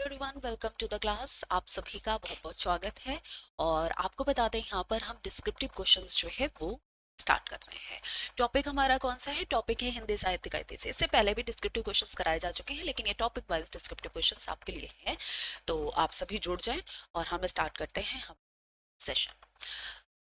Everyone, welcome to the class. आप सभी का बहुत बहुत स्वागत है। और आपको बता दें, यहाँ पर हम डिस्क्रिप्टिव क्वेश्चंस जो है वो स्टार्ट कर रहे हैं। टॉपिक हमारा कौन सा है? टॉपिक है हिंदी साहित्य का इतिहास। इससे पहले भी डिस्क्रिप्टिव क्वेश्चंस कराए जा चुके हैं, लेकिन ये टॉपिक वाइज डिस्क्रिप्टिव क्वेश्चंस आपके लिए हैं। तो आप सभी जुड़ जाएं और हम स्टार्ट करते हैं हम सेशन।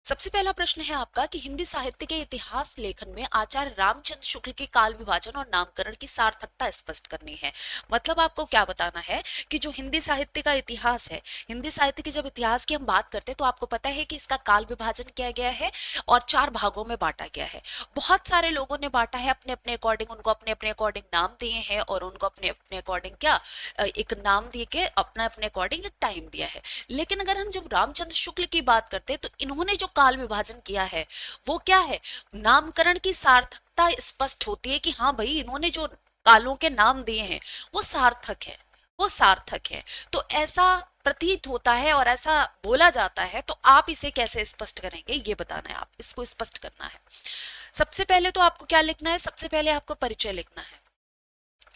सबसे पहला प्रश्न है आपका कि हिंदी साहित्य के इतिहास लेखन में आचार्य रामचंद्र शुक्ल के काल विभाजन और नामकरण की सार्थकता स्पष्ट करनी है। मतलब आपको क्या बताना है कि जो हिंदी साहित्य का इतिहास है, हिंदी साहित्य के जब इतिहास की हम बात करते हैं तो आपको पता है कि इसका काल विभाजन किया गया है और 4 भागों में बांटा गया है। बहुत सारे लोगों ने बांटा है अपने अपने अकॉर्डिंग, उनको अपने अपने अकॉर्डिंग नाम दिए हैं और उनको अपने अपने अकॉर्डिंग क्या एक नाम दिए के अपना अपने अकॉर्डिंग एक टाइम दिया है। लेकिन अगर हम जब रामचंद्र शुक्ल की बात करते हैं तो इन्होंने जो काल विभाजन किया है वो क्या है? नामकरण की सार्थकता स्पष्ट होती है कि हाँ भाई, इन्होंने जो कालों के नाम दिए हैं वो सार्थक है, वो सार्थक है। तो ऐसा प्रतीत होता है और ऐसा बोला जाता है। तो आप इसे कैसे स्पष्ट करेंगे, ये बताना है, आप इसको स्पष्ट करना है। सबसे पहले तो आपको क्या लिखना है? सबसे पहले आपको परिचय लिखना है।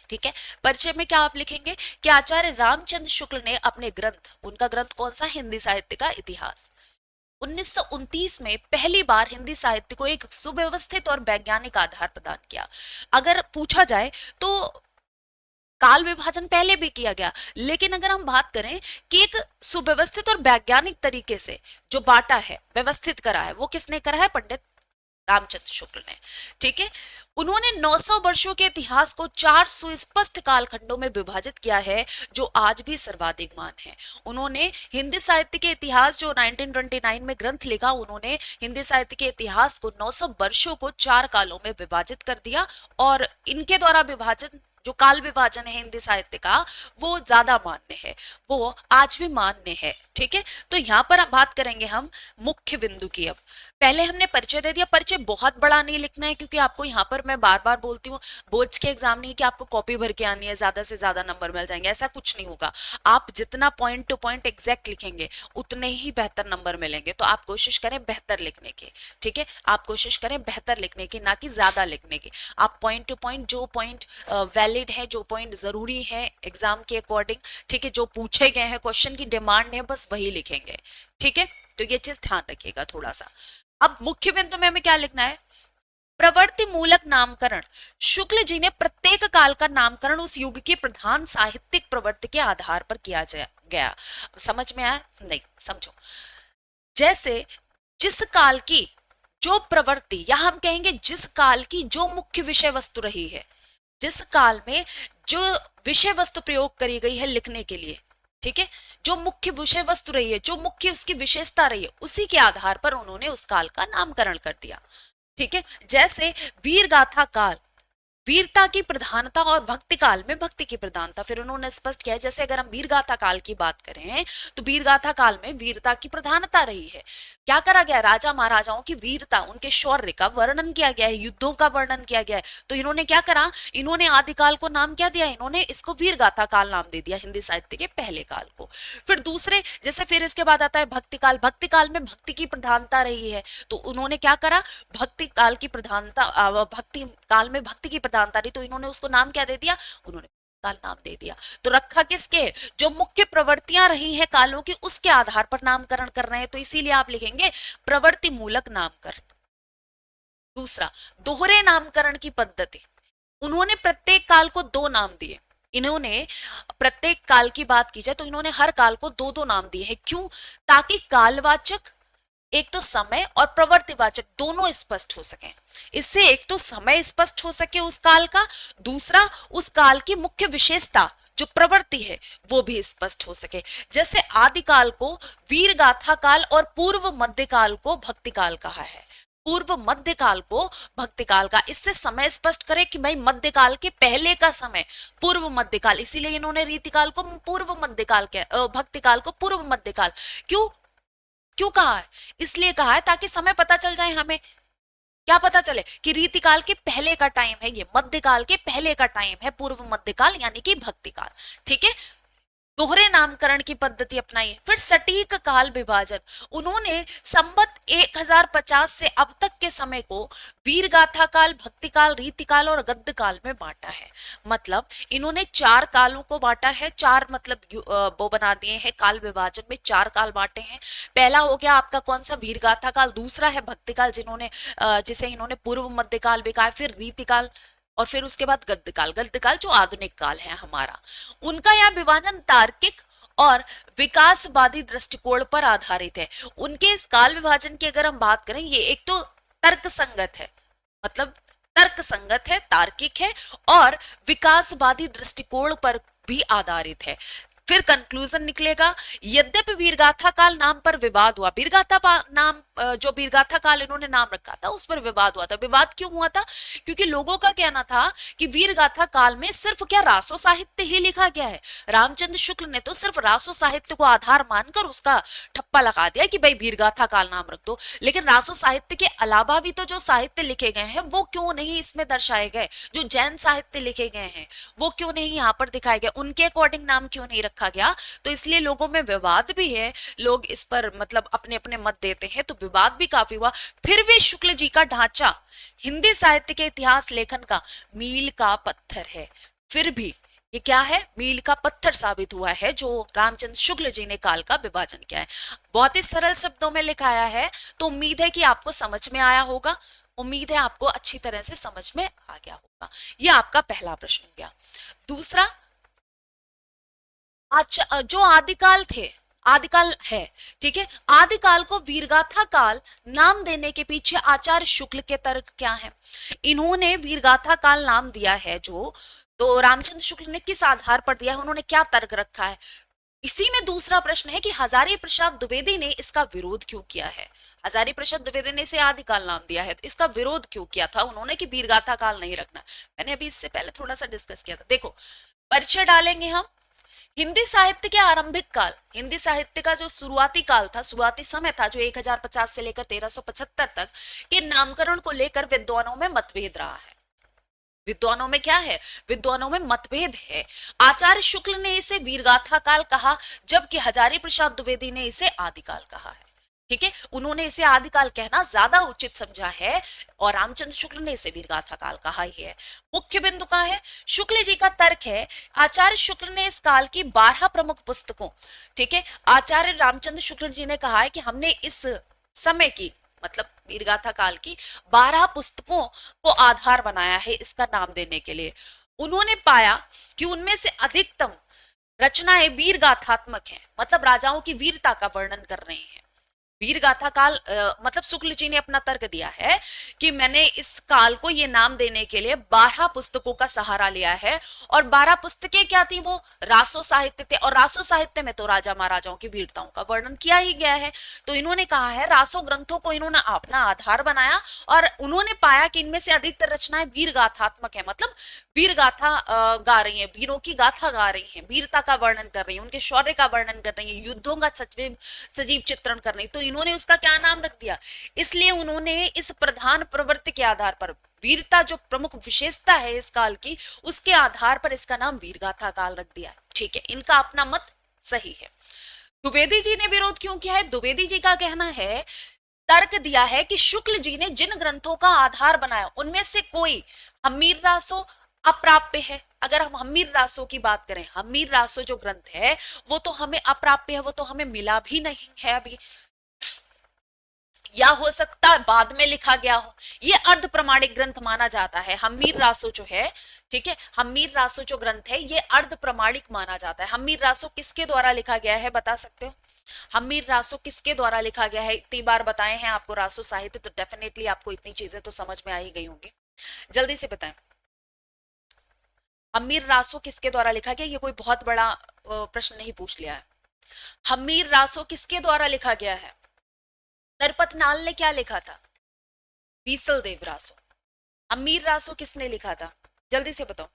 ठीक है, परिचय में क्या आप लिखेंगे कि आचार्य रामचंद्र शुक्ल ने अपने ग्रंथ, उनका ग्रंथ कौन सा? हिंदी साहित्य का इतिहास, 1929 में पहली बार हिंदी साहित्य को एक सुव्यवस्थित और वैज्ञानिक आधार प्रदान किया। अगर पूछा जाए तो काल विभाजन पहले भी किया गया, लेकिन अगर हम बात करें कि एक सुव्यवस्थित और वैज्ञानिक तरीके से जो बांटा है, व्यवस्थित करा है, वो किसने करा है? पंडित रामचंद्र शुक्ल ने। ठीक है, उन्होंने 900 वर्षों के इतिहास को 4 सुस्पष्ट कालखंडों में विभाजित किया है, जो आज भी सर्वाधिक मान है। उन्होंने हिंदी साहित्य के इतिहास जो 1929 में ग्रंथ लिखा, उन्होंने हिंदी साहित्य के इतिहास को 900 वर्षों को 4 कालों में विभाजित कर दिया। और इनके द्वारा विभाजन, जो काल विभाजन है हिंदी साहित्य का, वो ज्यादा मान्य है, वो आज भी मान्य है। ठीक है, तो यहाँ पर बात करेंगे हम मुख्य बिंदु की। अब पहले हमने परिचय दे दिया। परिचय बहुत बड़ा नहीं लिखना है, क्योंकि आपको यहाँ पर मैं बार बार बोलती हूँ, बोर्ड्स के एग्जाम नहीं कि आपको कॉपी भर के आनी है, ज्यादा से ज्यादा नंबर मिल जाएंगे, ऐसा कुछ नहीं होगा। आप जितना पॉइंट टू पॉइंट एग्जैक्ट लिखेंगे उतने ही बेहतर नंबर मिलेंगे। तो आप कोशिश करें बेहतर लिखने की। ठीक है, आप कोशिश करें बेहतर लिखने की, ना कि ज्यादा लिखने की। आप पॉइंट टू पॉइंट, जो पॉइंट वैलिड है, जो पॉइंट जरूरी है एग्जाम के अकॉर्डिंग, ठीक है, जो पूछे गए हैं, क्वेश्चन की डिमांड है, बस वही लिखेंगे। ठीक है, तो ये चीज ध्यान रखिएगा थोड़ा सा। अब मुख्य बिंदु में हमें क्या लिखना है? प्रवृत्ति मूलक नामकरण। शुक्ल जी ने प्रत्येक काल का नामकरण उस युग की प्रधान साहित्यिक प्रवृत्ति के आधार पर किया गया। समझ में आया? नहीं, समझो। जैसे जिस काल की जो प्रवृत्ति, या हम कहेंगे जिस काल की जो मुख्य विषय वस्तु रही है, जिस काल में जो विषय वस्तु प्रयोग करी गई है लिखने के लिए, ठीक है, जो मुख्य विषय वस्तु रही है, जो मुख्य उसकी विशेषता रही है, उसी के आधार पर उन्होंने उस काल का नामकरण कर दिया। ठीक है, जैसे वीर गाथा काल, वीरता की प्रधानता, और भक्ति काल में भक्ति की प्रधानता फिर उन्होंने स्पष्ट किया है। जैसे अगर हम वीरगाथा काल की बात करें तो वीरगाथा काल में वीरता की प्रधानता रही है। क्या करा गया? राजा महाराजाओं की वीरता, उनके शौर्य का वर्णन किया गया है, युद्धों का वर्णन किया गया है। तो इन्होंने क्या करा? इन्होंने आदिकाल को नाम क्या दिया? इन्होंने इसको वीरगाथा काल नाम दे दिया, हिंदी साहित्य के पहले काल को। फिर दूसरे, जैसे फिर इसके बाद आता है भक्ति काल। भक्ति काल में भक्ति की प्रधानता रही है, तो उन्होंने क्या करा? भक्ति काल की प्रधानता, भक्ति काल में भक्ति की प्रधानता रही, तो इन्होंने उसको नाम क्या दे दिया? उन्होंने काल नाम दे दिया। तो रखा किसके? जो मुख्य प्रवृत्तियां रही हैं कालों की, उसके आधार पर नामकरण कर रहे हैं, तो इसीलिए आप लिखेंगे प्रवृत्ति मूलक नामकरण। दूसरा, दोहरे नामकरण की पद्धति। उन्होंने प्रत्येक काल को 2 नाम दिए। इन्होंने प्रत्येक काल की बात की जाए तो इन्होंने हर काल को 2-2 नाम दिए हैं। क्यों? ताकि कालवाचक, एक तो समय और प्रवृत्तिवाचक, दोनों स्पष्ट हो सके। इससे एक तो समय स्पष्ट हो सके उस काल का, दूसरा उस काल की मुख्य विशेषता जो प्रवृत्ति है वो भी स्पष्ट हो सके। जैसे आदिकाल को वीर गाथा काल और पूर्व मध्य काल को भक्ति काल कहा है। पूर्व मध्य काल को भक्ति काल का, इससे समय स्पष्ट करे कि भाई मध्यकाल के पहले का समय पूर्व मध्यकाल, इसीलिए इन्होंने रीतिकाल को पूर्व मध्यकाल के, भक्ति काल को पूर्व मध्यकाल। क्यों क्यों कहा है? इसलिए कहा है ताकि समय पता चल जाए हमें। क्या पता चले कि रीतिकाल के पहले का टाइम है ये, मध्यकाल के पहले का टाइम है पूर्व मध्यकाल, यानी कि भक्ति काल। ठीक है, दोहरे नामकरण की पद्धति अपनाई है। फिर सटीक काल विभाजन, उन्होंने संवत 1050 से अब तक के समय को वीर गाथा काल, भक्ति काल, रीति काल और गद्य काल में बांटा है। मतलब इन्होंने 4 कालों को बांटा है, 4 मतलब वो बना दिए हैं, काल विभाजन में 4 काल बांटे हैं। पहला हो गया आपका कौन सा, वीर गाथा काल। दूसरा है भक्ति काल, जिन्होंने जिसे इन्होंने पूर्व मध्य काल भी कहा है। फिर रीति काल और फिर उसके बाद गद्य काल। गद्य काल जो आधुनिक काल है हमारा, उनका यह विभाजन तार्किक और विकासवादी दृष्टिकोण पर आधारित है। उनके इस काल विभाजन की अगर हम बात करें, ये एक तो तर्क संगत है, मतलब तर्क संगत है, तार्किक है और विकासवादी दृष्टिकोण पर भी आधारित है। फिर कंक्लूजन निकलेगा, यद्यपि वीरगाथा काल नाम पर विवाद हुआ, वीरगाथा नाम जो वीरगाथा काल इन्होंने नाम रखा था उस पर विवाद हुआ था। विवाद क्यों हुआ था? क्योंकि लोगों का कहना था कि वीरगाथा काल में सिर्फ क्या रासो साहित्य ही लिखा गया है। रामचंद्र शुक्ल ने तो सिर्फ रासो साहित्य को आधार मानकर उसका ठप्पा लगा दिया कि भाई वीरगाथा काल नाम रख दो, लेकिन रासो साहित्य के अलावा भी तो जो साहित्य लिखे गए हैं वो क्यों नहीं इसमें दर्शाए गए? जो जैन साहित्य लिखे गए हैं वो क्यों नहीं यहाँ पर दिखाए गए? उनके अकॉर्डिंग नाम क्यों नहीं रखा गया? तो इसलिए लोगों में विवाद भी है, लोग इस पर मतलब अपने अपने मत देते हैं, तो विवाद भी काफी हुआ। फिर भी शुक्ल जी का ढांचा हिंदी साहित्य के इतिहास लेखन का मील का पत्थर है। फिर भी ये क्या है? मील का पत्थर साबित हुआ है जो रामचंद्र शुक्ल जी ने काल का विभाजन किया है। बहुत ही सरल शब्दों में लिखाया है, तो उम्मीद है कि आपको समझ में आया होगा, उम्मीद है आपको अच्छी तरह से समझ में आ गया होगा। ये आपका पहला प्रश्न हो गया। दूसरा, अच्छा जो आदिकाल थे, आदिकाल है, ठीक है, आदिकाल को वीरगाथा काल नाम देने के पीछे आचार्य शुक्ल के तर्क क्या है? इन्होंने वीरगाथा काल नाम दिया है जो, तो रामचंद्र शुक्ल ने किस आधार पर दिया है, उन्होंने क्या तर्क रखा है? इसी में दूसरा प्रश्न है कि हजारी प्रसाद द्विवेदी ने इसका विरोध क्यों किया है? हजारी प्रसाद द्विवेदी ने इसे आदिकाल नाम दिया है, तो इसका विरोध क्यों किया था उन्होंने कि वीरगाथा काल नहीं रखना? मैंने अभी इससे पहले थोड़ा सा डिस्कस किया था। देखो, परिचय डालेंगे हम। हिंदी साहित्य के आरंभिक काल, हिंदी साहित्य का जो शुरुआती काल था, शुरुआती समय था, जो 1050 से लेकर 1375 तक के नामकरण को लेकर विद्वानों में मतभेद रहा है। विद्वानों में क्या है? विद्वानों में मतभेद है। आचार्य शुक्ल ने इसे वीरगाथा काल कहा, जबकि हजारी प्रसाद द्विवेदी ने इसे आदिकाल कहा है। ठीक है, उन्होंने इसे आदिकाल कहना ज्यादा उचित समझा है और रामचंद्र शुक्ल ने इसे वीरगाथा काल कहा ही है। मुख्य बिंदु कहाँ है? शुक्ल जी का तर्क है, आचार्य शुक्ल ने इस काल की 12 प्रमुख पुस्तकों, ठीक है, आचार्य रामचंद्र शुक्ल जी ने कहा है कि हमने इस समय की, मतलब वीरगाथा काल की 12 पुस्तकों को आधार बनाया है इसका नाम देने के लिए। उन्होंने पाया कि उनमें से अधिकतम रचनाएं वीर गाथात्मक हैं, मतलब राजाओं की वीरता का वर्णन कर रही हैं। वीर गाथा काल मतलब शुक्ल जी ने अपना तर्क दिया है कि मैंने इस काल को ये नाम देने के लिए 12 पुस्तकों का सहारा लिया है, और 12 पुस्तकें क्या थी? वो रासो साहित्य थे, और रासो साहित्य में तो राजा महाराजाओं की वीरताओं का वर्णन किया ही गया है। तो इन्होंने कहा है, रासो ग्रंथों को इन्होंने अपना आधार बनाया और उन्होंने पाया कि इनमें से अधिकतर रचनाएं वीर गाथात्मक है, मतलब वीर गाथा गा रही है, वीरों की गाथा गा रही है, वीरता का वर्णन कर रही है, उनके शौर्य का वर्णन कर रही है, युद्धों का सजीव चित्रण कर रही। तो इन्होंने उसका क्या नाम रख दिया? इसलिए उन्होंने इस प्रधान प्रवृत्ति के आधार पर, वीरता जो प्रमुख विशेषता है इस काल की, उसके आधार पर इसका नाम वीरगाथा काल रख दिया। ठीक है, इनका अपना मत सही है। द्विवेदी जी ने विरोध क्यों किया है? द्विवेदी जी का कहना है, तर्क दिया है कि शुक्ल जी ने जिन ग्रंथों का आधार बनाया उनमें से कोई हम्मीर रासो अप्राप्य है। अगर हम हम्मीर रासो की बात करें, हम्मीर रासो जो ग्रंथ है वो तो हमें अप्राप्य है, वो तो हमें मिला भी नहीं है अभी, या हो सकता है बाद में लिखा गया हो। ये अर्ध प्रमाणिक ग्रंथ माना जाता है हम्मीर रासो जो है, ठीक है, हम्मीर रासो जो ग्रंथ है ये अर्ध प्रमाणिक माना जाता है। हम्मीर रासो किसके द्वारा लिखा गया है, बता सकते हो? हम्मीर रासो किसके द्वारा लिखा गया है? इतनी बार बताए हैं आपको रासो साहित्य, तो डेफिनेटली आपको इतनी चीजें तो समझ में आ ही गई होंगी। जल्दी से बताएं, हम्मीर रासो किसके द्वारा लिखा गया? ये कोई बहुत बड़ा प्रश्न नहीं पूछ लिया है। हम्मीर रासो किसके द्वारा लिखा गया है? नरपत नाल ने क्या लिखा था? बीसल देव रासो। हम्मीर रासो किसने लिखा था? जल्दी से बताओ।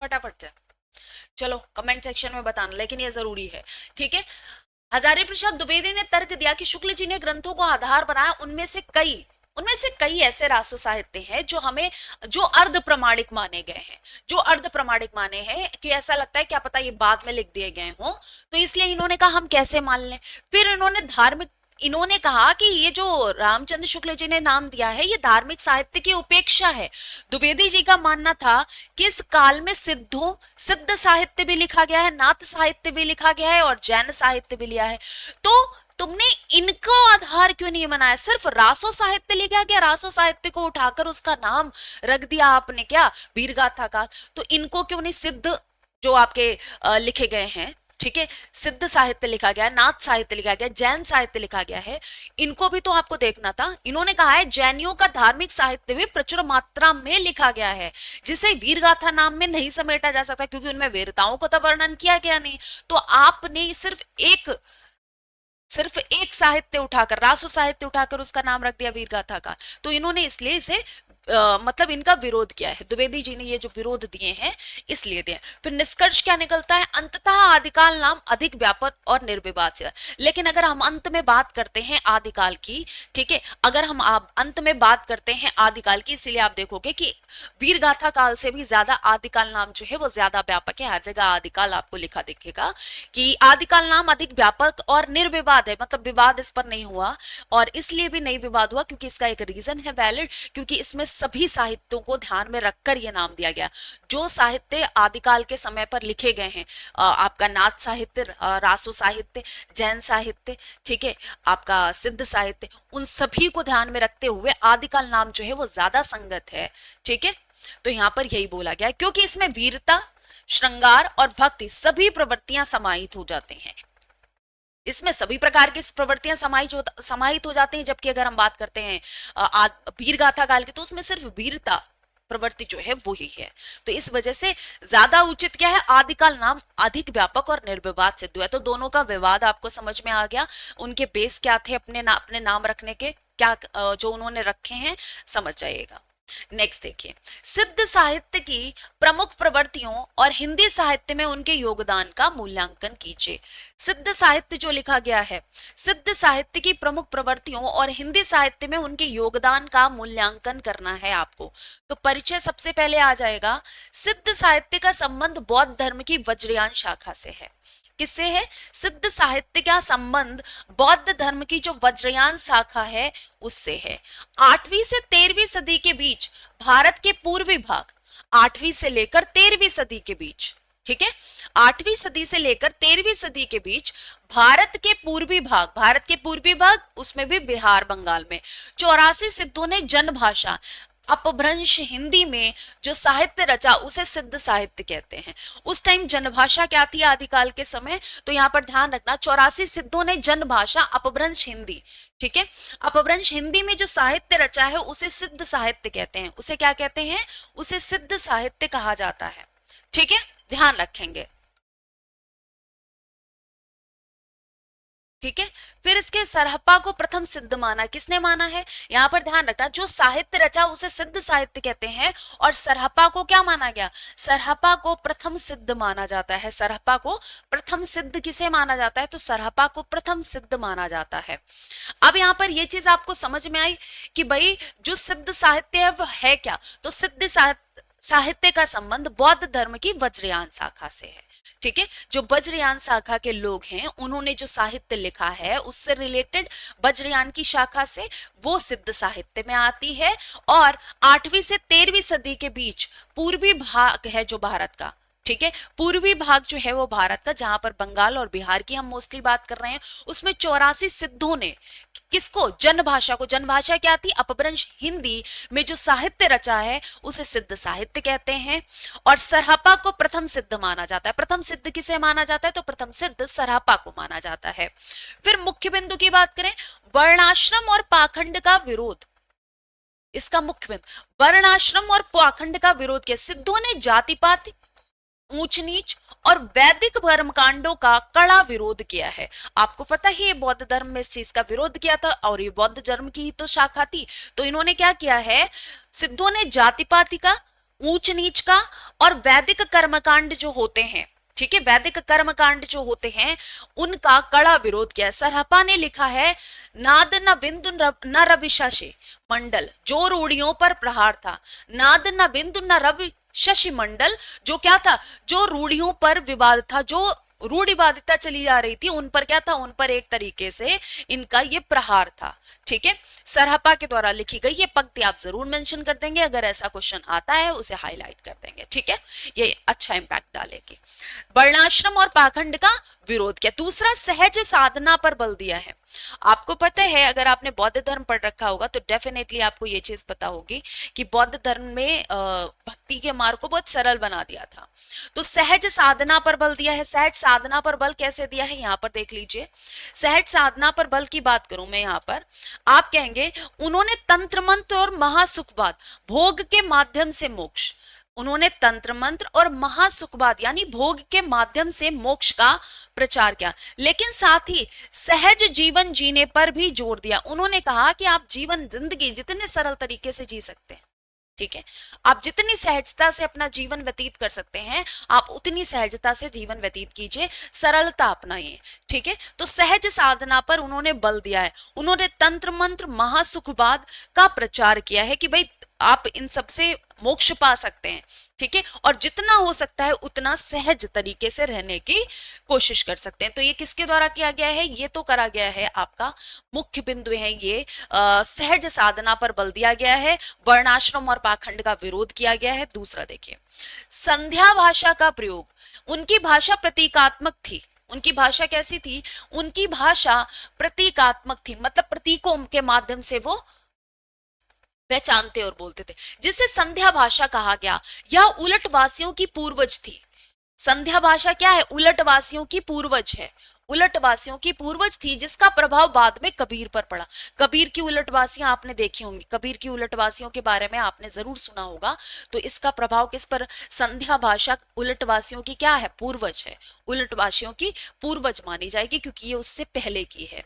फटाफट से चलो कमेंट सेक्शन में बताना, लेकिन ये जरूरी है, ठीक है। हजारी प्रसाद द्विवेदी ने तर्क दिया कि शुक्ल जी ने ग्रंथों को आधार बनाया, उनमें से कई उनमें से कई ऐसे रासो साहित्य हैं जो अर्ध प्रमाणिक माने गए हैं, जो अर्ध प्रमाणिक माने हैं कि ऐसा लगता है क्या पता ये बाद में लिख दिए गए हों, तो इसलिए इन्होंने कहा हम कैसे मान लें। फिर इन्होंने कहा कि ये जो रामचंद्र शुक्ल जी ने नाम दिया है ये धार्मिक साहित्य की उपेक्षा है। द्विवेदी जी का मानना था कि इस काल में सिद्ध साहित्य भी लिखा गया है, नाथ साहित्य भी लिखा गया है और जैन साहित्य भी लिया है, तो तुमने इनको आधार क्यों नहीं बनाया, सिर्फ रासो साहित्य लिखा गया, रासो साहित्य को उठाकर उसका नाम रख दिया आपने क्या वीरगाथा काल, तो इनको क्यों नहीं सिद्ध जो आपके लिखे गए हैं, ठीक है, सिद्ध साहित्य लिखा गया है, नाथ साहित्य लिखा गया है, जैन साहित्य लिखा गया है, इनको भी तो आपको देखना था। इन्होंने कहा है जैनियों का धार्मिक साहित्य भी प्रचुर मात्रा में लिखा गया है जिसे वीरगाथा नाम में नहीं समेटा जा सकता क्योंकि उनमें वीरताओं को तो वर्णन किया गया नहीं। तो आपने सिर्फ एक साहित्य उठाकर, रासो साहित्य उठाकर उसका नाम रख दिया वीरगाथा का, तो इन्होंने इसलिए इसे मतलब इनका विरोध किया है। द्विवेदी जी ने ये जो विरोध दिए हैं इसलिए दिए। फिर निष्कर्ष क्या निकलता है, अंततः आदिकाल नाम अधिक व्यापक और निर्विवाद से। लेकिन अगर हम अंत में बात करते हैं आदिकाल की, ठीक है, अगर हम अंत में बात करते हैं आदिकाल की, इसीलिए आप देखोगे कि वीरगाथा काल से भी ज्यादा आदिकाल नाम जो है वो ज्यादा व्यापक है। हर जगह आदिकाल आपको लिखा दिखेगा कि आदिकाल नाम अधिक व्यापक और निर्विवाद है, मतलब विवाद इस पर नहीं हुआ, और इसलिए भी नहीं विवाद हुआ क्योंकि इसका एक रीजन है वैलिड, क्योंकि इसमें सभी साहित्यों को ध्यान में रखकर यह नाम दिया गया। जो साहित्य आदिकाल के समय पर लिखे गए हैं, आपका नाथ साहित्य, रासो साहित्य, जैन साहित्य, ठीक है, आपका सिद्ध साहित्य, उन सभी को ध्यान में रखते हुए आदिकाल नाम जो है वो ज्यादा संगत है, ठीक है। तो यहां पर यही बोला गया क्योंकि इसमें वीरता, श्रृंगार और भक्ति सभी प्रवृत्तियां समाहित हो जाते हैं, इसमें सभी प्रकार की प्रवृत्तियां समाहित हो जाती हैं। जबकि अगर हम बात करते हैं वीरगाथा काल की, तो उसमें सिर्फ वीरता प्रवृत्ति जो है वो ही है। तो इस वजह से ज्यादा उचित क्या है, आदिकाल नाम अधिक व्यापक और निर्विवाद सिद्ध है। तो दोनों का विवाद आपको समझ में आ गया, उनके बेस क्या थे अपने नाम रखने के, क्या जो उन्होंने रखे हैं, समझ जाइएगा। नेक्स्ट देखिए, सिद्ध साहित्य की प्रमुख प्रवृत्तियों और हिंदी साहित्य में उनके योगदान का मूल्यांकन कीजिए। सिद्ध साहित्य जो लिखा गया है, सिद्ध साहित्य की प्रमुख प्रवृत्तियों और हिंदी साहित्य में उनके योगदान का मूल्यांकन करना है आपको। तो परिचय सबसे पहले आ जाएगा। सिद्ध साहित्य का संबंध बौद्ध धर्म की वज्रयान शाखा से है। किससे है? सिद्ध साहित्य का संबंध बौद्ध धर्म की जो वज्रयान शाखा है उससे है। 8वीं से 13वीं सदी के बीच भारत के पूर्वी भाग, 8वीं से लेकर 13वीं सदी के बीच, ठीक है, 8वीं सदी से लेकर 13वीं सदी के बीच भारत के पूर्वी भाग उसमें भी बिहार बंगाल में 84 सिद्धों ने जन भाषा अपभ्रंश हिंदी में जो साहित्य रचा उसे सिद्ध साहित्य कहते हैं। उस टाइम जनभाषा क्या थी आदिकाल के समय, तो यहाँ पर ध्यान रखना 84 सिद्धों ने जनभाषा अपभ्रंश हिंदी, ठीक है, अपभ्रंश हिंदी में जो साहित्य रचा है उसे सिद्ध साहित्य कहते हैं। उसे क्या कहते हैं? उसे सिद्ध साहित्य कहा जाता है, ठीक है, ध्यान रखेंगे, ठीक है। फिर इसके सरहप्पा को प्रथम सिद्ध माना, किसने माना है? यहां पर ध्यान रखना, जो साहित्य रचा उसे सिद्ध साहित्य कहते हैं और सरहप्पा को क्या माना गया? सरहप्पा को प्रथम सिद्ध माना जाता है। सरहप्पा को प्रथम सिद्ध किसे माना जाता है? तो सरहप्पा को प्रथम सिद्ध माना जाता है। अब यहाँ पर यह चीज आपको समझ में आई कि भाई जो सिद्ध साहित्य है वह है क्या? तो सिद्ध साहित्य का संबंध बौद्ध धर्म की वज्रयान शाखा से है, ठीक है। जो वज्रयान शाखा के लोग हैं उन्होंने जो साहित्य लिखा है उससे रिलेटेड वज्रयान की शाखा से वो सिद्ध साहित्य में आती है। और 8वीं से 13वीं सदी के बीच पूर्वी भाग है जो भारत का, ठीक है, पूर्वी भाग जो है वो भारत का, जहां पर बंगाल और बिहार की हम मोस्टली बात कर रहे हैं, उसमें 84 सिद्धों ने किसको? जनभाषा को। जनभाषा क्या थी? अपभ्रंश हिंदी में जो साहित्य रचा है उसे सिद्ध साहित्य कहते हैं। और सरहप्पा को प्रथम सिद्ध माना जाता है। प्रथम सिद्ध किसे माना जाता है? तो प्रथम सिद्ध सरहप्पा को माना जाता है। फिर मुख्य बिंदु की बात करें, वर्णाश्रम और पाखंड का विरोध, इसका मुख्य बिंदु वर्णाश्रम और पाखंड का विरोध किया। सिद्धों ने जाति पाति, ऊंच नीच और वैदिक कर्मकांडों का कड़ा विरोध किया है। आपको पता ही है बौद्ध धर्म में इस चीज का विरोध किया था और ये बौद्ध धर्म की ही तो शाखा थी। तो इन्होंने क्या किया है? सिद्धों ने जाति पाति का, ऊंच नीच का और वैदिक कर्मकांड जो होते हैं, ठीक है, वैदिक कर्मकांड जो होते हैं उनका कड़ा विरोध किया है। सरहपा ने लिखा है, नाद न बिंदु न रवि शशि मंडल, जो रूढ़ियों पर प्रहार था। नाद न बिंदु न रवि शशि मंडल, जो क्या था, जो रूढ़ियों पर विवाद था, जो रूढ़िवादिता चली जा रही थी उन पर क्या था, उन पर एक तरीके से इनका ये प्रहार था। ठीक है, सरहपा के द्वारा लिखी गई ये पंक्ति आप जरूर मेंशन कर देंगे, अगर ऐसा क्वेश्चन आता है उसे हाईलाइट कर देंगे। ठीक है, ये अच्छा इंपैक्ट डालेगी। वर्णाश्रम और पाखंड का विरोध किया। दूसरा, सहज साधना पर बल दिया है। आपको पता है, अगर आपने बौद्ध धर्म पढ़ रखा होगा तो डेफिनेटली आपको ये चीज पता होगी कि बौद्ध धर्म में भक्ति के मार्ग को बहुत सरल बना दिया था। तो सहज साधना पर बल दिया है। सहज साधना पर बल कैसे दिया है, यहाँ पर देख लीजिए। सहज साधना पर बल की बात करूं मैं यहाँ पर, आप कहेंगे उन्होंने तंत्र मंत्र और महासुखवाद, भोग के माध्यम से मोक्ष, उन्होंने तंत्र मंत्र और महासुखवाद यानी भोग के माध्यम से मोक्ष का प्रचार किया, लेकिन साथ ही सहज जीवन जीने पर भी जोर दिया। उन्होंने कहा कि आप जीवन जिंदगी जितने सरल तरीके से जी सकते हैं, ठीक है, आप जितनी सहजता से अपना जीवन व्यतीत कर सकते हैं, आप उतनी सहजता से जीवन व्यतीत कीजिए, सरलता अपनाइए। ठीक है, तो सहज साधना पर उन्होंने बल दिया है। उन्होंने तंत्र मंत्र महासुखवाद का प्रचार किया है कि भाई आप इन सब से मोक्ष पा सकते हैं। ठीक है, और जितना हो सकता है उतना सहज तरीके से रहने की कोशिश कर सकते हैं। तो ये किसके द्वारा किया गया है, ये तो करा गया है, आपका मुख्य बिंदु है ये, सहज साधना पर बल दिया गया है, वर्णाश्रम और पाखंड का विरोध किया गया है। दूसरा देखिए, संध्या भाषा का प्रयोग। उनकी भाषा प्रतीकात्मक थी। उनकी भाषा कैसी थी, उनकी भाषा प्रतीकात्मक थी, मतलब प्रतीकों के माध्यम से वो पहचानते और बोलते थे, जिसे संध्या भाषा कहा गया। यह उलटवासियों की पूर्वज थी। संध्या भाषा क्या है, उलटवासियों की पूर्वज है, उलटवासियों की पूर्वज थी, जिसका प्रभाव बाद में कबीर पर पड़ा। कबीर की उलटवासियां आपने देखी होंगी, कबीर की उलटवासियों के बारे में आपने जरूर सुना होगा। तो इसका प्रभाव किस पर, संध्या भाषा उलटवासियों की क्या है, पूर्वज है, उलटवासियों की पूर्वज मानी जाएगी क्योंकि ये उससे पहले की है।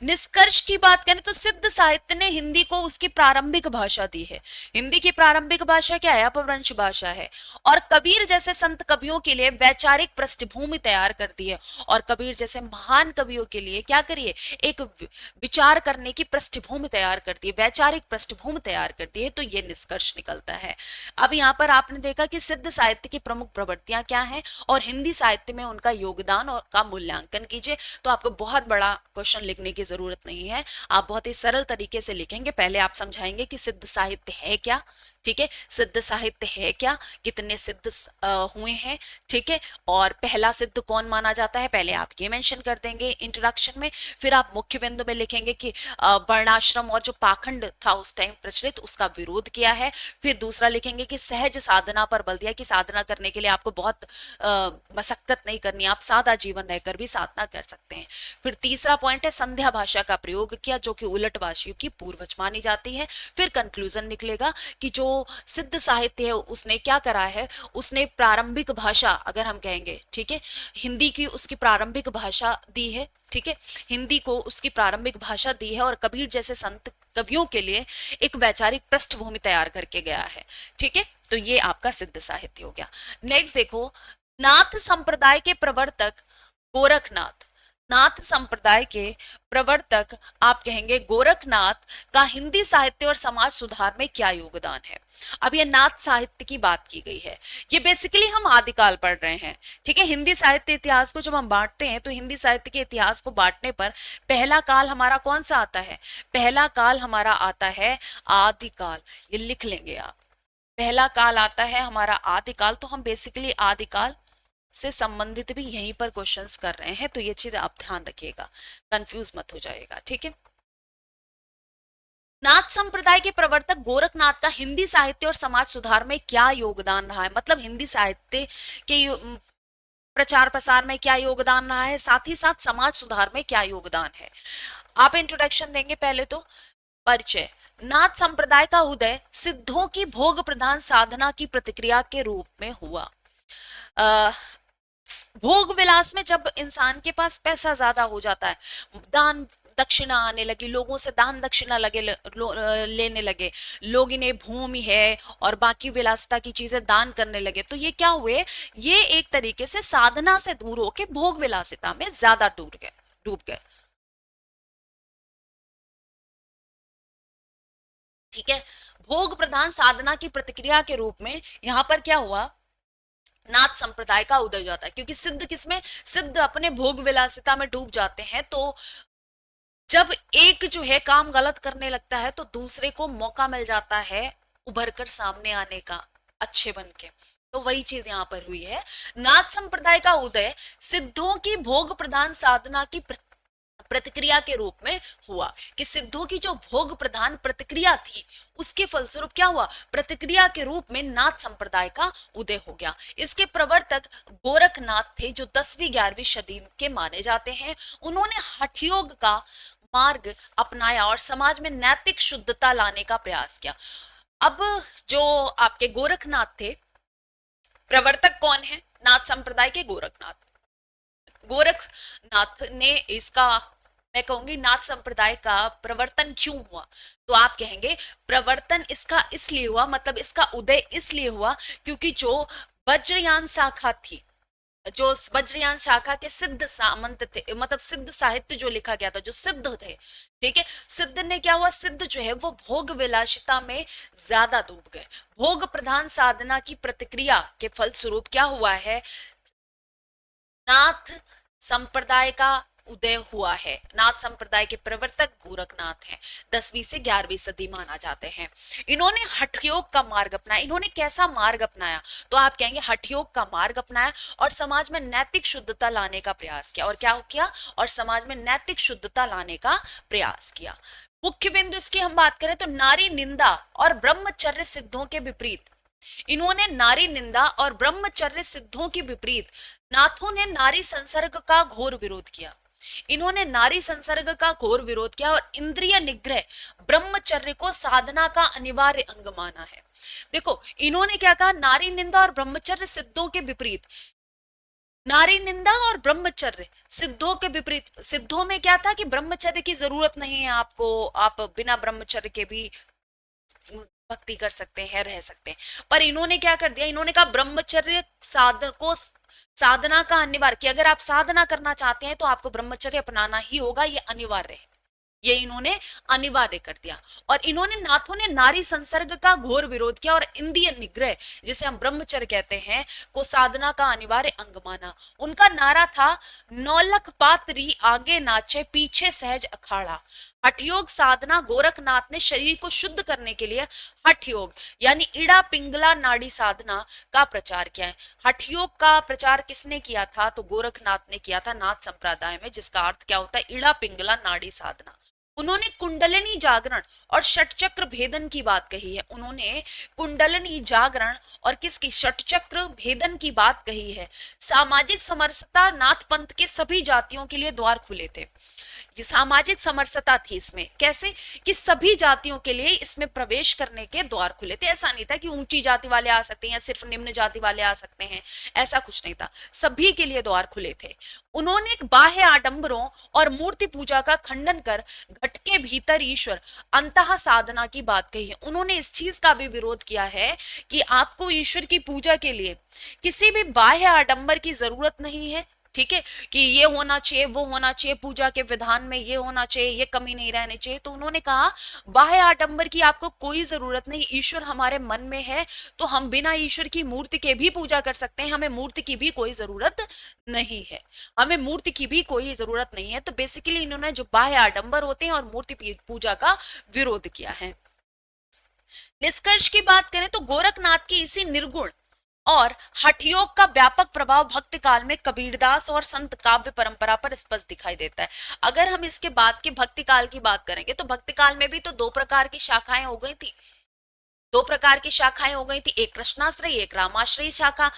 निष्कर्ष की बात करें तो सिद्ध साहित्य ने हिंदी को उसकी प्रारंभिक भाषा दी है। हिंदी की प्रारंभिक भाषा क्या है, अपभ्रंश भाषा है, और कबीर जैसे संत कवियों के लिए वैचारिक पृष्ठभूमि तैयार कर दी है। और कबीर जैसे महान कवियों के लिए क्या करिए, एक विचार करने की पृष्ठभूमि तैयार कर दी है, वैचारिक पृष्ठभूमि तैयार कर दी है। तो ये निष्कर्ष निकलता है। अब यहाँ पर आपने देखा कि सिद्ध साहित्य की प्रमुख प्रवृत्तियां क्या हैं और हिंदी साहित्य में उनका योगदान और का मूल्यांकन कीजिए। तो आपको बहुत बड़ा क्वेश्चन लिखने की जरूरत नहीं है, आप बहुत ही सरल तरीके से लिखेंगे। पहले आप समझाएंगे कि सिद्ध साहित्य है क्या, ठीक है, सिद्ध साहित्य है क्या, कितने सिद्ध हुए हैं, ठीक है, और पहला सिद्ध कौन माना जाता है, पहले आप ये मेंशन कर देंगे इंट्रोडक्शन में। फिर आप मुख्य बिंदु में लिखेंगे कि वर्णाश्रम और जो पाखंड था उस टाइम प्रचलित, उसका विरोध किया है। फिर दूसरा लिखेंगे कि सहज साधना पर बल दिया कि साधना करने के लिए आपको बहुत मशक्कत नहीं करनी, आप सादा जीवन रहकर भी साधना कर सकते हैं। फिर तीसरा पॉइंट है संध्या भाषा का प्रयोग किया, जो कि उलटवासियों की पूर्वज मानी जाती है। फिर कंक्लूजन निकलेगा कि जो सिद्ध साहित्य है उसने क्या करा है, उसने प्रारंभिक भाषा अगर हम कहेंगे, ठीक है, हिंदी की उसकी प्रारंभिक भाषा दी है, ठीक है, हिंदी को उसकी प्रारंभिक भाषा दी है, और कबीर जैसे संत कवियों के लिए एक वैचारिक पृष्ठभूमि तैयार करके गया है। ठीक है, तो ये आपका सिद्ध साहित्य हो गया। नेक्स्ट देखो, नाथ संप्रदाय के प्रवर्तक गोरखनाथ। नाथ संप्रदाय के प्रवर्तक आप कहेंगे गोरखनाथ का हिंदी साहित्य और समाज सुधार में क्या योगदान है। अब ये नाथ साहित्य की बात की गई है, ये बेसिकली हम आदिकाल पढ़ रहे हैं। ठीक है, हिंदी साहित्य इतिहास को जब हम बांटते हैं तो हिंदी साहित्य के इतिहास को बांटने पर पहला काल हमारा कौन सा आता है, पहला काल हमारा आता है आदिकाल। ये लिख लेंगे आप, पहला काल आता है हमारा आदिकाल। तो हम बेसिकली आदिकाल से संबंधित भी यहीं पर क्वेश्चंस कर रहे हैं, तो ये चीज आप ध्यान रखिएगा, कंफ्यूज मत हो जाएगा। ठीक है, नाथ संप्रदाय के प्रवर्तक गोरखनाथ का हिंदी साहित्य और समाज सुधार में क्या योगदान रहा है, मतलब हिंदी साहित्य के प्रचार प्रसार में क्या योगदान रहा है, साथ ही साथ समाज सुधार में क्या योगदान है। आप इंट्रोडक्शन देंगे पहले तो परिचय। नाथ संप्रदाय का उदय सिद्धों की भोग प्रधान साधना की प्रतिक्रिया के रूप में हुआ। भोग विलास में जब इंसान के पास पैसा ज्यादा हो जाता है, दान दक्षिणा आने लगी, लोगों से दान दक्षिणा लेने लगे, लोग इन्हें भूमि है और बाकी विलासिता की चीजें दान करने लगे। तो ये क्या हुए, ये एक तरीके से साधना से दूर होके भोग विलासिता में ज्यादा डूब गए। ठीक है, भोग प्रधान साधना की प्रतिक्रिया के रूप में यहां पर क्या हुआ, नाथ संप्रदाय का उदय हो जाता है। क्योंकि सिद्ध किसमें, सिद्ध अपने भोग विलासिता में डूब जाते हैं। तो जब एक जो है काम गलत करने लगता है तो दूसरे को मौका मिल जाता है उभर कर सामने आने का, अच्छे बन के। तो वही चीज यहां पर हुई है। नाथ संप्रदाय का उदय सिद्धों की भोग प्रधान साधना की प्रतिक्रिया के रूप में हुआ, कि सिद्धों की जो भोग प्रधान प्रतिक्रिया थी उसके फलस्वरूप क्या हुआ, प्रतिक्रिया के रूप में नाथ संप्रदाय का उदय हो गया। इसके प्रवर्तक गोरखनाथ थे, जो 10वीं 11वीं सदी के माने जाते हैं। उन्होंने हठ योग का मार्ग अपनाया और समाज में नैतिक शुद्धता लाने का प्रयास किया। अब जो आपके गोरखनाथ थे, प्रवर्तक कौन है, नाथ संप्रदाय के गोरखनाथ। गोरखनाथ ने इसका, मैं कहूंगी नाथ संप्रदाय का प्रवर्तन क्यों हुआ, तो आप कहेंगे प्रवर्तन इसका इसलिए हुआ, मतलब इसका उदय इसलिए हुआ क्योंकि जो वज्रयान शाखा थी, जो वज्रयान शाखा के सिद्ध सामंत थे, मतलब सिद्ध साहित्य जो लिखा गया था, जो सिद्ध थे, ठीक है, सिद्ध ने क्या हुआ, सिद्ध जो है वो भोग विलासिता में ज्यादा डूब गए। भोग प्रधान साधना की प्रतिक्रिया के फलस्वरूप क्या हुआ है, नाथ संप्रदाय का उदय हुआ है। नाथ संप्रदाय के प्रवर्तक गोरखनाथ हैं, 10वीं से 11वीं सदी माना जाते हैं। इन्होंने हठ योग का मार्ग अपनाया। इन्होंने कैसा मार्ग अपनाया, तो आप कहेंगे हठ योग का मार्ग अपनाया और समाज में नैतिक शुद्धता लाने का प्रयास किया। और क्या किया, और समाज में नैतिक शुद्धता लाने का प्रयास किया। मुख्य बिंदु इसकी हम बात करें तो नारी निंदा और ब्रह्मचर्य सिद्धों के विपरीत, इन्होंने नारी निंदा और ब्रह्मचर्य सिद्धों के विपरीत नाथों ने नारी संसर्ग का घोर विरोध किया। इन्होंने नारी संसर्ग का घोर विरोध किया और इंद्रिय निग्रह ब्रह्मचर्य को साधना का अनिवार्य अंग माना है। देखो इन्होंने क्या कहा, नारी निंदा और ब्रह्मचर्य सिद्धों के विपरीत, नारी निंदा और ब्रह्मचर्य सिद्धों के विपरीत। सिद्धों में क्या था कि ब्रह्मचर्य की जरूरत नहीं है आपको, आप बिना ब्रह्मचर्य के भी भक्ति कर सकते हैं, रह सकते हैं। पर इन्होंने क्या कर दिया, इन्होंने कहा ब्रह्मचर्य साधन को साधना का अनिवार्य, कि अगर आप साधना करना चाहते हैं तो आपको ब्रह्मचर्य अपनाना ही होगा, ये अनिवार्य है। ये इन्होंने अनिवार्य कर दिया। और इन्होंने, नाथों ने नारी संसर्ग का घोर विरोध किया और इंद्रिय निग्रह, जिसे हम ब्रह्मचर्य कहते हैं, को साधना का अनिवार्य अंग माना। उनका नारा था, नौलख पात्री आगे नाचे पीछे सहज अखाड़ा। हठ योग साधना, गोरखनाथ ने शरीर को शुद्ध करने के लिए हठ योग यानी इड़ा पिंगला नाड़ी साधना का प्रचार किया है। हठ योग का प्रचार किसने किया था, तो गोरखनाथ ने किया था नाथ संप्रदाय में, जिसका अर्थ क्या होता है, इड़ा पिंगला नाड़ी साधना। उन्होंने कुंडलिनी जागरण और षटचक्र भेदन की बात कही है। उन्होंने कुंडलिनी जागरण और किसकी, षटचक्र भेदन की बात कही है। सामाजिक समरसता नाथ पंथ के सभी जातियों के लिए द्वार खुले थे। ये सामाजिक समरसता थी इसमें, कैसे कि सभी जातियों के लिए इसमें प्रवेश करने के द्वार खुले थे। ऐसा नहीं था कि ऊंची जाति वाले आ सकते हैं या सिर्फ निम्न जाति वाले आ सकते हैं, ऐसा कुछ नहीं था, सभी के लिए द्वार खुले थे। उन्होंने बाह्य आडंबरों और मूर्ति पूजा का खंडन कर घट के भीतर ईश्वर अंतः साधना की बात कही है। उन्होंने इस चीज का भी विरोध किया है कि आपको ईश्वर की पूजा के लिए किसी भी बाह्य आडंबर की जरूरत नहीं है। ठीक है, कि ये होना चाहिए, वो होना चाहिए, पूजा के विधान में ये होना चाहिए, ये कमी नहीं रहनी चाहिए। तो उन्होंने कहा बाह्य आडंबर की आपको कोई जरूरत नहीं, ईश्वर हमारे मन में है, तो हम बिना ईश्वर की मूर्ति के भी पूजा कर सकते हैं, हमें मूर्ति की भी कोई जरूरत नहीं है, हमें मूर्ति की भी कोई जरूरत नहीं है। तो बेसिकली इन्होंने जो बाह्य आडंबर होते हैं और मूर्ति पूजा का विरोध किया है। निष्कर्ष की बात करें तो गोरखनाथ की इसी निर्गुण और हठ योग का व्यापक प्रभाव भक्ति काल में कबीरदास और संत काव्य परंपरा पर स्पष्ट दिखाई देता है। अगर हम इसके बाद के भक्ति काल की बात करेंगे तो भक्ति काल में भी तो दो प्रकार की शाखाएं हो गई थी, दो प्रकार की शाखाएं हो गई थी, एक कृष्णाश्रयी एक रामाश्रयी शाखा,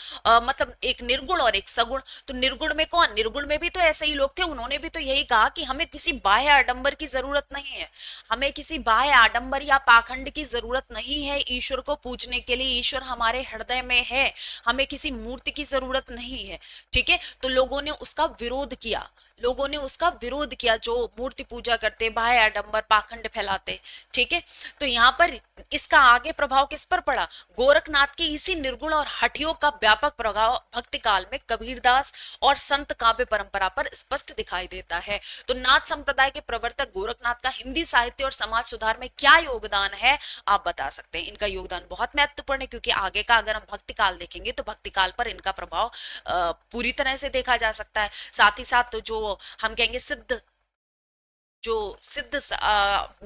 मतलब एक निर्गुण और एक सगुण। तो निर्गुण में कौन, निर्गुण में भी तो ऐसे ही लोग थे, उन्होंने भी तो यही कहा कि हमें किसी बाह्य आडंबर की जरूरत नहीं है, हमें किसी बाह्य आडंबर या पाखंड की जरूरत नहीं है ईश्वर को पूजने के लिए, ईश्वर हमारे हृदय में है, हमें किसी मूर्ति की जरूरत नहीं है। ठीक है, तो लोगों ने उसका विरोध किया, लोगों ने उसका विरोध किया, जो मूर्ति पूजा करते, बाह्य आडंबर पाखंड फैलाते। ठीक है, तो यहाँ पर इसका आगे प्रभाव किस पर पड़ा, गोरखनाथ के इसी निर्गुण और हठियों का व्यापक प्रभाव भक्ति काल में कबीरदास और संत काव्य परंपरा पर स्पष्ट दिखाई देता है। तो नाथ संप्रदाय के प्रवर्तक गोरखनाथ का हिंदी साहित्य और समाज सुधार में क्या योगदान है, आप बता सकते हैं। इनका योगदान बहुत महत्वपूर्ण है, क्योंकि आगे का अगर हम भक्ति काल देखेंगे तो भक्ति काल पर इनका प्रभाव पूरी तरह से देखा जा सकता है। साथ ही साथ तो जो हम कहेंगे सिद्ध, जो सिद्ध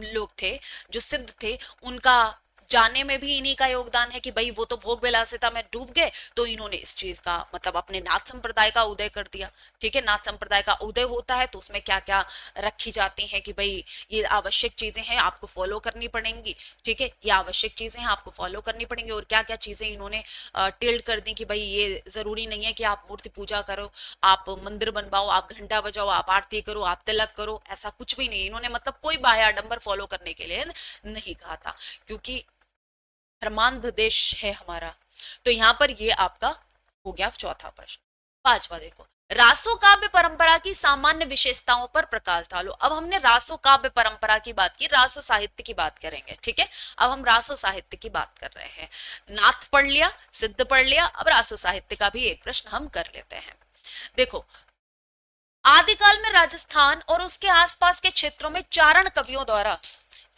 लोग थे, जो सिद्ध थे, उनका जाने में भी इन्हीं का योगदान है कि भाई वो तो भोग विलासिता में डूब गए, तो इन्होंने इस चीज का मतलब अपने नाथ संप्रदाय का उदय कर दिया। ठीक है, नाथ संप्रदाय का उदय होता है तो उसमें क्या क्या रखी जाती हैं कि भाई ये आवश्यक चीजें हैं, आपको फॉलो करनी पड़ेंगी। ठीक है, ये आवश्यक चीजें हैं, आपको फॉलो करनी पड़ेंगी। और क्या क्या चीजें इन्होंने टिल्ड कर दी कि भाई ये जरूरी नहीं है कि आप मूर्ति पूजा करो, आप मंदिर बनवाओ, आप घंटा बजाओ, आप आरती करो, आप तिलक करो, ऐसा कुछ भी नहीं। इन्होंने मतलब कोई बाह्य आडंबर फॉलो करने के लिए नहीं कहा था, क्योंकि धर्मांध देश है हमारा। तो यहां पर ये आपका हो गया चौथा प्रश्न। पांचवा देखो, रासो काव्य परंपरा की सामान्य विशेषताओं पर प्रकाश डालो। अब हमने रासो काव्य परंपरा की बात की, रासो साहित्य की बात करेंगे। ठीक है, अब हम रासो साहित्य की बात कर रहे हैं। नाथ पढ़ लिया, सिद्ध पढ़ लिया, अब रासो साहित्य का भी एक प्रश्न हम कर लेते हैं। देखो, आदिकाल में राजस्थान और उसके आसपास के क्षेत्रों में चारण कवियों द्वारा,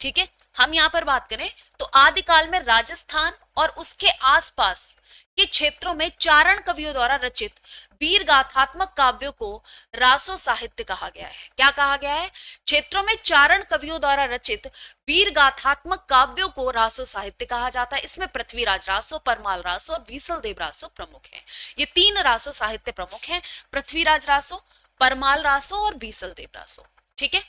ठीक है, हम यहां पर बात करें तो आदिकाल में राजस्थान और उसके आसपास के क्षेत्रों में चारण कवियों द्वारा रचित वीर गाथात्मक काव्यों को रासो साहित्य कहा गया है। क्या कहा गया है, क्षेत्रों में चारण कवियों द्वारा रचित वीर गाथात्मक काव्यों को रासो साहित्य कहा जाता है। इसमें पृथ्वीराज रासो, परमाल रासो और बीसल देव रासो प्रमुख हैं। ये तीन रासो साहित्य प्रमुख हैं, पृथ्वीराज रासो, परमाल रासो और बीसल देव रासो। ठीक है,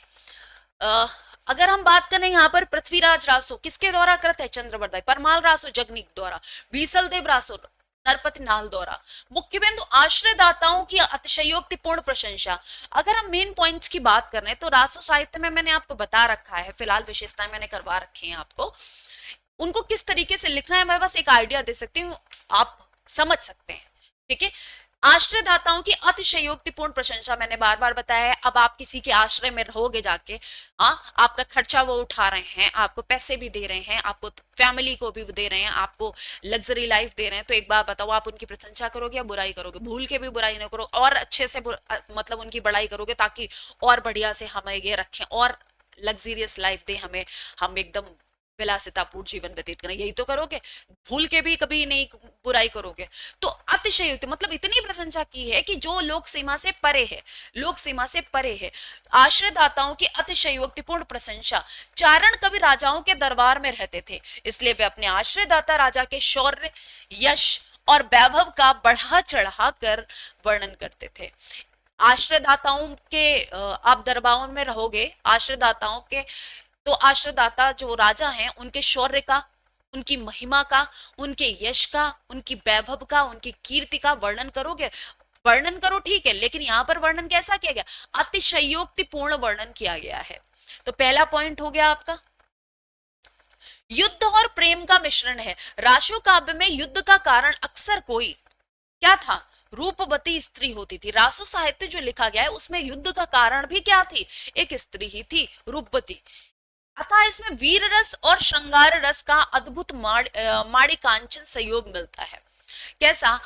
अगर हम बात करें यहाँ पर पृथ्वीराज रासो किसके द्वारा कृत है, चंद्रवरदाई, परमाल रासो जगनीक द्वारा, बीसल देव रासो नरपति नाल द्वारा। मुख्य बिंदु, आश्रयदाताओं की अतिशयोक्तिपूर्ण प्रशंसा। अगर हम मेन पॉइंट्स की बात कर रहे हैं तो रासो साहित्य में मैंने आपको बता रखा है, फिलहाल विशेषताएं मैंने करवा रखी हैं आपको, उनको किस तरीके से लिखना है मैं बस एक आइडिया दे सकती हूँ, आप समझ सकते हैं। ठीक है, आश्रयदाताओं की अतिशयोक्तिपूर्ण प्रशंसा मैंने बार बार बताया है। अब आप किसी के आश्रय में रहोगे जाके, हाँ, आपका खर्चा वो उठा रहे हैं, आपको पैसे भी दे रहे हैं, आपको फैमिली को भी दे रहे हैं, आपको लग्जरी लाइफ दे रहे हैं, तो एक बार बताओ, आप उनकी प्रशंसा करोगे या बुराई करोगे? भूल के भी बुराई ना करो, और अच्छे से मतलब उनकी बड़ाई करोगे, ताकि और बढ़िया से हमें ये रखें और लग्जरियस लाइफ दे हमें, हम एकदम विलासितापूर्ण जीवन व्यतीत करें, यही तो करोगे। भूल के भी कभी नहीं बुराई करोगे। तो अतिशयोक्ति मतलब इतनी प्रशंसा की है कि जो लोक सीमा से परे है, लोक सीमा से परे है। आश्रयदाताओं की अतिशयोक्तिपूर्ण प्रशंसा, चारण कवि राजाओं के दरबार में रहते थे, इसलिए वे अपने आश्रयदाता राजा के शौर्य, यश और वैभव का बढ़ा चढ़ा कर वर्णन करते थे। आश्रयदाताओं के आप दरबारों में रहोगे, आश्रयदाताओं के, तो आश्रयदाता जो राजा हैं उनके शौर्य का, उनकी महिमा का, उनके यश का, उनकी वैभव का, उनकी कीर्ति का वर्णन करोगे। वर्णन करो, ठीक है, लेकिन यहां पर वर्णन कैसा किया गया, अतिशयोक्तिपूर्ण वर्णन किया गया है। तो पहला पॉइंट हो गया आपका। युद्ध और प्रेम का मिश्रण है। रासो काव्य में युद्ध का कारण अक्सर कोई क्या था, रूपवती स्त्री होती थी। रासो साहित्य जो लिखा गया है उसमें युद्ध का कारण भी क्या थी, एक स्त्री ही थी, रूपवती। अतः इसमें वीर रस और श्रृंगार रस का अद्भुत माड़ी कांचन सहयोग मिलता है। कैसा,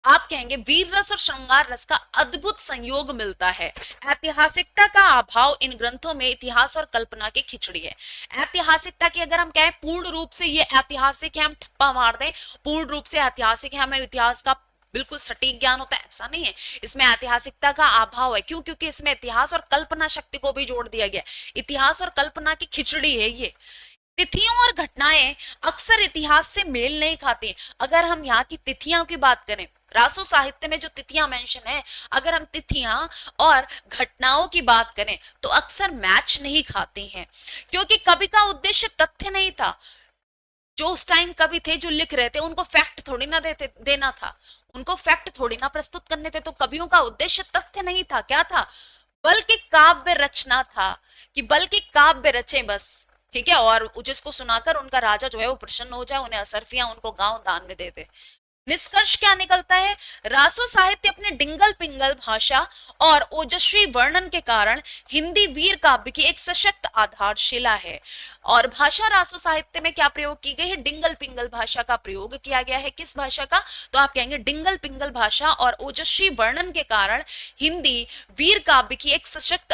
आप कहेंगे वीर रस और श्रृंगार रस का अद्भुत संयोग मिलता है। ऐतिहासिकता का अभाव इन ग्रंथों में इतिहास और कल्पना की खिचड़ी है। ऐतिहासिकता की अगर हम कहें पूर्ण रूप से ये ऐतिहासिक है, हम ठप्पा मार दें, पूर्ण रूप से ऐतिहासिक है, हमें इतिहास का बिल्कुल सटीक ज्ञान होता है, ऐसा नहीं है। इसमें ऐतिहासिकता का अभाव है, क्यों, क्योंकि इसमें इतिहास और कल्पना शक्ति को भी जोड़ दिया गया। इतिहास और कल्पना की खिचड़ी है ये। तिथियों और घटनाएं अक्सर इतिहास से मेल नहीं खाती। अगर हम यहाँ की तिथियों की बात करें, रासो साहित्य में जो तिथियां मेंशन है, अगर हम तिथियां और घटनाओं की बात करें तो अक्सर मैच नहीं खाती हैं, क्योंकि कवि का उद्देश्य तथ्य नहीं था, जो उस टाइम कवि थे जो लिख रहे थे उनको फैक्ट थोड़ी ना देना था, उनको फैक्ट थोड़ी ना प्रस्तुत करने थे। तो कवियों का उद्देश्य तथ्य नहीं था, क्या था, बल्कि काव्य रचना था, कि बल्कि काव्य रचे बस, ठीक है, और जिसको सुनाकर उनका राजा जो है वो प्रसन्न हो जाए, उन्हें असरफियां उनको गांव दान में दे दे। निष्कर्ष क्या निकलता है, रासो साहित्य अपने डिंगल पिंगल भाषा और ओजस्वी वर्णन के कारण हिंदी वीर काव्य की एक सशक्त आधारशिला है। और भाषा रासो साहित्य में क्या प्रयोग की गई है, डिंगल पिंगल भाषा का प्रयोग किया गया है। किस भाषा का, तो आप कहेंगे डिंगल पिंगल भाषा और ओजस्वी वर्णन के कारण हिंदी वीर काव्य की एक सशक्त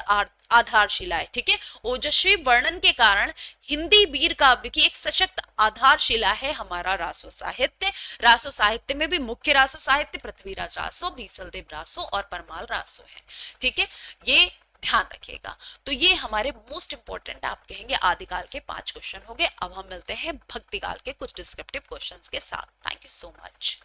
आधारशिला है, ठीक है। ओजस्वी वर्णन के कारण हिंदी वीर काव्य की एक सशक्त आधारशिला है हमारा रासो साहित्य। रासो साहित्य में भी मुख्य रासो साहित्य पृथ्वीराज रासो, बीसलदेव रासो और परमाल रासो है, ठीक है, ये ध्यान रखिएगा। तो ये हमारे मोस्ट इंपोर्टेंट आप कहेंगे आदिकाल के 5 क्वेश्चन हो गए। अब हम मिलते हैं भक्तिकाल के कुछ डिस्क्रिप्टिव क्वेश्चंस के साथ। Thank you so much.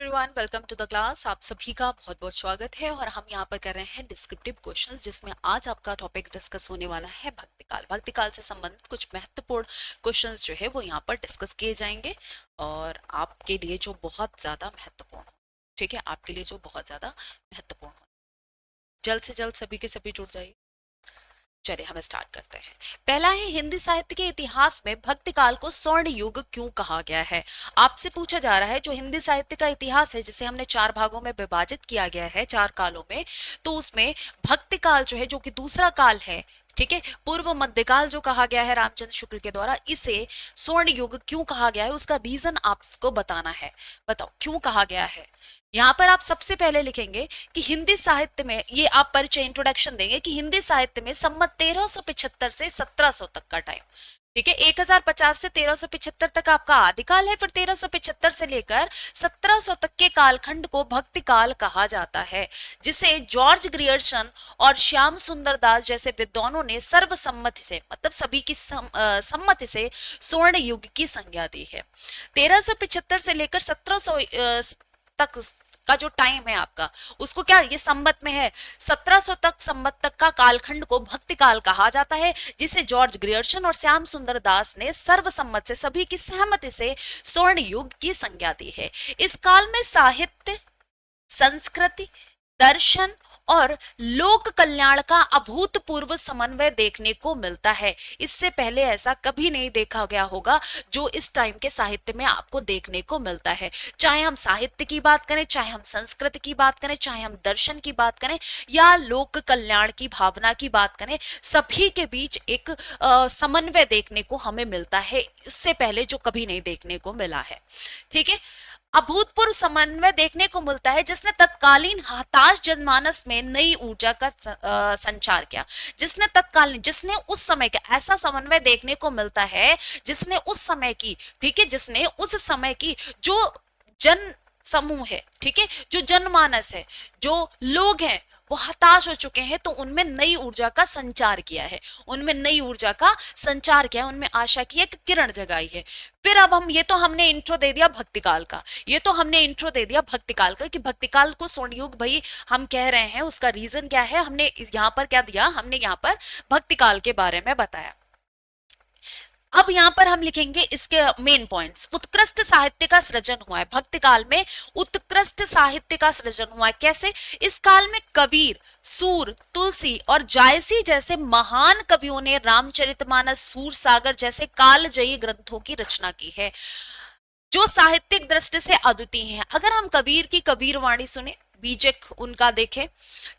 Everyone, welcome to the class. आप सभी का बहुत बहुत स्वागत है और हम यहाँ पर कर रहे हैं डिस्क्रिप्टिव क्वेश्चंस, जिसमें आज आपका टॉपिक डिस्कस होने वाला है भक्तिकाल। भक्तिकाल से संबंधित कुछ महत्वपूर्ण क्वेश्चंस जो है वो यहाँ पर डिस्कस किए जाएंगे और आपके लिए जो बहुत ज़्यादा महत्वपूर्ण हो, ठीक है, आपके लिए जो बहुत ज़्यादा महत्वपूर्ण हो। जल्द से जल्द सभी के सभी जुड़ जाइए। चलिए हम स्टार्ट करते हैं। पहला है, हिंदी साहित्य के इतिहास में भक्तिकाल को स्वर्ण युग क्यों कहा गया है। आपसे पूछा जा रहा है जो हिंदी साहित्य का इतिहास है, जिसे हमने 4 भागों में विभाजित किया गया है, 4 कालों में, तो उसमें भक्तिकाल जो है, जो कि दूसरा काल है, ठीक है, पूर्व मध्यकाल जो कहा गया है रामचंद्र शुक्ल के द्वारा, इसे स्वर्ण युग क्यों कहा गया है, उसका रीजन आपको बताना है। बताओ क्यों कहा गया है। यहाँ पर आप सबसे पहले लिखेंगे कि हिंदी साहित्य में, ये आप परिचय इंट्रोडक्शन देंगे कि हिंदी साहित्य में संमत 1375 से 1700 तक का टाइम, ठीक है, 1050 से 1375 तक आपका आदिकाल है। फिर 1375 से लेकर 1700 तक के कालखंड को भक्तिकाल कहा जाता है, जिसे जॉर्ज ग्रियर्सन और श्याम सुंदर दास जैसे विद्वानों ने सर्वसम्मति से, मतलब सभी की सम्मति से स्वर्ण युग की संज्ञा दी है। 1375 से लेकर 1700 तक का जो टाइम है आपका, उसको क्या, ये संवत में है, 1700 तक संवत तक का कालखंड को भक्तिकाल कहा जाता है, जिसे जॉर्ज ग्रियर्सन और श्याम सुंदर दास ने सर्वसम्मत से, सभी की सहमति से स्वर्ण युग की संज्ञा दी है। इस काल में साहित्य, संस्कृति, दर्शन और लोक कल्याण का अभूतपूर्व समन्वय देखने को मिलता है। इससे पहले ऐसा कभी नहीं देखा गया होगा जो इस टाइम के साहित्य में आपको देखने को मिलता है। चाहे हम साहित्य की बात करें, चाहे हम संस्कृति की बात करें, चाहे हम दर्शन की बात करें या लोक कल्याण की भावना की बात करें, सभी के बीच एक समन्वय देखने को हमें मिलता है, इससे पहले जो कभी नहीं देखने को मिला है, ठीक है। अभूतपूर्व समन्वय देखने को मिलता है, जिसने तत्कालीन हताश जनमानस में नई ऊर्जा का संचार किया, जिसने तत्कालीन, जिसने उस समय का ऐसा समन्वय देखने को मिलता है, जिसने उस समय की, ठीक है, जिसने उस समय की जो जन समूह है, ठीक है, जो जनमानस है, जो लोग हैं, वो हताश हो चुके हैं, तो उनमें नई ऊर्जा का संचार किया है, उनमें नई ऊर्जा का संचार किया है, उनमें आशा की एक किरण जगाई है। फिर अब हम, ये तो हमने इंट्रो दे दिया भक्तिकाल का, ये तो हमने इंट्रो दे दिया भक्तिकाल का कि भक्तिकाल को स्वर्णयुग भाई हम कह रहे हैं, उसका रीजन क्या है, हमने यहाँ पर क्या दिया, हमने यहाँ पर भक्तिकाल के बारे में बताया। अब यहाँ पर हम लिखेंगे इसके मेन पॉइंट्स। उत्कृष्ट साहित्य का सृजन हुआ है भक्तिकाल में, उत्कृष्ट साहित्य का सृजन हुआ है कैसे, इस काल में कबीर, सूर, तुलसी और जायसी जैसे महान कवियों ने रामचरितमानस, सूर सागर जैसे कालजयी ग्रंथों की रचना की है, जो साहित्यिक दृष्टि से अद्वितीय हैं। अगर हम कबीर की कबीर वाणी सुने, बीजक उनका देखें,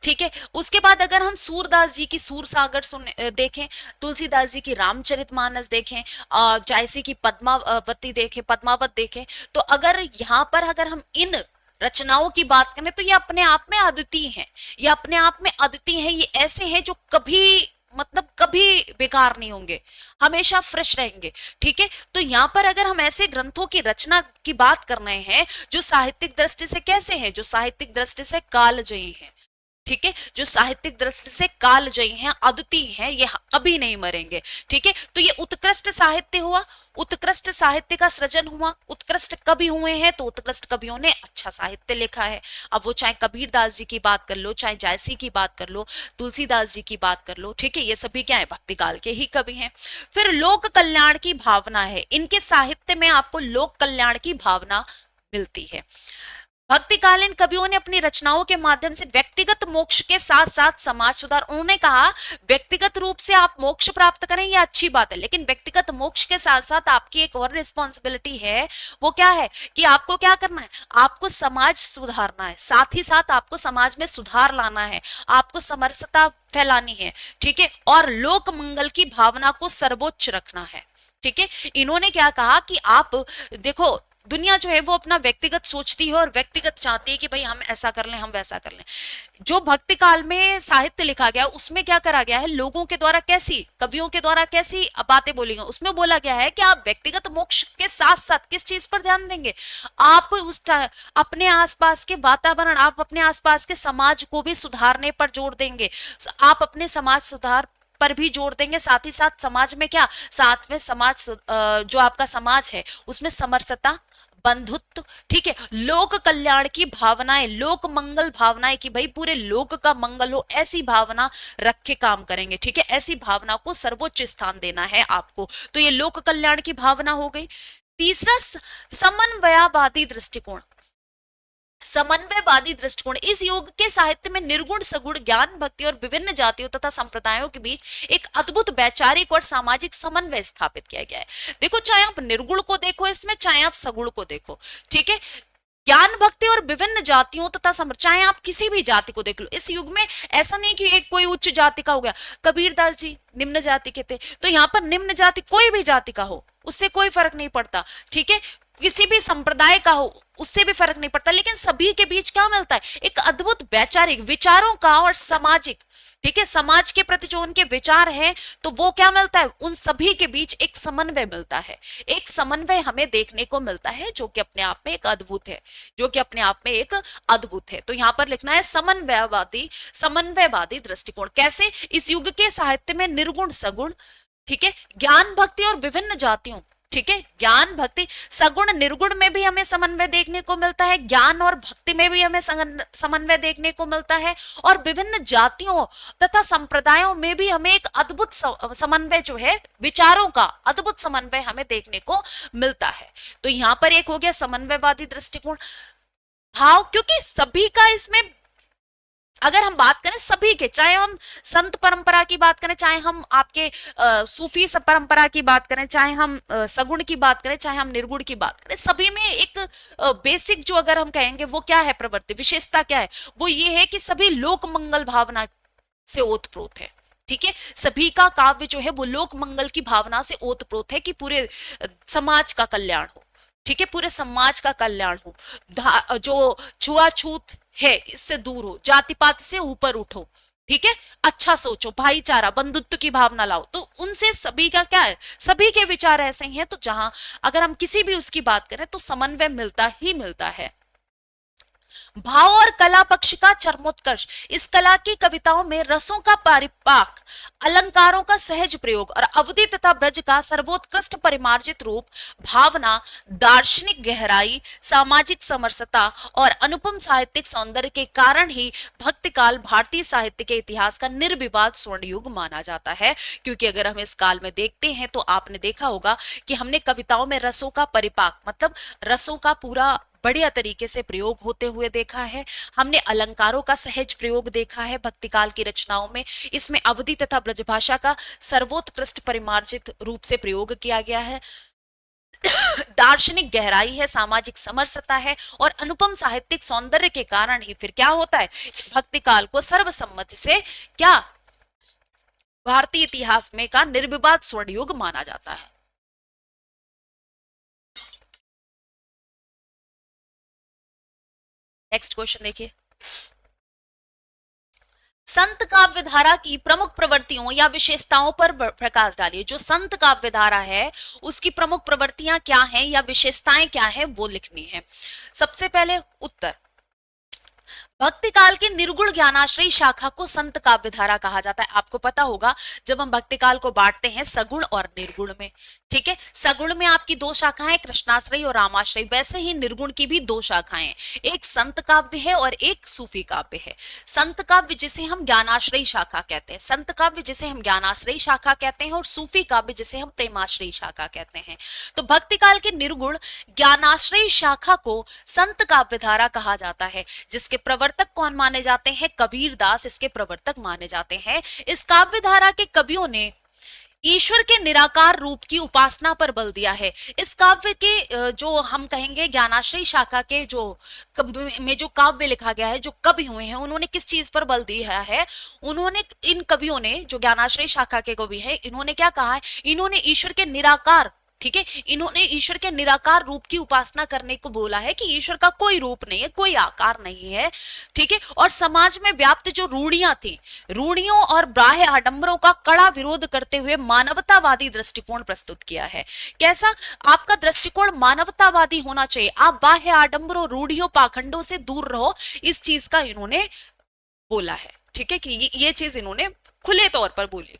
ठीक है, उसके बाद अगर हम सूरदास जी की सूर सागर सुने देखें, तुलसीदास जी की रामचरितमानस देखें, जायसी की पद्मावती देखें, पद्मावत देखें, तो अगर यहाँ पर अगर हम इन रचनाओं की बात करें तो ये अपने आप में अद्वितीय हैं, ये अपने आप में अद्वितीय हैं, ये ऐसे हैं जो कभी, मतलब कभी बेकार नहीं होंगे, हमेशा फ्रेश रहेंगे, ठीक है। तो यहाँ पर अगर हम ऐसे ग्रंथों की रचना की बात कर रहे हैं जो साहित्यिक दृष्टि से कैसे हैं, जो साहित्यिक दृष्टि से कालजयी हैं, ठीक है, जो साहित्यिक दृष्टि से कालजयी हैं, अद्वितीय हैं, ये कभी नहीं मरेंगे। ठीक है, तो ये उत्कृष्ट साहित्य हुआ, उत्कृष्ट साहित्य का सृजन हुआ। उत्कृष्ट कवि हुए हैं तो उत्कृष्ट कवियों ने अच्छा साहित्य लिखा है। अब वो चाहे कबीरदास जी की बात कर लो, चाहे जायसी की बात कर लो, तुलसीदास जी की बात कर लो, ठीक है, ये सभी क्या है, भक्ति काल के ही कवि हैं। फिर लोक कल्याण की भावना है, इनके साहित्य में आपको लोक कल्याण की भावना मिलती है। भक्तिकालीन कवियों ने अपनी रचनाओं के माध्यम से व्यक्तिगत मोक्ष के साथ साथ समाज सुधार, उन्होंने कहा व्यक्तिगत रूप से आप मोक्ष प्राप्त करें ये अच्छी बात है, लेकिन व्यक्तिगत मोक्ष के साथ साथ आपकी एक और रिस्पॉन्सिबिलिटी है, वो क्या है कि आपको क्या करना है, आपको समाज सुधारना है, साथ ही साथ आपको समाज में सुधार लाना है, आपको समरसता फैलानी है, ठीक है, और लोक मंगल की भावना को सर्वोच्च रखना है। ठीक है, इन्होंने क्या कहा कि आप देखो, दुनिया जो है वो अपना व्यक्तिगत सोचती है और व्यक्तिगत चाहती है कि भाई हम ऐसा कर लें, हम वैसा कर लें। जो भक्ति काल में साहित्य लिखा गया उसमें क्या करा गया है, लोगों के द्वारा कैसी, कवियों के द्वारा कैसी बातें बोली गई, उसमें बोला गया है कि आप व्यक्तिगत मोक्ष के साथ साथ किस चीज पर ध्यान देंगे, आप उस अपने आसपास के वातावरण, आप अपने आसपास के समाज को भी सुधारने पर जोर देंगे, आप अपने समाज सुधार पर भी जोर देंगे, साथ ही साथ समाज में क्या, साथ में समाज जो आपका समाज है उसमें समरसता, बंधुत्व, ठीक है, लोक कल्याण की भावनाएं, लोक मंगल भावनाएं कि भाई पूरे लोक का मंगल हो, ऐसी भावना रख के काम करेंगे। ठीक है, ऐसी भावना को सर्वोच्च स्थान देना है आपको, तो ये लोक कल्याण की भावना हो गई। तीसरा समन्वयवादी दृष्टिकोण, समन्वयवादी दृष्टिकोण, इस युग के साहित्य में निर्गुण सगुण ज्ञान भक्ति और विभिन्न जातियों तथा संप्रदायों के बीच एक अद्भुत वैचारिक और सामाजिक समन्वय स्थापित किया गया है। देखो, चाहे आप निर्गुण को देखो इसमें, चाहे आप सगुण को देखो, ठीक है, ज्ञान भक्ति और विभिन्न जातियों तथा चाहे आप किसी भी जाति को देख लो, इस युग में ऐसा नहीं कि एक कोई उच्च जाति का हो गया, कबीरदास जी निम्न जाति के थे, तो यहाँ पर निम्न जाति कोई भी जाति का हो उससे कोई फर्क नहीं पड़ता, ठीक है, किसी भी संप्रदाय का हो उससे भी फर्क नहीं पड़ता, लेकिन सभी के बीच क्या मिलता है, एक अद्भुत वैचारिक विचारों का और सामाजिक, ठीक है, समाज के प्रति जो उनके विचार हैं तो वो क्या मिलता है, उन सभी के बीच एक समन्वय मिलता है, एक समन्वय हमें देखने को मिलता है जो कि अपने आप में एक अद्भुत है, जो कि अपने आप में एक अद्भुत है। तो यहां पर लिखना है समन्वयवादी दृष्टिकोण। कैसे, इस युग के साहित्य में निर्गुण सगुण, ठीक है, ज्ञान भक्ति और विभिन्न जातियों, ठीक है, ज्ञान भक्ति, सगुण निर्गुण में भी हमें समन्वय देखने को मिलता है, ज्ञान और भक्ति में भी हमें समन्वय देखने को मिलता है, और विभिन्न जातियों तथा संप्रदायों में भी हमें एक अद्भुत समन्वय जो है, विचारों का अद्भुत समन्वय हमें देखने को मिलता है। तो यहां पर एक हो गया समन्वयवादी दृष्टिकोण। भाव, क्योंकि सभी का इसमें, अगर हम बात करें सभी के, चाहे हम संत परंपरा की बात करें, चाहे हम आपके सूफी परंपरा की बात करें, चाहे हम सगुण की बात करें, चाहे हम निर्गुण की बात करें, सभी में एक बेसिक जो अगर हम कहेंगे वो क्या है, प्रवृत्ति विशेषता क्या है, वो ये है कि सभी लोक मंगल भावना से ओतप्रोत है। ठीक है, सभी का काव्य जो है वो लोक मंगल की भावना से ओतप्रोत है कि पूरे समाज का कल्याण हो, ठीक है, पूरे समाज का कल्याण हो, जो छुआछूत है इससे दूर हो, जाति पात से ऊपर उठो, ठीक है, अच्छा सोचो, भाईचारा बंधुत्व की भावना लाओ, तो उनसे सभी का क्या है, सभी के विचार ऐसे ही हैं, तो जहां अगर हम किसी भी उसकी बात करें तो समन्वय मिलता ही मिलता है। भाव और कला पक्ष का चरमोत्कर्ष, इस कला की कविताओं में रसों का परिपाक, अलंकारों का सहज प्रयोग और अवधि तथा ब्रज का सर्वोत्कृष्ट परिमार्जित रूप, भावना, दार्शनिक गहराई, सामाजिक समरसता और अनुपम साहित्यिक सौंदर्य के कारण ही भक्तिकाल भारतीय साहित्य के इतिहास का निर्विवाद स्वर्ण युग माना जाता है। क्योंकि अगर हम इस काल में देखते हैं तो आपने देखा होगा कि हमने कविताओं में रसों का परिपाक, मतलब रसों का पूरा बढ़िया तरीके से प्रयोग होते हुए देखा है, हमने अलंकारों का सहज प्रयोग देखा है भक्तिकाल की रचनाओं में, इसमें अवधि तथा ब्रजभाषा का सर्वोत्कृष्ट परिमार्जित रूप से प्रयोग किया गया है, दार्शनिक गहराई है, सामाजिक समरसता है और अनुपम साहित्यिक सौंदर्य के कारण ही फिर क्या होता है, भक्तिकाल को सर्वसम्मति से क्या भारतीय इतिहास में का निर्विवाद स्वर्ण युग माना जाता है। नेक्स्ट क्वेश्चन देखिए, संत काव्य धारा की प्रमुख प्रवृत्तियों या विशेषताओं पर प्रकाश डालिए। जो संत काव्य धारा है उसकी प्रमुख प्रवृत्तियां क्या हैं या विशेषताएं क्या हैं वो लिखनी है। सबसे पहले उत्तर, भक्ति काल के निर्गुण ज्ञानाश्रयी शाखा को संत काव्य धारा कहा जाता है। आपको पता होगा जब हम भक्ति काल को बांटते हैं सगुण और निर्गुण में, ठीक है, सगुण में आपकी दो शाखाएं कृष्णाश्रयी और रामाश्रयी, वैसे ही निर्गुण की भी दो शाखाएं, एक संत काव्य है और एक सूफी काव्य है। संत काव्य जिसे हम ज्ञानाश्रयी शाखा कहते हैं, संत काव्य जिसे हम ज्ञानाश्रयी शाखा कहते हैं, और सूफी काव्य जिसे हम प्रेमाश्रयी शाखा कहते हैं। तो भक्ति काल के निर्गुण ज्ञानाश्रयी शाखा को संत काव्य धारा कहा जाता है, जिसके प्रवर्तक कौन माने जाते हैं? कबीर दास इसके प्रवर्तक माने जाते हैं। इस काव्य धारा के कवियों ने ईश्वर के निराकार रूप की उपासना पर बल दिया है। इस काव्य के जो हम कहेंगे ज्ञानाश्रयी शाखा के जो में जो काव्य लिखा गया है, जो कवि हुए हैं, उन्होंने किस चीज पर बल दिया है? उन्होंने, इन कवियों ने, जो ज्ञानाश्रयी शाखा के कवि हैं, इन्होंने क्या कहा है? इन्होंने ईश्वर के निराकार, ठीक है, इन्होंने ईश्वर के निराकार रूप की उपासना करने को बोला है कि ईश्वर का कोई रूप नहीं है, कोई आकार नहीं है, ठीक है। और समाज में व्याप्त जो रूढ़ियां थी, रूढ़ियों और बाह्य आडंबरों का कड़ा विरोध करते हुए मानवतावादी दृष्टिकोण प्रस्तुत किया है। कैसा? आपका दृष्टिकोण मानवतावादी होना चाहिए, आप बाह्य आडंबरों, रूढ़ियों, पाखंडों से दूर रहो, इस चीज का इन्होंने बोला है, ठीक है, कि ये चीज इन्होंने खुले तौर पर बोली।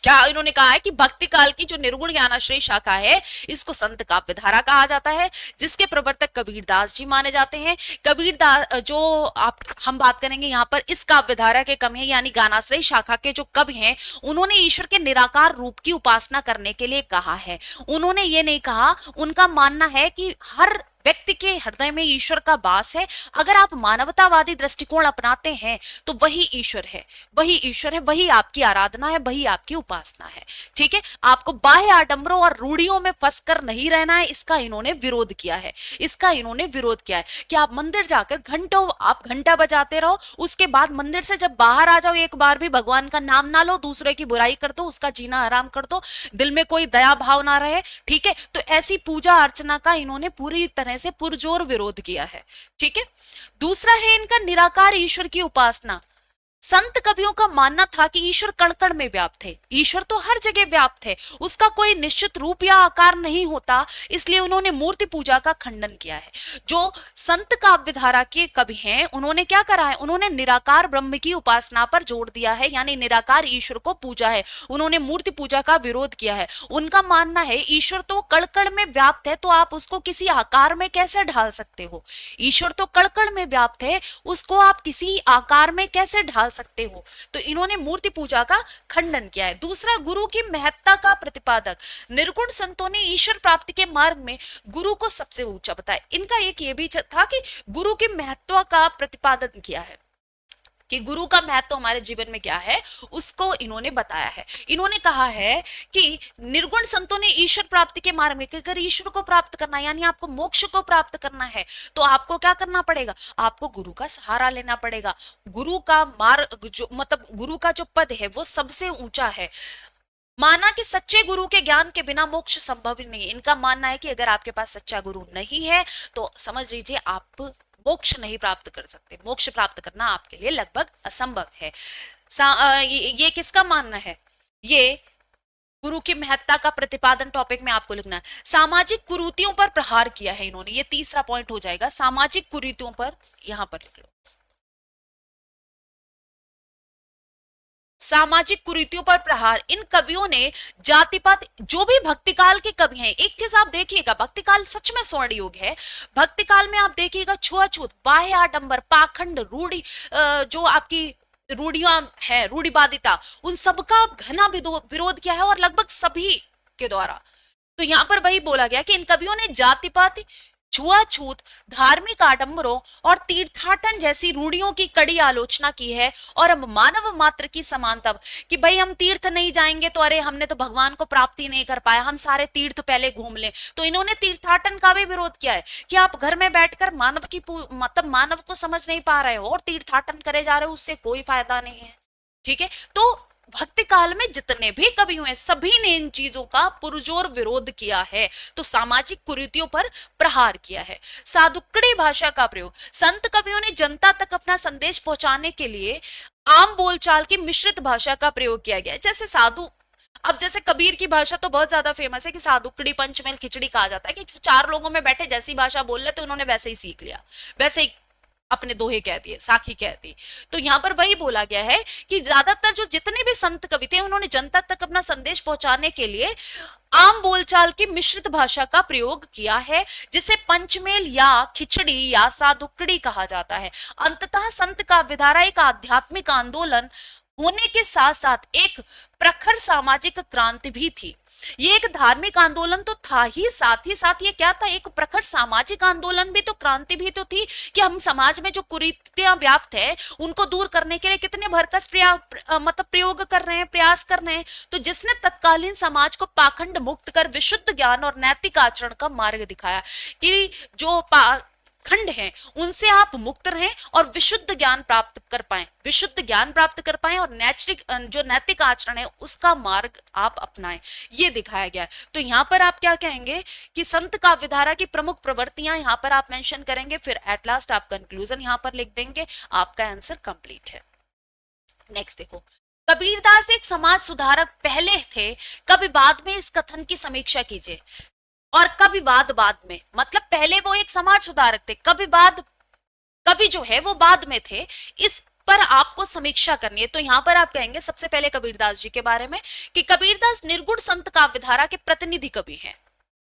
क्या इन्होंने कहा है कि भक्ति काल की जो निर्गुण ज्ञानाश्रयी शाखा है, इसको संत काव्य धारा कहा जाता है, जिसके प्रवर्तक कबीरदास जी माने जाते हैं। कबीरदास जो आप हम बात करेंगे यहाँ पर इस काव्य धारा के कवि हैं, यानी ज्ञानाश्रयी शाखा के जो कवि हैं, उन्होंने ईश्वर के निराकार रूप की उपासना करने के लिए कहा है। उन्होंने ये नहीं कहा, उनका मानना है कि हर व्यक्ति के हृदय में ईश्वर का वास है। अगर आप मानवतावादी दृष्टिकोण अपनाते हैं तो वही ईश्वर है, वही ईश्वर है, वही आपकी आराधना है, वही आपकी उपासना है, ठीक है। आपको बाह्य आडंबरों और रूढ़ियों में फंसकर नहीं रहना है, इसका इन्होंने विरोध किया है, इसका इन्होंने विरोध किया है कि आप मंदिर जाकर घंटों आप घंटा बजाते रहो, उसके बाद मंदिर से जब बाहर आ जाओ, एक बार भी भगवान का नाम ना लो, दूसरे की बुराई कर दो, उसका जीना हराम कर दो, दिल में कोई दया भाव ना रहे, ठीक है। तो ऐसी पूजा अर्चना का इन्होंने पूरी तरह से पुरजोर विरोध किया है, ठीक है। दूसरा है इनका निराकार ईश्वर की उपासना। संत कवियों का मानना था कि ईश्वर कण कण में व्याप्त है, ईश्वर तो हर जगह व्याप्त है, उसका कोई निश्चित रूप या आकार नहीं होता, इसलिए उन्होंने मूर्ति पूजा का खंडन किया है। जो संत काव्य धारा के कवि हैं, उन्होंने क्या करा है? उन्होंने निराकार ब्रह्म की उपासना पर जोर दिया है, यानी निराकार ईश्वर को पूजा है, उन्होंने मूर्ति पूजा का विरोध किया है। उनका मानना है ईश्वर तो कण कण में व्याप्त है, तो आप उसको किसी आकार में कैसे ढाल सकते हो? ईश्वर तो कण कण में व्याप्त है, उसको आप किसी आकार में कैसे ढाल सकते हो? तो इन्होंने मूर्ति पूजा का खंडन किया है। दूसरा, गुरु की महत्ता का प्रतिपादक। निर्गुण संतों ने ईश्वर प्राप्ति के मार्ग में गुरु को सबसे ऊंचा बताया। इनका एक ये भी था कि गुरु की महत्व का प्रतिपादन किया है, कि गुरु का महत्व हमारे जीवन में क्या है, उसको इन्होंने बताया है। इन्होंने कहा है कि निर्गुण संतों ने ईश्वर प्राप्ति के मार्ग में, अगर ईश्वर को प्राप्त करना है, यानी आपको मोक्ष को प्राप्त करना है, तो आपको क्या करना पड़ेगा? आपको गुरु का सहारा लेना पड़ेगा। गुरु का मार्ग जो, मतलब गुरु का जो पद है वो सबसे ऊंचा है। माना कि सच्चे गुरु के ज्ञान के बिना मोक्ष संभव ही नहीं है। इनका मानना है कि अगर आपके पास सच्चा गुरु नहीं है तो समझ लीजिए आप मोक्ष नहीं प्राप्त कर सकते, मोक्ष प्राप्त करना आपके लिए लगभग असंभव है। ये किसका मानना है? ये गुरु की महत्ता का प्रतिपादन टॉपिक में आपको लिखना है। सामाजिक कुरीतियों पर प्रहार किया है इन्होंने, ये तीसरा पॉइंट हो जाएगा, सामाजिक कुरीतियों पर, यहां पर लिख लो, सामाजिक कुरीतियों पर प्रहार। इन कवियों ने जातिपात, जो भी भक्तिकाल के कवि हैं, एक चीज आप देखिएगा, भक्तिकाल सच में स्वर्ण युग है। भक्तिकाल में आप देखिएगा छुआछूत, बाह्य आडंबर, पाखंड, रूढ़ी, जो आपकी रूढ़ियां है, रूढ़िवादिता, उन सबका घना विरोध किया है, और लगभग सभी के द्वारा। तो यहां पर वही बोला गया कि इन कवियों ने जातिपात, छुआछूत, धार्मिक आडंबरों और तीर्थाटन जैसी रूढ़ियों की कड़ी आलोचना की है, और अब मानव मात्र की समानता, कि भाई हम तीर्थ नहीं जाएंगे तो अरे हमने तो भगवान को प्राप्ति नहीं कर पाया, हम सारे तीर्थ पहले घूम लें। तो इन्होंने तीर्थाटन का भी विरोध किया है कि आप घर में बैठकर मानव की मतलब मानव को समझ नहीं पा रहे हो और तीर्थाटन करे जा रहे हो, उससे कोई फायदा नहीं है, ठीक है। तो भक्ति काल में जितने भी कवि हुए सभी ने इन चीजों का पुरजोर विरोध किया है, तो सामाजिक कुरीतियों पर प्रहार किया है। साधुकड़ी भाषा का प्रयोग, संत कवियों ने जनता तक अपना संदेश पहुंचाने के लिए आम बोलचाल की मिश्रित भाषा का प्रयोग किया गया है। जैसे साधु, अब जैसे कबीर की भाषा तो बहुत ज्यादा फेमस है कि साधुकड़ी पंचमेल खिचड़ी कहा जाता है, कि चार लोगों में बैठे जैसी भाषा बोल रहे तो उन्होंने वैसे ही सीख लिया, वैसे ही अपने दोहे कह दिए, साखी कह दी। तो यहाँ पर वही बोला गया है कि ज्यादातर जो जितने भी संत कवि थे उन्होंने जनता तक अपना संदेश पहुंचाने के लिए आम बोलचाल की मिश्रित भाषा का प्रयोग किया है, जिसे पंचमेल या खिचड़ी या सादुकड़ी कहा जाता है। अंततः संत काव्यधारा एक आध्यात्मिक आंदोलन होने के साथ साथ एक प्रखर सामाजिक क्रांति भी थी। ये एक धार्मिक आंदोलन तो था ही साथ ये क्या था, एक प्रखर सामाजिक आंदोलन भी, तो क्रांति भी तो थी कि हम समाज में जो कुरीतियां व्याप्त है उनको दूर करने के लिए कितने भरकस मतलब प्रयोग कर रहे हैं, प्रयास कर रहे हैं। तो जिसने तत्कालीन समाज को पाखंड मुक्त कर विशुद्ध ज्ञान और नैतिक आचरण का मार्ग दिखाया कि जो खंड हैं उनसे आप मुक्त रहें और विशुद्ध ज्ञान प्राप्त कर पाएं, विशुद्ध ज्ञान प्राप्त कर पाएं और जो नैतिक आचरण है उसका मार्ग आप अपनाएं, ये दिखाया गया है। तो यहाँ पर आप क्या कहेंगे कि संत काव्यधारा की प्रमुख प्रवृत्तियां यहाँ पर आप मेंशन करेंगे, फिर एट लास्ट आप कंक्लूजन यहाँ पर लिख देंगे, आपका आंसर कंप्लीट है। नेक्स्ट देखो, कबीरदास एक समाज सुधारक पहले थे, कभी बाद में इस कथन की समीक्षा कीजिए। और कभी बाद में मतलब पहले वो एक समाज सुधारक थे, कभी जो है वो बाद में थे, इस पर आपको समीक्षा करनी है। तो यहां पर आप कहेंगे सबसे पहले कबीरदास जी के बारे में कि कबीरदास निर्गुण संत काव्यधारा के प्रतिनिधि कवि हैं,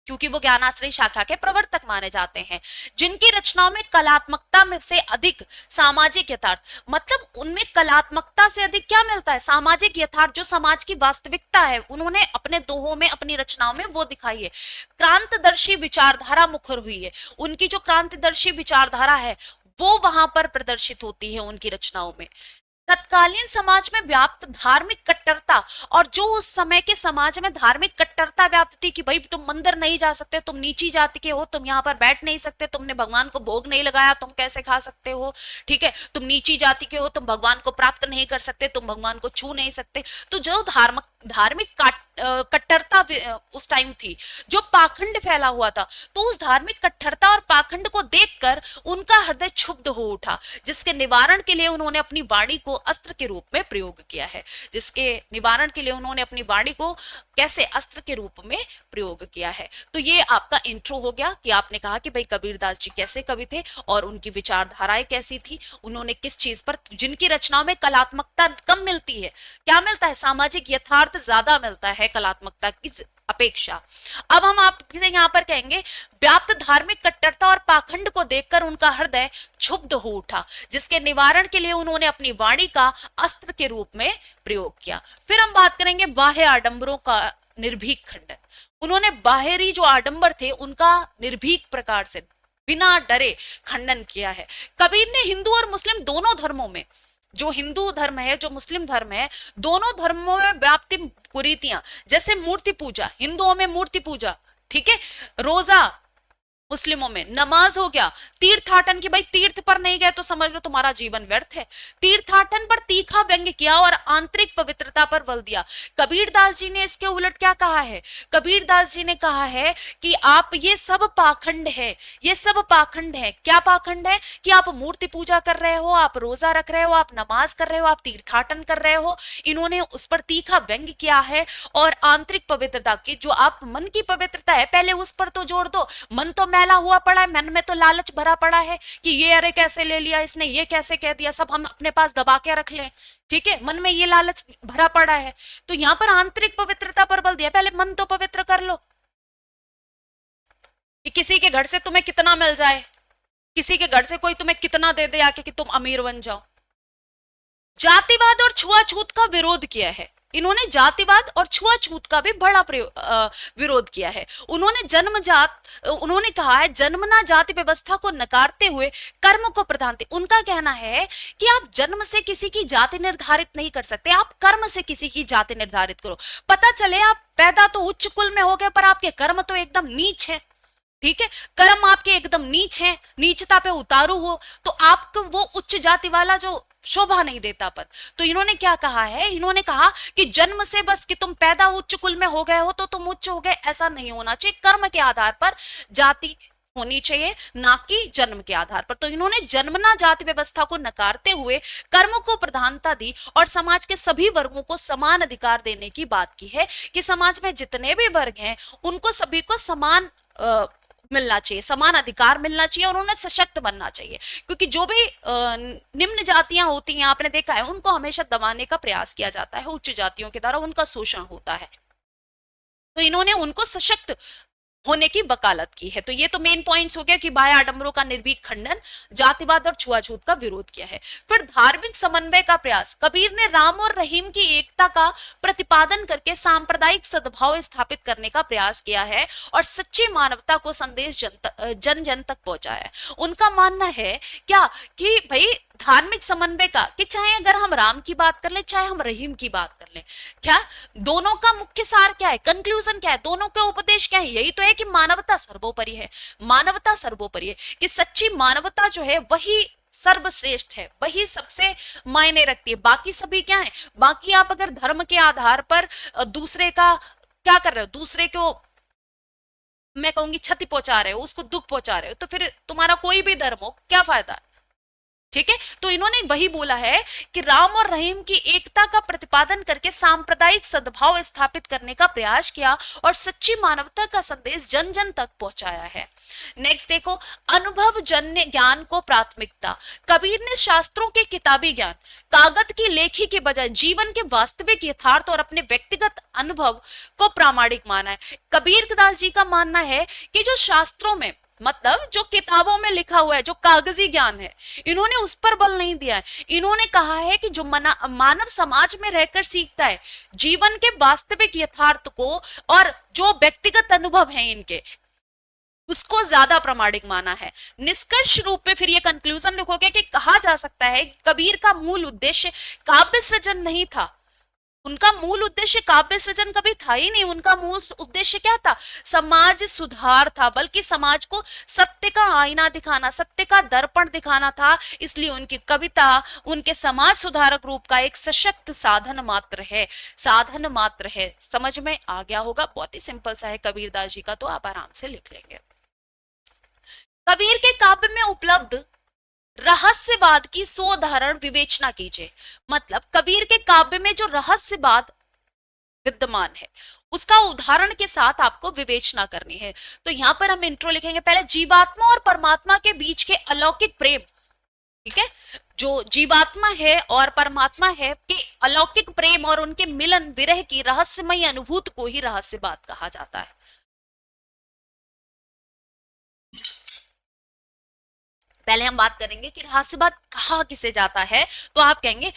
क्योंकि वो ज्ञानाश्रयी शाखा के प्रवर्तक माने जाते हैं, जिनकी रचनाओं में कलात्मकता में से अधिक सामाजिक यथार्थ, मतलब उनमें कलात्मकता से अधिक क्या मिलता है, सामाजिक यथार्थ, जो समाज की वास्तविकता है उन्होंने अपने दोहों में, अपनी रचनाओं में वो दिखाई है। क्रांतदर्शी विचारधारा मुखर हुई है, उनकी जो क्रांतिदर्शी विचारधारा है वो वहां पर प्रदर्शित होती है उनकी रचनाओं में। तत्कालीन समाज में व्याप्त धार्मिक कट्टरता, और जो उस समय के समाज में धार्मिक कट्टरता व्याप्त थी कि भाई तुम मंदिर नहीं जा सकते, तुम नीची जाति के हो, तुम यहाँ पर बैठ नहीं सकते, तुमने भगवान को भोग नहीं लगाया, तुम कैसे खा सकते हो, ठीक है, तुम नीची जाति के हो, तुम भगवान को प्राप्त नहीं कर सकते, तुम भगवान को छू नहीं सकते। तो जो धार्मिक कट्टरता उस टाइम थी, जो पाखंड फैला हुआ था, तो उस धार्मिक कट्टरता और पाखंड को देखकर उनका हृदय क्षुब्ध हो उठा, जिसके निवारण के लिए उन्होंने अपनी वाणी को अस्त्र के रूप में प्रयोग किया है, जिसके निवारण के लिए उन्होंने अपनी वाणी को कैसे अस्त्र के रूप में प्रयोग किया है। तो ये आपका इंट्रो हो गया कि आपने कहा कि भाई कबीरदास जी कैसे कवि थे और उनकी विचारधाराएं कैसी थी, उन्होंने किस चीज पर, जिनकी रचनाओं में कलात्मकता कम मिलती है, क्या मिलता है, सामाजिक यथार्थ ज्यादा मिलता है कलात्मकता की अपेक्षा। अब हम आपसे यहाँ पर कहेंगे व्याप्त धार्मिक कट्टरता और पाखंड को देखकर उनका हृदय क्षुब्ध हो उठा, जिसके निवारण के लिए उन्होंने अपनी वाणी का अस्त्र के रूप में प्रयोग किया। फिर हम बात करेंगे बाह्य आडंबरों का निर्भीक खंडन। उन्होंने बाहरी जो आडंबर थे उनका निर्भीक प्रकार से बिना डरे खंडन किया है। कबीर ने हिंदू और मुस्लिम दोनों धर्मों में, जो हिंदू धर्म है, जो मुस्लिम धर्म है, दोनों धर्मों में व्याप्ति कुरीतियां, जैसे मूर्ति पूजा, हिंदुओं में मूर्ति पूजा, ठीक है, रोजा, मुस्लिमों में नमाज हो गया, तीर्थाटन की भाई तीर्थ पर नहीं गए तो समझ लो तुम्हारा जीवन व्यर्थ है, तीर्थाटन पर तीखा व्यंग्य किया और आंतरिक पवित्रता पर बल दिया। कबीरदास जी ने इसके उलट क्या कहा है, कबीरदास जी ने कहा है कि आप ये सब पाखंड है, ये सब पाखंड है। क्या पाखंड है कि आप मूर्ति पूजा कर रहे हो, आप रोजा रख रहे हो, आप नमाज कर रहे हो, आप तीर्थाटन कर रहे हो, इन्होंने उस पर तीखा व्यंग्य किया है। और आंतरिक पवित्रता की, जो आप मन की पवित्रता है पहले उस पर तो जोड़ दो, मन तो मैला हुआ पड़ा है, मन में तो लालच भरा पड़ा है कि ये अरे कैसे ले लिया इसने, ये कैसे कह दिया, सब हम अपने पास दबा के रख लें, ठीक है, मन में ये लालच भरा पड़ा है। तो यहां पर आंतरिक पवित्रता पर बल दिया, पहले मन तो पवित्र कर लो कि किसी के घर से तुम्हें कितना मिल जाए, किसी के घर से कोई तुम्हें कितना दे दे आके कि तुम अमीर बन जाओ। जातिवाद और छुआछूत का विरोध किया है इन्होंने, जातिवाद और छुआछूत का भी बड़ा विरोध किया है। उन्होंने कहा है जन्मना जाति व्यवस्था को नकारते हुए कर्म को प्रधानता। उनका कहना है कि आप जन्म से किसी की जाति निर्धारित नहीं कर सकते, आप कर्म से किसी की जाति निर्धारित करो। पता चले आप पैदा तो उच्च कुल में हो गए पर आपके कर्म तो एकदम नीच है, ठीक है, कर्म आपके एकदम नीच हैं, नीचता पे उतारू हो, तो आपको वो उच्च जाति वाला जो शोभा नहीं देता पद। तो इन्होंने क्या कहा है, इन्होंने कहा कि जन्म से बस कि तुम पैदा उच्च कुल में हो गए हो तो तुम उच्च हो गए, ऐसा नहीं होना चाहिए। कर्म के आधार पर जाति होनी चाहिए, ना कि जन्म के आधार पर। तो इन्होंने जन्मना जाति व्यवस्था को नकारते हुए कर्म को प्रधानता दी और समाज के सभी वर्गों को समान अधिकार देने की बात की है कि समाज में जितने भी वर्ग हैं उनको सभी को समान मिलना चाहिए, समान अधिकार मिलना चाहिए और उन्हें सशक्त बनना चाहिए, क्योंकि जो भी निम्न जातियां होती हैं आपने देखा है उनको हमेशा दबाने का प्रयास किया जाता है, उच्च जातियों के द्वारा उनका शोषण होता है। तो इन्होंने उनको सशक्त होने की वकालत की है। तो ये तो मेन पॉइंट्स हो गया कि बाह्य आडंबरों का निर्भीक खंडन, जातिवाद और छुआछूत का विरोध किया है। फिर धार्मिक समन्वय का प्रयास, कबीर ने राम और रहीम की एकता का प्रतिपादन करके सांप्रदायिक सद्भाव स्थापित करने का प्रयास किया है और सच्ची मानवता को संदेश जन जन तक पहुंचाया है। उनका मानना है क्या कि भाई धार्मिक समन्वय का, कि चाहे अगर हम राम की बात कर ले चाहे हम रहीम की बात कर ले, क्या दोनों का मुख्य सार क्या है, कंक्लूजन क्या है, दोनों के उपदेश क्या है, यही तो है कि मानवता सर्वोपरि है। मानवता सर्वोपरि है, कि सच्ची मानवता जो है वही सर्वश्रेष्ठ है, वही सबसे मायने रखती है। बाकी सभी क्या है, बाकी आप अगर धर्म के आधार पर दूसरे का क्या कर रहे हो, दूसरे को मैं कहूंगी क्षति पहुंचा रहे हो, उसको दुख पहुंचा रहे हो, तो फिर तुम्हारा कोई भी धर्म हो क्या फायदा। ठीक है, तो इन्होंने वही बोला है कि राम और रहीम की एकता का प्रतिपादन करके सांप्रदायिक सद्भाव स्थापित करने का प्रयास किया और सच्ची मानवता का संदेश जन जन तक पहुंचाया है। नेक्स्ट देखो, अनुभव जन्य ज्ञान को प्राथमिकता, कबीर ने शास्त्रों के किताबी ज्ञान, कागज की लेखी के बजाय जीवन के वास्तविक यथार्थ और अपने व्यक्तिगत अनुभव को प्रामाणिक माना है। कबीर दास जी का मानना है कि जो शास्त्रों में, मतलब जो किताबों में लिखा हुआ है, जो कागजी ज्ञान है, इन्होंने उस पर बल नहीं दिया है। इन्होंने कहा है कि जो मानव समाज में रहकर सीखता है जीवन के वास्तविक यथार्थ को और जो व्यक्तिगत अनुभव है इनके, उसको ज्यादा प्रामाणिक माना है। निष्कर्ष रूप में फिर ये कंक्लूजन लिखोगे कि कहा जा सकता है कि कबीर का मूल उद्देश्य काव्य सृजन नहीं था, उनका मूल उद्देश्य काव्य सृजन कभी था ही नहीं। उनका मूल उद्देश्य क्या था, समाज सुधार था, बल्कि समाज को सत्य का आईना दिखाना, सत्य का दर्पण दिखाना था। इसलिए उनकी कविता उनके समाज सुधारक रूप का एक सशक्त साधन मात्र है, साधन मात्र है। समझ में आ गया होगा, बहुत ही सिंपल सा है कबीरदास जी का, तो आप आराम से लिख लेंगे। कबीर के काव्य में उपलब्ध रहस्यवाद की सोधारण विवेचना कीजिए, मतलब कबीर के काव्य में जो रहस्यवाद विद्यमान है उसका उदाहरण के साथ आपको विवेचना करनी है। तो यहां पर हम इंट्रो लिखेंगे, पहले जीवात्मा और परमात्मा के बीच के अलौकिक प्रेम, ठीक है, जो जीवात्मा है और परमात्मा है के अलौकिक प्रेम और उनके मिलन विरह की रहस्यमयी अनुभूति को ही रहस्यवाद कहा जाता है। पहले हम बात करेंगे कि रहस्यवाद कहा किसे जाता है, तो आप कहेंगे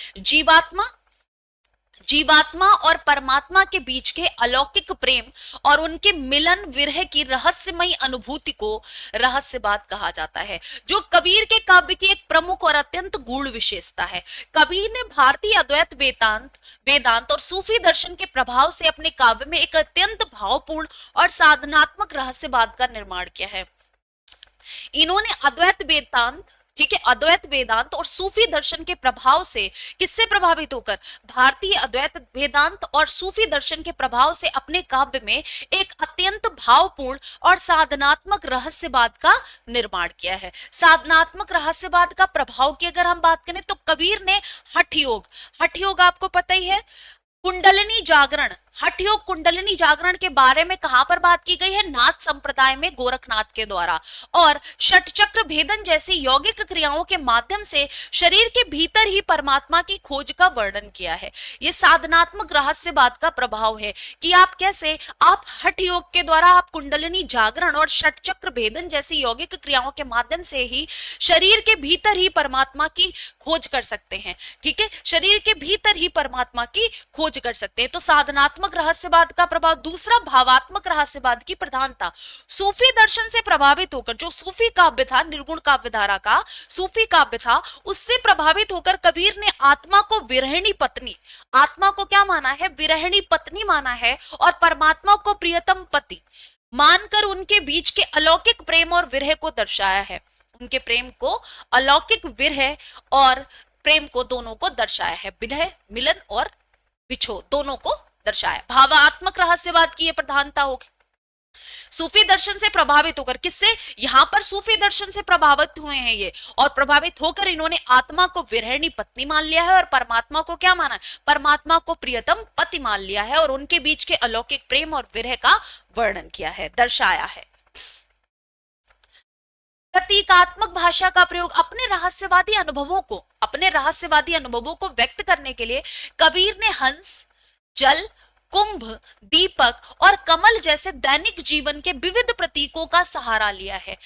जीवात्मा और परमात्मा के बीच के अलौकिक प्रेम और उनके मिलन विरह की रहस्यमयी अनुभूति को रहस्यवाद कहा जाता है, जो कबीर के काव्य की एक प्रमुख और अत्यंत गूढ़ विशेषता है। कबीर ने भारतीय अद्वैत वेदांत और सूफी दर्शन के प्रभाव से अपने काव्य में एक अत्यंत भावपूर्ण और साधनात्मक रहस्यवाद का निर्माण किया है। इन्होंने अद्वैत वेदांत, ठीक है, अद्वैत वेदांत और सूफी दर्शन के प्रभाव से, किससे प्रभावित होकर, भारतीय अद्वैत वेदांत और सूफी दर्शन के प्रभाव से अपने काव्य में एक अत्यंत भावपूर्ण और साधनात्मक रहस्यवाद का निर्माण किया है। साधनात्मक रहस्यवाद का प्रभाव की अगर हम बात करें तो कबीर ने हठ योग आपको पता ही है, कुंडलिनी जागरण, हठ योग कुंडलिनी जागरण के बारे में कहां पर बात की गई है, नाथ संप्रदाय में गोरखनाथ के द्वारा, और षट चक्र भेदन जैसी यौगिक क्रियाओं के माध्यम से शरीर के भीतर ही परमात्मा की खोज का वर्णन किया है। ये साधनात्मक रहस्यवाद का प्रभाव है कि आप कैसे, आप हठ योग के द्वारा आप कुंडलिनी जागरण और षट चक्र भेदन जैसी यौगिक क्रियाओं के माध्यम से ही शरीर के भीतर ही परमात्मा की खोज कर सकते हैं। ठीक है, शरीर के भीतर ही परमात्मा की खोज कर सकते हैं। तो साधनात्मक रहस्यवाद का प्रभाव। दूसरा, भावात्मक रहस्यवाद की प्रधानता। सूफी दर्शन से प्रभावित होकर, जो सूफी काव्य था, निर्गुण काव्य धारा का सूफी काव्य था, उससे प्रभावित होकर कबीर ने आत्मा को विरहिणी पत्नी, आत्मा को क्या माना है, विरहिणी पत्नी माना है, और परमात्मा को प्रियतम पति मानकर उनके बीच के अलौकिक प्रेम और विरह को दर्शाया है। उनके प्रेम को, अलौकिक विरह और प्रेम को, दोनों को दर्शाया है। विरह, मिलन और विछोह दोनों को दर्शाया। भावात्मक रहस्यवाद की यह प्रधानता होगी। सूफी दर्शन से प्रभावित होकर, किससे, यहां पर सूफी दर्शन से प्रभावित हुए हैं ये, और प्रभावित होकर इन्होंने आत्मा को विरहिणी पत्नी मान लिया है और परमात्मा को क्या माना, परमात्मा को प्रियतम पति मान लिया है, और उनके बीच के अलौकिक प्रेम और विरह का वर्णन किया है, दर्शाया है। प्रतीकात्मक भाषा का प्रयोग अपने रहस्यवादी अनुभवों को व्यक्त करने के लिए कबीर ने हंस, जल, कुंभ, दीपक और कमल जैसे दैनिक जीवन के विविध प्रतीकों का सहारा लिया है।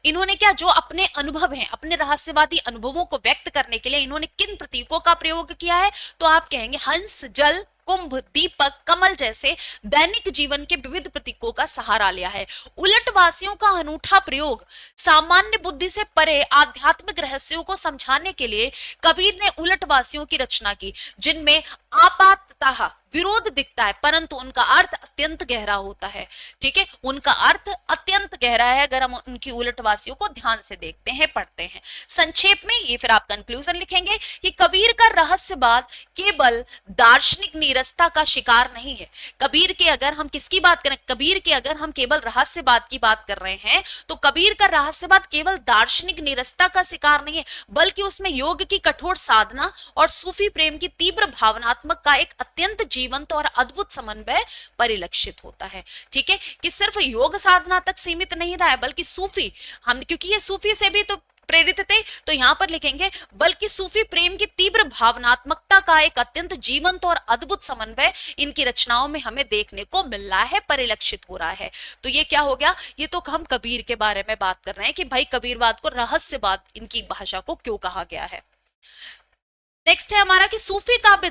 इन्होंने क्या, जो अपने अनुभव हैं, अपने रहस्यवादी अनुभवों को व्यक्त करने के लिए इन्होंने किन प्रतीकों का प्रयोग किया है, तो आप कहेंगे हंस, जल, कुंभ, दीपक, कमल जैसे दैनिक जीवन के विविध प्रतीकों का सहारा लिया है। उलटवासियों का अनूठा प्रयोग सामान्य बुद्धि से परे आध्यात्मिक रहस्यों को समझाने के लिए कबीर ने उलटवासियों की रचना की, जिनमें आपातः विरोध दिखता है परंतु उनका अर्थ अत्यंत गहरा होता है। ठीक है, उनका अर्थ अत्यंत गहरा है अगर हम उनकी उलटवासियों को ध्यान से देखते हैं, पढ़ते हैं। संक्षेप में ये फिर आप कंक्लूजन लिखेंगे कि कबीर का रहस्यवाद केवल दार्शनिक नीरसता का शिकार नहीं है। कबीर के अगर हम किसकी बात करें, कबीर के अगर हम केवल रहस्यवाद की बात कर रहे हैं तो कबीर का रहस्यवाद केवल दार्शनिक नीरसता का शिकार नहीं है, बल्कि उसमें योग की कठोर साधना और सूफी प्रेम की तीव्र भावनात्मक का एक अत्यंत जीवंत और अद्भुत समन्वय परिलक्षित होता है। ठीक है, कि सिर्फ योग साधना तक सीमित नहीं रहा है, बल्कि सूफी, हम क्योंकि ये सूफी से भी तो प्रेरित थे, तो यहां पर लिखेंगे बल्कि सूफी प्रेम की तीव्र भावनात्मकता का एक अत्यंत जीवंत और अद्भुत समन्वय इनकी रचनाओं में हमें देखने को मिल रहा है, परिलक्षित हो रहा है। तो ये क्या हो गया, ये तो हम कबीर के बारे में बात कर रहे हैं कि भाई कबीरवाद को रहस्यवाद इनकी भाषा को क्यों कहा गया है। नेक्स्ट है हमारा कि सूफी काव्य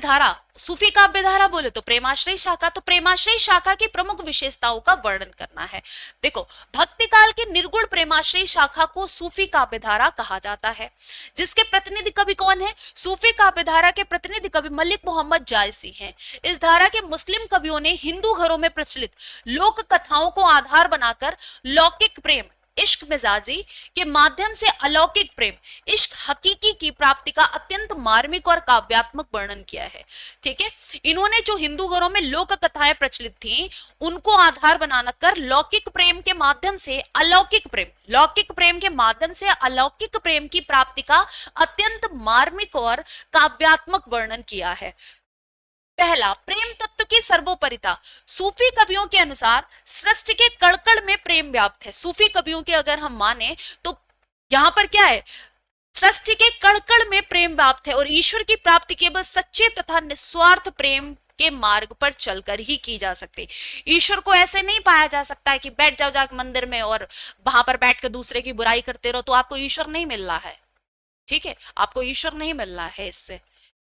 धारा बोले तो प्रेमाश्रय शाखा, तो प्रेमाश्रय शाखा की प्रमुख विशेषताओं का वर्णन करना है। देखो, भक्ति काल के निर्गुण प्रेमाश्रय शाखा को सूफी काव्य धारा कहा जाता है, जिसके प्रतिनिधि कवि कौन है, सूफी काव्य धारा के प्रतिनिधि कवि मलिक मोहम्मद जायसी हैं। इस धारा के मुस्लिम कवियों ने हिंदू घरों में प्रचलित लोक कथाओं को आधार बनाकर लौकिक प्रेम, इश्क मिजाजी के माध्यम से अलौकिक प्रेम, इश्क हकीकी की प्राप्ति का अत्यंत मार्मिक और काव्यात्मक वर्णन किया है। ठीक है, इन्होंने जो हिंदू घरों में लोक कथाएं प्रचलित थी उनको आधार बनाकर लौकिक प्रेम के माध्यम से अलौकिक प्रेम, लौकिक प्रेम के माध्यम से अलौकिक प्रेम की प्राप्ति का अत्यंत मार्मिक और काव्यात्मक वर्णन किया है। पहला, प्रेम तत्व की सर्वोपरिता। सूफी कवियों के अनुसार सृष्टि के कण-कण में प्रेम व्याप्त है। सूफी कवियों के अगर हम माने तो यहां पर क्या है, सृष्टि के कण-कण में प्रेम व्याप्त है और ईश्वर की प्राप्ति केवल सच्चे तथा निस्वार्थ प्रेम के मार्ग पर चलकर ही की जा सकती। ईश्वर को ऐसे नहीं पाया जा सकता है कि बैठ जाओ जाके मंदिर में और वहां पर बैठ कर दूसरे की बुराई करते रहो तो आपको ईश्वर नहीं मिल रहा है। ठीक है, आपको ईश्वर नहीं मिल रहा है। इससे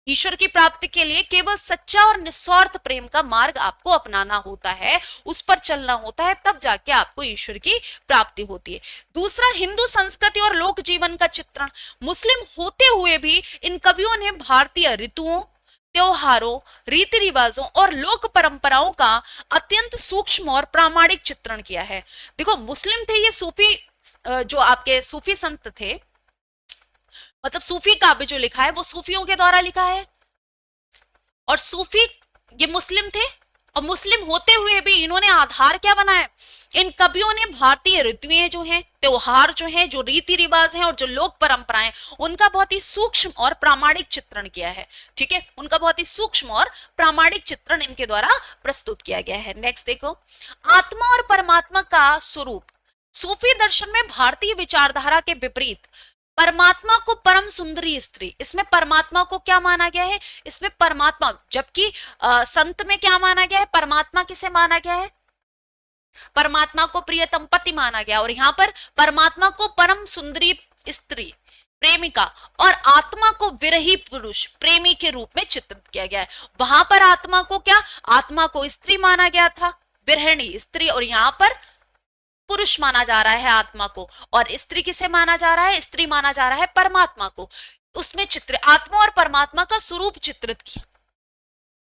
ईश्वर की प्राप्ति के लिए केवल सच्चा और निस्वार्थ प्रेम का मार्ग आपको अपनाना होता है, उस पर चलना होता है, तब जाके आपको ईश्वर की प्राप्ति होती है। दूसरा, हिंदू संस्कृति और लोक जीवन का चित्रण। मुस्लिम होते हुए भी इन कवियों ने भारतीय ऋतुओं, त्योहारों, रीति रिवाजों और लोक परंपराओं का अत्यंत सूक्ष्म और प्रामाणिक चित्रण किया है। देखो, मुस्लिम थे ये सूफी, जो आपके सूफी संत थे, मतलब सूफी काव्य जो लिखा है वो सूफियों के द्वारा लिखा है, और सूफी ये मुस्लिम थे, और मुस्लिम होते हुए भी इन्होंने आधार क्या बनाया, इन कवियों ने भारतीय ऋतुएं जो हैं, त्योहार जो हैं, जो रीति रिवाज हैं और जो लोक परंपराएं, उनका बहुत ही सूक्ष्म और प्रामाणिक चित्रण किया है। ठीक है, उनका बहुत ही सूक्ष्म और प्रामाणिक चित्रण इनके द्वारा प्रस्तुत किया गया है। नेक्स्ट देखो, आत्मा और परमात्मा का स्वरूप। सूफी दर्शन में भारतीय विचारधारा के विपरीत परमात्मा को परम सुंदरी स्त्री, इसमें परमात्मा को क्या माना गया है, इसमें परमात्मा, जबकि संत में क्या माना गया है, परमात्मा किसे माना गया है, परमात्मा को प्रियतम पति माना गया, और यहाँ पर परमात्मा को परम सुंदरी स्त्री, प्रेमिका, और आत्मा को विरही पुरुष, प्रेमी के रूप में चित्रित किया गया है। वहां पर आत्मा को क्या, आत्मा को स्त्री माना गया था, विरहिणी स्त्री, और यहाँ पर पुरुष माना जा रहा है आत्मा को, और स्त्री किसे माना जा रहा है, स्त्री माना जा रहा है परमात्मा को। उसमें चित्र आत्मा और परमात्मा का स्वरूप चित्रित किया।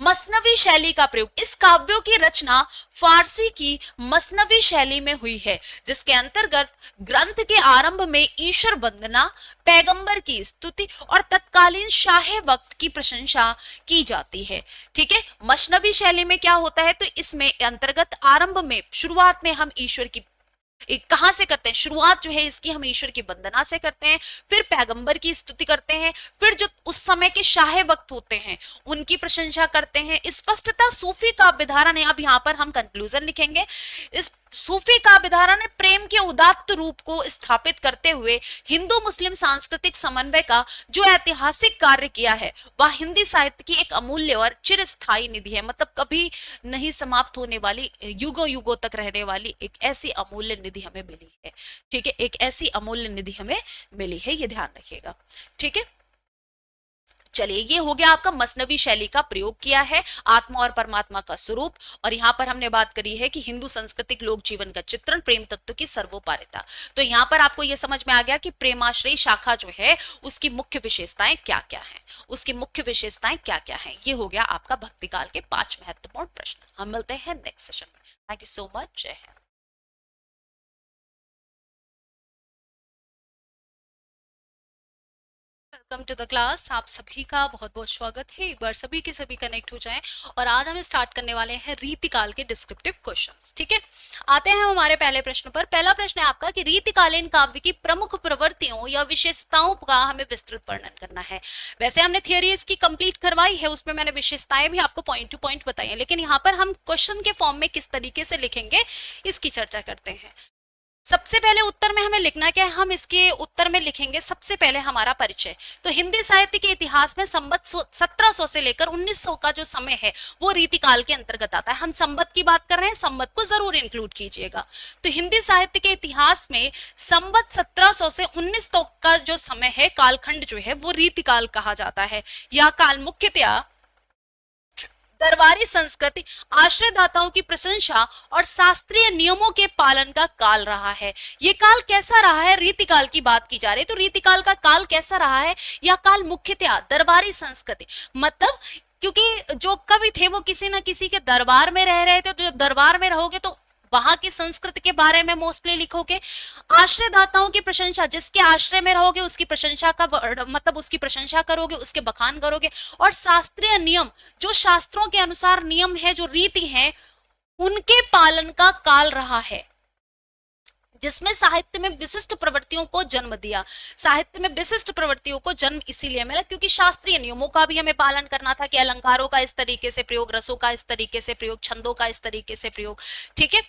मसनवी शैली का प्रयोग। इस काव्यों की रचना फारसी की मसनवी शैली में हुई है, जिसके अंतर्गत ग्रंथ के आरंभ में ईश्वर वंदना, पैगंबर की स्तुति और तत्कालीन शाह वक्त की प्रशंसा की जाती है। ठीक है, मसनवी शैली में क्या होता है, तो इसमें अंतर्गत आरंभ में, शुरुआत में हम ईश्वर की कहां से करते हैं, शुरुआत जो है इसकी हम ईश्वर की वंदना से करते हैं, फिर पैगंबर की स्तुति करते हैं, फिर जो उस समय के शाह वक्त होते हैं उनकी प्रशंसा करते हैं। स्पष्टता सूफी काव्य धारा ने, अब यहाँ पर हम कंक्लूजन लिखेंगे, इस सूफी काव्य धारा ने प्रेम के उदात्त रूप को स्थापित करते हुए हिंदू मुस्लिम सांस्कृतिक समन्वय का जो ऐतिहासिक कार्य किया है वह हिंदी साहित्य की एक अमूल्य और चिरस्थायी निधि है। मतलब कभी नहीं समाप्त होने वाली, युगों युगों तक रहने वाली एक ऐसी अमूल्य निधि हमें मिली है। ठीक है, एक ऐसी अमूल्य निधि हमें मिली है, ये ध्यान रखिएगा। ठीक है, चलिए ये हो गया आपका मसनवी शैली का प्रयोग किया है, आत्मा और परमात्मा का स्वरूप, और यहाँ पर हमने बात करी है कि हिंदू सांस्कृतिक लोक जीवन का चित्रण, प्रेम तत्व की सर्वोपारिता। तो यहाँ पर आपको ये समझ में आ गया कि प्रेमाश्रयी शाखा जो है उसकी मुख्य विशेषताएं क्या क्या हैं, उसकी मुख्य विशेषताएं क्या क्या हैं। ये हो गया आपका भक्ति काल के 5 महत्वपूर्ण प्रश्न। हम मिलते हैं नेक्स्ट सेशन में। Thank you so much. जय हिंद। Welcome to the class. आप सभी का बहुत बहुत स्वागत है। एक बार सभी के सभी कनेक्ट हो जाएं, और आज हम स्टार्ट करने वाले हैं रीतिकाल के डिस्क्रिप्टिव क्वेश्चंस। ठीक है, आते हैं हमारे पहले प्रश्न पर। पहला प्रश्न है आपका कि रीतिकालीन काव्य की प्रमुख प्रवृत्तियों या विशेषताओं का हमें विस्तृत वर्णन करना है। वैसे हमने थियोरी इसकी कंप्लीट करवाई है, उसमें मैंने विशेषताएं भी आपको पॉइंट टू पॉइंट बताई है, लेकिन यहाँ पर हम क्वेश्चन के फॉर्म में किस तरीके से लिखेंगे इसकी चर्चा करते हैं। सबसे पहले उत्तर में हमें लिखना क्या है, हम इसके उत्तर में लिखेंगे सबसे पहले हमारा परिचय। तो हिंदी साहित्य के इतिहास में संवत 1700 से लेकर 1900 का जो समय है वो रीतिकाल के अंतर्गत आता है। हम संवत की बात कर रहे हैं, संवत को जरूर इंक्लूड कीजिएगा। तो हिंदी साहित्य के इतिहास में संवत 1700 से 1900 का जो समय है, कालखंड जो है वो रीतिकाल कहा जाता है। यह काल मुख्यतया दरबारी संस्कृति, आश्रयदाताओं की प्रशंसा और शास्त्रीय नियमों के पालन का काल रहा है। ये काल कैसा रहा है, रीतिकाल की बात की जा रही है, तो रीतिकाल का काल कैसा रहा है? यह काल मुख्यतया दरबारी संस्कृति, मतलब क्योंकि जो कवि थे वो किसी न किसी के दरबार में रह रहे थे, तो जब दरबार में रहोगे तो वहां की संस्कृति के बारे में मोस्टली लिखोगे। आश्रयदाताओं की प्रशंसा, जिसके आश्रय में रहोगे उसकी प्रशंसा का मतलब उसकी प्रशंसा करोगे, उसके बखान करोगे। और शास्त्रीय नियम, जो शास्त्रों के अनुसार नियम है, जो रीति है, उनके पालन का काल रहा है, जिसमें साहित्य में विशिष्ट प्रवृत्तियों को जन्म दिया। साहित्य में विशिष्ट प्रवृत्तियों को जन्म इसीलिए मिला क्योंकि शास्त्रीय नियमों का भी हमें पालन करना था कि अलंकारों का इस तरीके से प्रयोग, रसों का इस तरीके से प्रयोग, छंदों का इस तरीके से प्रयोग। ठीक है,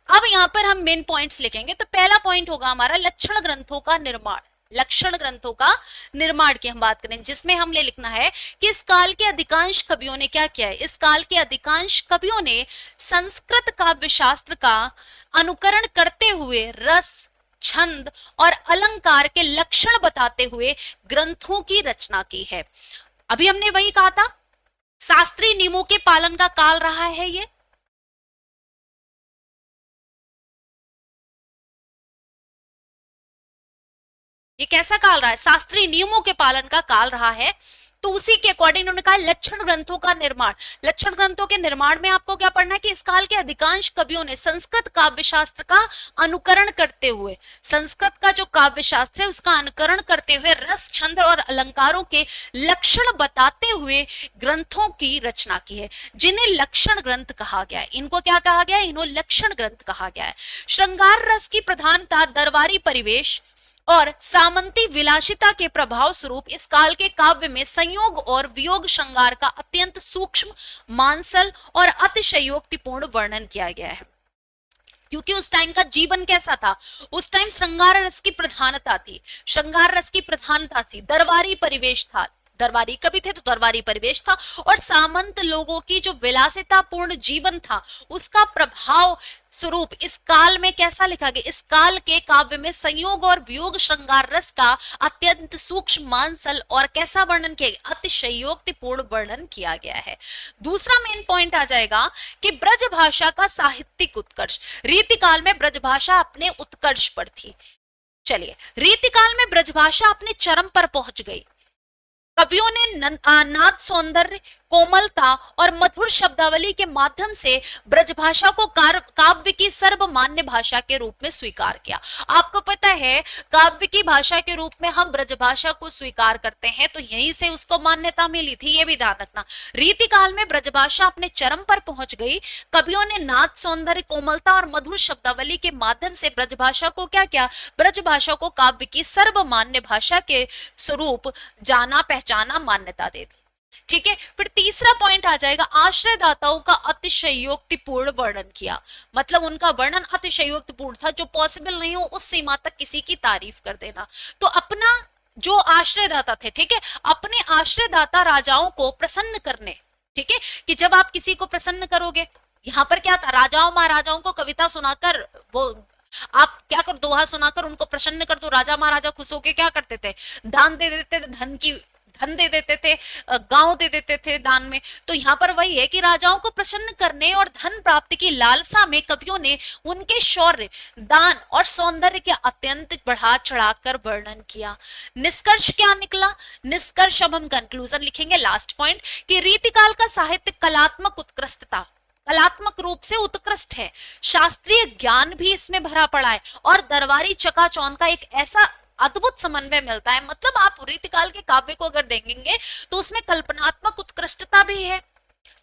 अब यहाँ पर हम मेन पॉइंट्स लिखेंगे। तो पहला पॉइंट होगा हमारा लक्षण ग्रंथों का निर्माण। लक्षण ग्रंथों का निर्माण की हम बात करें, जिसमें हमने लिखना है कि इस काल के अधिकांश कवियों ने क्या किया है, इस काल के अधिकांश कवियों ने संस्कृत काव्य शास्त्र का अनुकरण करते हुए रस, छंद और अलंकार के लक्षण बताते हुए ग्रंथों की रचना की है। अभी हमने वही कहा था, शास्त्रीय नियमों के पालन का काल रहा है ये कैसा काल रहा है? शास्त्रीय नियमों के पालन का काल रहा है। तो उसी के अकॉर्डिंग उन्होंने कहा लक्षण ग्रंथों का निर्माण। लक्षण ग्रंथों के निर्माण में आपको क्या पढ़ना है कि इस काल के अधिकांश कवियों ने संस्कृत काव्य शास्त्र का अनुकरण करते हुए, संस्कृत का जो काव्य शास्त्र है उसका अनुकरण करते हुए रस, छंद और अलंकारों के लक्षण बताते हुए ग्रंथों की रचना की है, जिन्हें लक्षण ग्रंथ कहा गया है। इनको क्या कहा गया है? इन्हों लक्षण ग्रंथ कहा गया है। श्रृंगार रस की प्रधानता, दरबारी परिवेश और सामंती विलासिता के प्रभाव स्वरूप इस काल के काव्य में संयोग और वियोग श्रृंगार का अत्यंत सूक्ष्म, मांसल और अतिशयोक्तिपूर्ण वर्णन किया गया है। क्योंकि उस टाइम का जीवन कैसा था, उस टाइम श्रृंगार रस की प्रधानता थी, श्रृंगार रस की प्रधानता थी, दरबारी परिवेश था, दरबारी कवि थे तो दरबारी परिवेश था, और सामंत लोगों की जो विलासितापूर्ण जीवन था उसका प्रभाव स्वरूप इस काल में कैसा लिखा गया, इस काल के काव्य में संयोग और वियोग श्रृंगार रस का अत्यंत सूक्ष्म, मांसल और कैसा वर्णन किया गया, अतिशयोक्तिपूर्ण वर्णन किया गया है। दूसरा मेन पॉइंट आ जाएगा कि ब्रज भाषा का साहित्यिक उत्कर्ष। रीतिकाल में ब्रज भाषा अपने उत्कर्ष पर थी। चलिए, रीतिकाल में ब्रजभाषा अपने चरम पर पहुंच गई। कवियों ने नाद सौंदर्य, कोमलता और मधुर शब्दावली के माध्यम से ब्रजभाषा को काव्य की सर्वमान्य भाषा के रूप में स्वीकार किया। आपको पता है काव्य की भाषा के रूप में हम ब्रजभाषा को स्वीकार करते हैं, तो यहीं से उसको मान्यता मिली थी, ये भी ध्यान रखना। रीतिकाल में ब्रजभाषा अपने चरम पर पहुंच गई। कवियों ने नाद सौंदर्य, कोमलता और मधुर शब्दावली के माध्यम से ब्रजभाषा को क्या किया, ब्रजभाषा को काव्य की सर्वमान्य भाषा के स्वरूप जाना, पहचाना, मान्यता दे दी। ठीक है। फिर तीसरा पॉइंट आ जाएगा, आश्रयदाताओं का अतिशयोक्तिपूर्ण वर्णन किया, मतलब उनका वर्णन अतिशयोक्तिपूर्ण था, जो पॉसिबल नहीं हो उस सीमा तक किसी की तारीफ कर देना। तो अपना जो आश्रयदाता थे, ठीक है, अपने आश्रयदाता राजाओं को प्रसन्न करने, ठीक है, कि जब आप किसी को प्रसन्न करोगे, यहाँ पर क्या था, राजाओं महाराजाओं को कविता सुनाकर वो आप क्या कर, दोहा सुनाकर उनको प्रसन्न कर दो, राजा महाराजा खुश होके क्या करते थे, दान दे देते थे, धन दे देते थे, गांव दे देते थे दान में। तो यहाँ पर वही है कि राजाओं को प्रसन्न करने और धन प्राप्ति की लालसा में कवियों ने उनके शौर्य, दान और सौंदर्य के अत्यंत बढ़ा चढ़ाकर वर्णन किया। निष्कर्ष क्या निकला, निष्कर्ष अब हम कंक्लूजन लिखेंगे, लास्ट पॉइंट, कि रीतिकाल का साहित्य कलात्मक उत्कृष्टता, कलात्मक रूप से उत्कृष्ट है, शास्त्रीय ज्ञान भी इसमें भरा पड़ा है, और दरबारी चकाचौंध का एक ऐसा अद्भुत समन्वय मिलता है। मतलब आप रीतिकाल के काव्य को अगर देखेंगे तो उसमें कल्पनात्मक उत्कृष्टता भी है,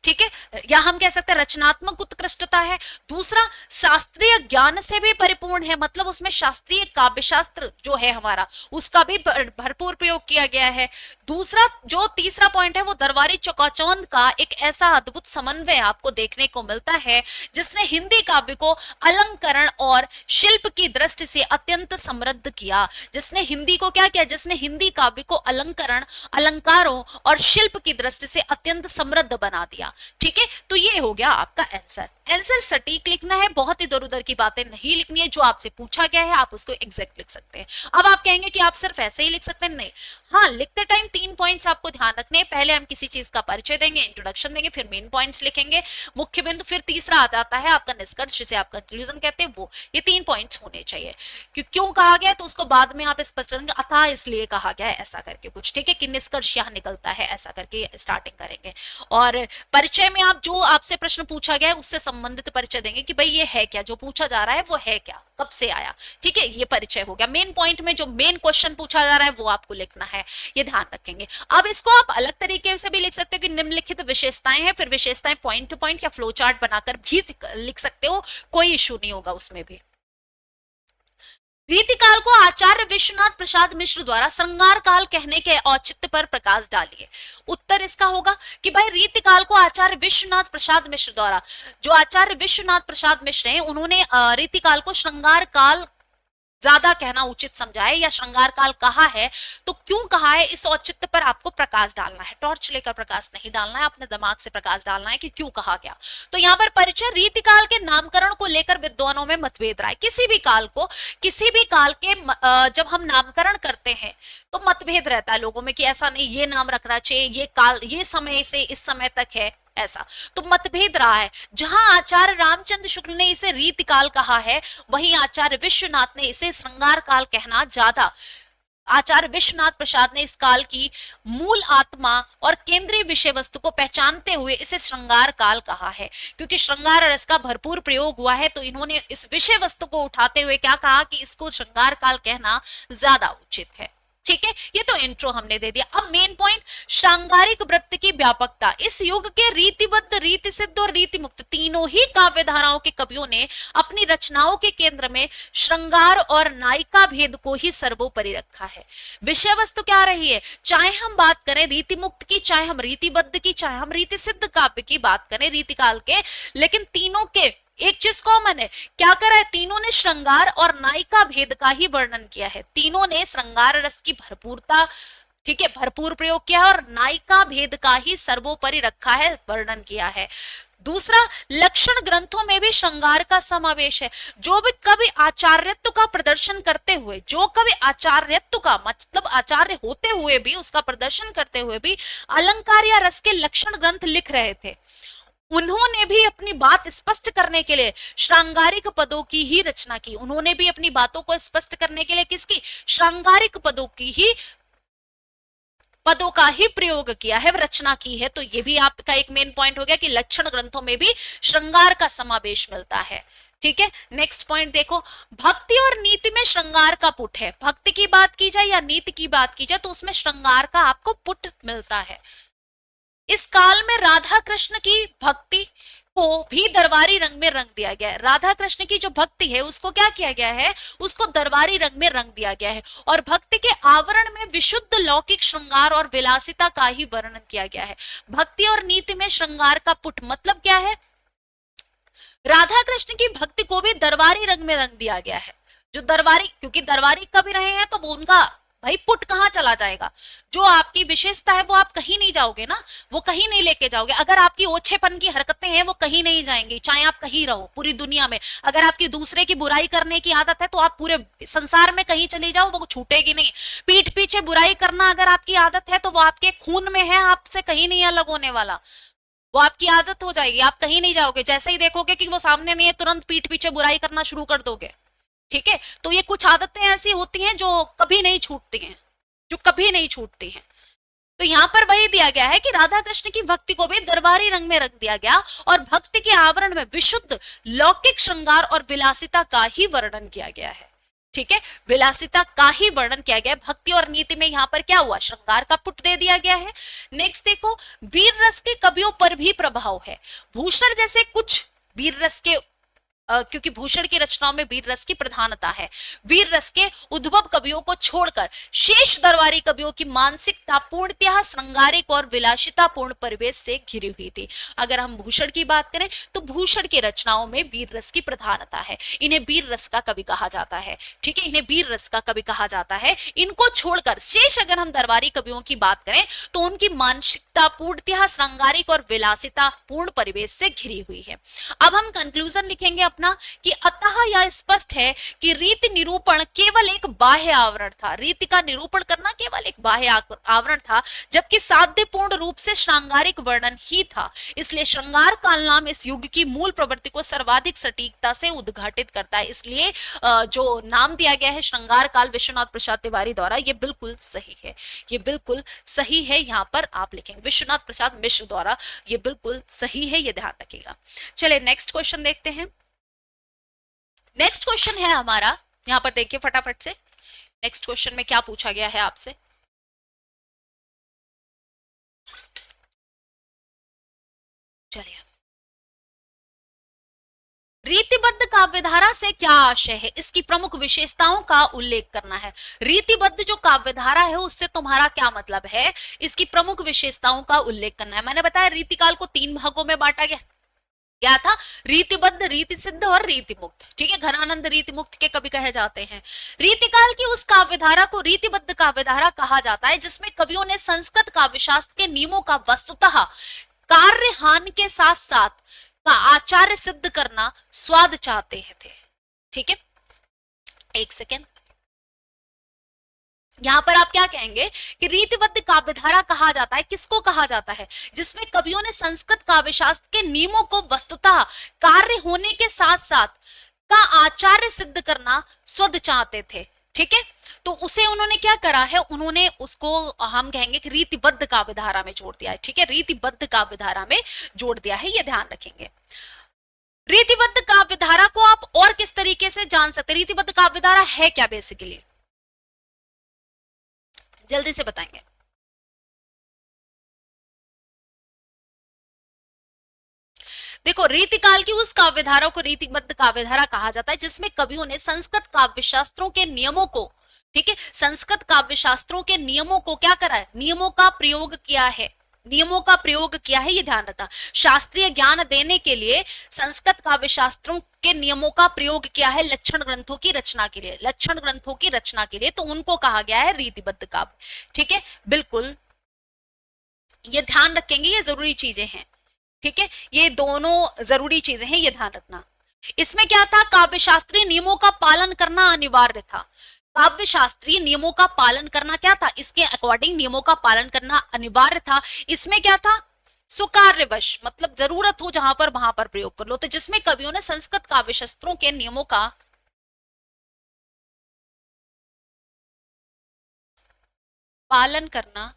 ठीक है, या हम कह सकते हैं रचनात्मक उत्कृष्टता है। दूसरा, शास्त्रीय ज्ञान से भी परिपूर्ण है, मतलब उसमें शास्त्रीय काव्य शास्त्र जो है हमारा, उसका भी भरपूर प्रयोग किया गया है। दूसरा, जो तीसरा पॉइंट है, वो दरबारी चकाचौंध का एक ऐसा अद्भुत समन्वय आपको देखने को मिलता है, जिसने हिंदी काव्य को अलंकरण और शिल्प की दृष्टि से अत्यंत समृद्ध किया। जिसने हिंदी को क्या किया, जिसने हिंदी काव्य को अलंकरण, अलंकारों और शिल्प की दृष्टि से अत्यंत समृद्ध बना दिया। ठीक है, तो ये हो गया आपका आंसर। आंसर सटीक लिखना है, बहुत इधर उधर की बातें नहीं लिखनी है, जो आपसे पूछा गया है आप उसको एग्जैक्ट लिख सकते हैं। अब आप कहेंगे कि आप सिर्फ ऐसे ही लिख सकते हैं, नहीं, हाँ, लिखते टाइम 3 पॉइंट्स आपको ध्यान रखने हैं। पहले हम किसी चीज का परिचय देंगे, इंट्रोडक्शन देंगे, फिर मेन पॉइंट्स लिखेंगे, मुख्य बिंदु, फिर तीसरा आ जाता है आपका निष्कर्ष, जिसे आप कंक्लूजन कहते हैं, वो ये 3 पॉइंट्स होने चाहिए। क्यों कहा गया तो उसको बाद में आप स्पष्ट करेंगे, अतः इसलिए कहा गया है ऐसा करके कुछ, ठीक है, कि निष्कर्ष यह निकलता है, ऐसा करके स्टार्टिंग करेंगे। और परिचय में आप जो आपसे प्रश्न पूछा गया है उससे संबंधित परिचय देंगे कि भाई ये है क्या, जो पूछा जा रहा है वो है क्या, कब से आया, ठीक है, ये परिचय हो गया। मेन पॉइंट में जो मेन क्वेश्चन पूछा जा रहा है वो आपको लिखना है, ये ध्यान रखेंगे। अब इसको आप अलग तरीके से भी लिख सकते हो कि निम्नलिखित विशेषताएं हैं, फिर विशेषताएं पॉइंट टू पॉइंट या फ्लो चार्ट बनाकर भी लिख सकते हो, कोई इशू नहीं होगा उसमें भी। रीतिकाल को आचार्य विश्वनाथ प्रसाद मिश्र द्वारा श्रृंगार काल कहने के औचित्य पर प्रकाश डालिए। उत्तर इसका होगा कि भाई रीतिकाल को आचार्य विश्वनाथ प्रसाद मिश्र द्वारा, जो आचार्य विश्वनाथ प्रसाद मिश्र हैं, उन्होंने रीतिकाल को श्रृंगार काल ज्यादा कहना उचित समझा है, या श्रृंगार काल कहा है, तो क्यों कहा है, इस औचित्य पर आपको प्रकाश डालना है, टॉर्च लेकर प्रकाश नहीं डालना है, अपने दिमाग से प्रकाश डालना है कि क्यों कहा गया। तो यहाँ पर परिचय, रीतिकाल के नामकरण को लेकर विद्वानों में मतभेद रहा है। किसी भी काल को, किसी भी काल के जब हम नामकरण करते हैं तो मतभेद रहता है लोगों में कि ऐसा नहीं, ये नाम रखना चाहिए, ये काल, ये समय से इस समय तक है, ऐसा तो मतभेद रहा है। जहां आचार्य रामचंद्र शुक्ल ने इसे रीतिकाल कहा है, वहीं आचार्य विश्वनाथ ने इसे श्रृंगार काल कहना ज्यादा, आचार्य विश्वनाथ प्रसाद ने इस काल की मूल आत्मा और केंद्रीय विषय वस्तु को पहचानते हुए इसे श्रृंगार काल कहा है। क्योंकि श्रृंगार रस का भरपूर प्रयोग हुआ है, तो इन्होंने इस विषय वस्तु को उठाते हुए क्या कहा कि इसको श्रृंगार काल कहना ज्यादा उचित है। ठीक है, ये तो इंट्रो हमने दे दिया। अब मेन पॉइंट, श्रृंगारिक वृत्ति की व्यापकता। इस युग के रीतिबद्ध, रीति सिद्ध और रीति मुक्त तीनों ही काव्य धाराओं के कवियों ने अपनी रचनाओं के केंद्र में श्रृंगार और नायिका भेद को ही सर्वोपरि रखा है। विषय वस्तु क्या रही है, चाहे हम बात करें रीति मुक्त की, चाहे हम रीतिबद्ध की, चाहे हम रीति सिद्ध काव्य की बात करें रीतिकाल के, लेकिन तीनों के एक चीज कॉमन है, क्या करा है, तीनों ने श्रृंगार और नायिका भेद का ही वर्णन किया है। तीनों ने श्रृंगार रस की भरपूरता, ठीक है, भरपूर प्रयोग किया है, और नायिका भेद का ही सर्वोपरि रखा है, वर्णन किया है। दूसरा, लक्षण ग्रंथों में भी श्रृंगार का समावेश है। जो भी कवि आचार्यत्व का प्रदर्शन करते हुए, जो कवि आचार्यत्व का मतलब आचार्य होते हुए भी, उसका प्रदर्शन करते हुए भी अलंकार या रस के लक्षण ग्रंथ लिख रहे थे, उन्होंने भी अपनी बात स्पष्ट करने के लिए श्रृंगारिक पदों की ही रचना की। उन्होंने भी अपनी बातों को स्पष्ट करने के लिए किसकी, श्रृंगारिक पदों की ही, पदों का ही प्रयोग किया है, रचना की है। तो ये भी आपका एक मेन पॉइंट हो गया कि लक्षण ग्रंथों में भी श्रृंगार का समावेश मिलता है। ठीक है, नेक्स्ट पॉइंट देखो, भक्ति और नीति में श्रृंगार का पुट है। भक्ति की बात की जाए या नीति की बात की जाए तो उसमें श्रृंगार का आपको पुट मिलता है। इस काल में राधा कृष्ण की भक्ति को भी दरबारी रंग में रंग दिया गया है। राधा कृष्ण की जो भक्ति है उसको क्या किया गया है, उसको दरबारी रंग में रंग दिया गया है। और भक्ति के आवरण में विशुद्ध लौकिक श्रृंगार और विलासिता का ही वर्णन किया गया है। भक्ति और नीति में श्रृंगार का पुट मतलब क्या है, राधा कृष्ण की भक्ति को भी दरबारी रंग में रंग दिया गया है। जो दरबारी, क्योंकि दरबारी कभी रहे हैं तो वो उनका भाई पुट कहाँ चला जाएगा। जो आपकी विशेषता है वो आप कहीं नहीं जाओगे ना, वो कहीं नहीं लेके जाओगे। अगर आपकी ओछेपन की हरकतें हैं वो कहीं नहीं जाएंगी, चाहे आप कहीं रहो पूरी दुनिया में। अगर आपकी दूसरे की बुराई करने की आदत है तो आप पूरे संसार में कहीं चले जाओ, वो छूटेगी नहीं। पीठ पीछे बुराई करना अगर आपकी आदत है तो वो आपके खून में है, आपसे कहीं नहीं अलग होने वाला। वो आपकी आदत हो जाएगी, आप कहीं नहीं जाओगे। जैसे ही देखोगे कि वो सामने नहीं है, तुरंत पीठ पीछे बुराई करना शुरू कर दोगे। ठीक है, तो ये कुछ आदतें ऐसी होती हैं जो कभी नहीं छूटती हैं, जो कभी नहीं छूटती हैं। तो यहाँ पर वही दिया गया है कि राधा कृष्ण की भक्ति को भी दरबारी रंग में रंग दिया गया और भक्ति के आवरण में विशुद्ध लौकिक श्रृंगार और विलासिता का ही वर्णन किया गया है। ठीक है, विलासिता का ही वर्णन किया गया है। भक्ति और नीति में यहाँ पर क्या हुआ, श्रृंगार का पुट दे दिया गया है। नेक्स्ट देखो, वीर रस के कवियों पर भी प्रभाव है। भूषण जैसे कुछ वीर रस के क्योंकि भूषण की रचनाओं में वीर रस की प्रधानता है। वीर रस के उद्भव कवियों को छोड़कर शेष दरबारी कवियों की मानसिकता पूर्णतः श्रृंगारिक और विलासितापूर्ण परिवेश से घिरी हुई थी। अगर हम भूषण की बात करें तो भूषण की रचनाओं में वीर रस की प्रधानता है, इन्हें वीर रस का कवि कहा जाता है। ठीक है, इन्हें वीर रस का कवि कहा जाता है। इनको छोड़कर शेष अगर हम दरबारी कवियों की बात करें तो उनकी मानसिकता पूर्णतः श्रृंगारिक और विलासिता पूर्ण परिवेश से घिरी हुई है। अब हम कंक्लूजन लिखेंगे अपना कि अतः यह स्पष्ट है कि रीति निरूपण केवल एक बाह्य आवरण था। रीति का निरूपण करना केवल एक बाह्य आवरण था, जबकि साध्य पूर्ण रूप से श्रृंगारिक वर्णन ही था। इसलिए श्रृंगार काल नाम इस युग की मूल प्रवृत्ति को सर्वाधिक सटीकता से उद्घाटित करता है। इसलिए जो नाम दिया गया है श्रृंगार काल विश्वनाथ प्रसाद तिवारी द्वारा, ये बिल्कुल सही है, ये बिल्कुल सही है। यहाँ पर आप लिखेंगे विश्वनाथ प्रसाद मिश्र द्वारा, ये बिल्कुल सही है, ये ध्यान रखिएगा। चलिए नेक्स्ट क्वेश्चन देखते हैं। नेक्स्ट क्वेश्चन है हमारा, यहां पर देखिए फटाफट से नेक्स्ट क्वेश्चन में क्या पूछा गया है आपसे। चलिए, रीतिबद्ध काव्यधारा से क्या आशय है, इसकी प्रमुख विशेषताओं का उल्लेख करना है। रीतिबद्ध जो काव्यधारा है उससे तुम्हारा क्या मतलब है, इसकी प्रमुख विशेषताओं का उल्लेख करना है। मैंने बताया रीतिकाल को 3 भागों में बांटा गया, क्या था, रीतिबद्ध, रीति सिद्ध और रीति मुक्त। ठीक है, घनानंद रीति मुक्त के कवि कहे जाते हैं। रीतिकाल की उस काव्यधारा को रीतिबद्ध काव्यधारा कहा जाता है जिसमें कवियों ने संस्कृत काव्यशास्त्र के नियमों का वस्तुतः कार्यहान के साथ साथ का आचार्य सिद्ध करना स्वाद चाहते थे। ठीक है, एक सेकेंड, यहां पर आप क्या कहेंगे कि रीतिबद्ध काव्यधारा कहा जाता है, किसको कहा जाता है, जिसमें कवियों ने संस्कृत काव्यशास्त्र के नियमों को वस्तुतः कार्य होने के साथ साथ का आचार्य सिद्ध करना स्वद चाहते थे। ठीक है, तो उसे उन्होंने क्या करा है, उन्होंने उसको हम कहेंगे कि रीतिबद्ध काव्यधारा में जोड़ दिया है। ठीक है, रीतिबद्ध काव्यधारा में जोड़ दिया है, ये ध्यान रखेंगे। रीतिबद्ध काव्यधारा को आप और किस तरीके से जान सकते हैं, रीतिबद्ध काव्यधारा है क्या बेसिकली, जल्दी से बताएंगे। देखो, रीतिकाल की उस काव्यधारा को रीतिबद्ध काव्यधारा कहा जाता है जिसमें कवियों ने संस्कृत काव्य शास्त्रों के नियमों को, ठीक है, संस्कृत काव्य शास्त्रों के नियमों को क्या करा है, नियमों का प्रयोग किया है, नियमों का प्रयोग किया है, ये ध्यान रखना। शास्त्रीय ज्ञान देने के लिए संस्कृत काव्य शास्त्रों के नियमों का प्रयोग किया है लक्षण ग्रंथों की रचना के लिए, लक्षण ग्रंथों की रचना के लिए, तो उनको कहा गया है रीतिबद्ध काव्य। ठीक है, बिल्कुल ये ध्यान रखेंगे, ये जरूरी चीजें हैं। ठीक है, ये दोनों जरूरी चीजें हैं, ये ध्यान रखना। इसमें क्या था, काव्य शास्त्रीय नियमों का पालन करना अनिवार्य था। काव्य शास्त्रीय नियमों का पालन करना क्या था, इसके अकॉर्डिंग नियमों का पालन करना अनिवार्य था। इसमें क्या था, सुकार्यवश, मतलब जरूरत हो जहां पर वहां पर प्रयोग कर लो। तो जिसमें कवियों ने संस्कृत काव्य शास्त्रों के नियमों का पालन करना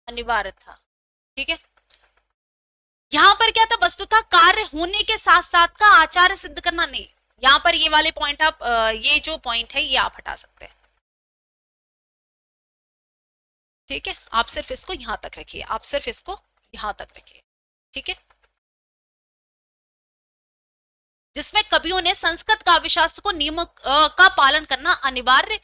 अनिवार्य था। ठीक है, यहां पर क्या था, वस्तुतः कार्य होने के साथ साथ का आचार्य सिद्ध करना नहीं। यहां पर ये वाले पॉइंट आप ये जो पॉइंट है ये आप हटा सकते हैं। ठीक है, आप सिर्फ इसको यहां तक रखिए, आप सिर्फ इसको यहां तक रखिए। ठीक है, जिसमें कवियों ने संस्कृत काव्य शास्त्र को नियमों का पालन करना अनिवार्य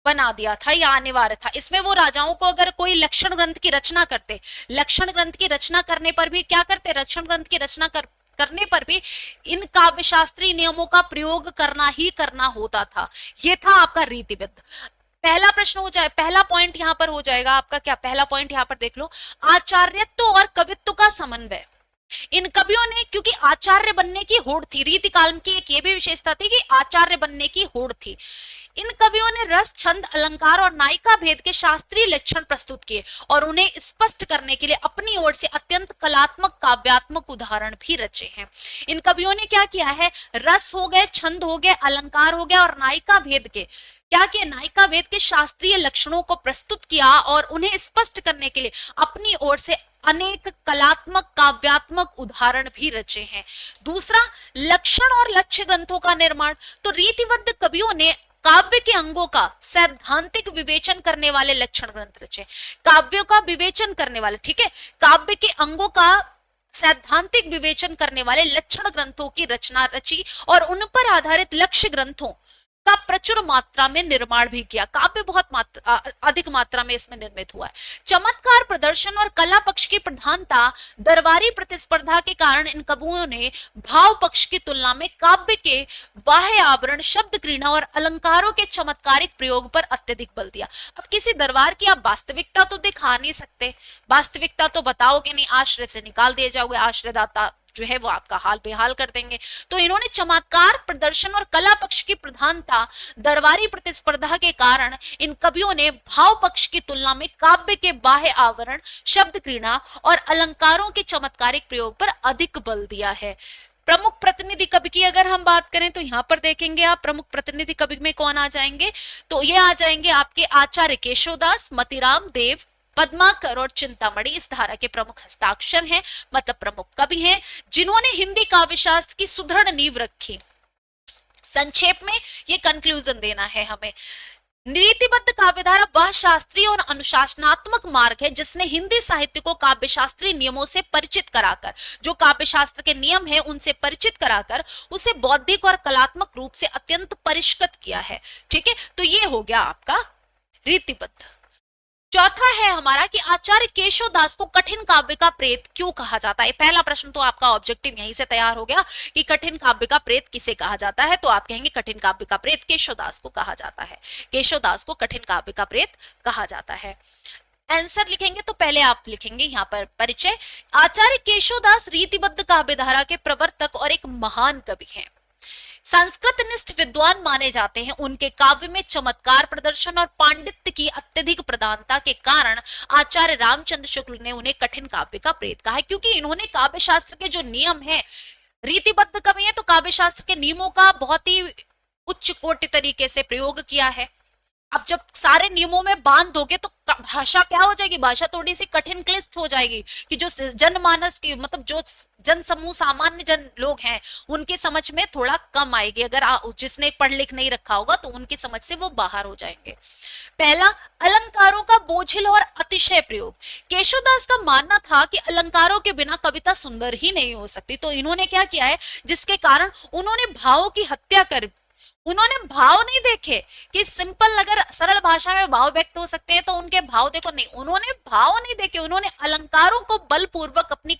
बना दिया था या अनिवार्य था। इसमें वो राजाओं को अगर कोई लक्षण ग्रंथ की रचना करते, लक्षण ग्रंथ की रचना करने पर भी क्या करते, लक्षण ग्रंथ की रचना करने पर भी इन काव्य शास्त्रीय नियमों का प्रयोग करना ही करना होता था। ये था आपका रीतिबद्ध। पहला प्रश्न हो जाए, पहला पॉइंट यहां पर हो जाएगा आपका क्या, पहला पॉइंट यहां पर देख लो, आचार्यत्व और कवित्व का समन्वय। इन कवियों ने, क्योंकि आचार्य बनने की होड़ थी, रीति काल की एक ये भी विशेषता थी कि आचार्य बनने की होड़ थी, इन कवियों ने रस, छंद, अलंकार और नायिका भेद के शास्त्रीय लक्षण प्रस्तुत किए और उन्हें स्पष्ट करने के लिए अपनी ओर से अत्यंत कलात्मक काव्यात्मक उदाहरण भी रचे हैं। इन कवियों ने क्या किया है, रस हो गए, छंद हो गए, अलंकार हो गया और नायिका भेद के क्या किया, नायिका भेद के शास्त्रीय लक्षणों को प्रस्तुत किया और उन्हें स्पष्ट करने के लिए अपनी ओर से अनेक कलात्मक काव्यात्मक उदाहरण भी रचे हैं। दूसरा, लक्षण और लक्ष्य ग्रंथों का निर्माण। तो रीतिबद्ध कवियों ने काव्य के अंगों का सैद्धांतिक विवेचन करने वाले लक्षण ग्रंथ रचे, काव्यों का विवेचन करने वाले, ठीक है, काव्य के अंगों का सैद्धांतिक विवेचन करने वाले लक्षण ग्रंथों की रचना रची और उन पर आधारित लक्ष्य ग्रंथों का प्रचुर मात्रा में निर्माण भी किया। काव्य बहुत अधिक मात्रा में इसमें निर्मित हुआ है। चमत्कार प्रदर्शन और कला पक्ष की प्रधानता, दरबारी प्रतिस्पर्धा के कारण इन कवियों ने भाव पक्ष की तुलना में काव्य के बाह्य आवरण, शब्द क्रीड़ा और अलंकारों के चमत्कारिक प्रयोग पर अत्यधिक बल दिया। अब किसी दरबार की आप वास्तविकता तो दिखा नहीं सकते, वास्तविकता तो बताओगे नहीं, आश्रय से निकाल दिए जाओगे, आश्रयदाता जो है वो आपका हाल बेहाल कर देंगे। तो इन्होंने चमत्कार प्रदर्शन और कला पक्ष की प्रधानता, दरबारी प्रतिस्पर्धा के कारण इन कवियों ने भाव पक्ष की तुलना में काव्य के बाह्य आवरण, शब्द क्रीड़ा और अलंकारों के चमत्कारिक प्रयोग पर अधिक बल दिया है। प्रमुख प्रतिनिधि कवि की अगर हम बात करें तो यहां पर देखेंगे आप, प्रमुख प्रतिनिधि कवि में कौन आ जाएंगे, तो ये आ जाएंगे आपके आचार्य केशवदास, मतीराम देव, पद्माकर और चिंतामणि इस धारा के प्रमुख हस्ताक्षर हैं, मतलब प्रमुख कवि हैं जिन्होंने हिंदी काव्य शास्त्र की सुदृढ़ नींव रखी। संक्षेप में ये कंक्लूजन देना है हमें, नीतिबद्ध काव्यधारा वह शास्त्रीय और अनुशासनात्मक मार्ग है जिसने हिंदी साहित्य को काव्य शास्त्रीय नियमों से परिचित कराकर, जो काव्य शास्त्र के नियम है उनसे परिचित कराकर उसे बौद्धिक और कलात्मक रूप से अत्यंत परिष्कृत किया है। ठीक है, तो ये हो गया आपका रीतिबद्ध। चौथा है हमारा कि आचार्य केशवदास को कठिन काव्य का प्रेत क्यों कहा जाता है। पहला प्रश्न तो आपका ऑब्जेक्टिव यहीं से तैयार हो गया कि कठिन काव्य का प्रेत किसे कहा जाता है, तो आप कहेंगे कठिन काव्य का प्रेत केशवदास को कहा जाता है, केशवदास को कठिन काव्य का प्रेत कहा जाता है। आंसर लिखेंगे तो पहले आप लिखेंगे यहाँ पर परिचय, आचार्य केशवदास रीतिबद्ध काव्यधारा के प्रवर्तक और एक महान कवि हैं, संस्कृत निष्ठ विद्वान माने जाते हैं। उनके काव्य में चमत्कार प्रदर्शन और पांडित्य की अत्यधिक प्रधानता के कारण आचार्य रामचंद्र शुक्ल ने उन्हें कठिन काव्य का प्रेत कहा है, क्योंकि इन्होंने काव्य शास्त्र के जो नियम हैं, रीतिबद्ध कवि हैं तो काव्य शास्त्र के नियमों का बहुत ही उच्च कोटि तरीके से प्रयोग किया है। अब जब सारे नियमों में बांध दोगे तो भाषा क्या हो जाएगी, भाषा थोड़ी सी कठिन क्लिष्ट हो जाएगी कि जो जनमानस की, मतलब जो जन समूह सामान्य जन लोग हैं उनके समझ में थोड़ा कम आएगी। अगर जिसने पढ़ लिख नहीं रखा होगा तो उनकी समझ से वो बाहर हो जाएंगे। पहला, अलंकारों का बोझिल और अतिशय प्रयोग। केशवदास का मानना था कि अलंकारों के बिना कविता सुंदर ही नहीं हो सकती, तो इन्होंने क्या किया है, जिसके कारण उन्होंने भावों की हत्या कर, उन्होंने भाव नहीं देखे कि सिंपल अगर सरल भाषा में भाव व्यक्त हो सकते हैं तो उनके भाव देखो, नहीं, उन्होंने भाव नहीं देखे, उन्होंने अलंकारों को बलपूर्वक अपनी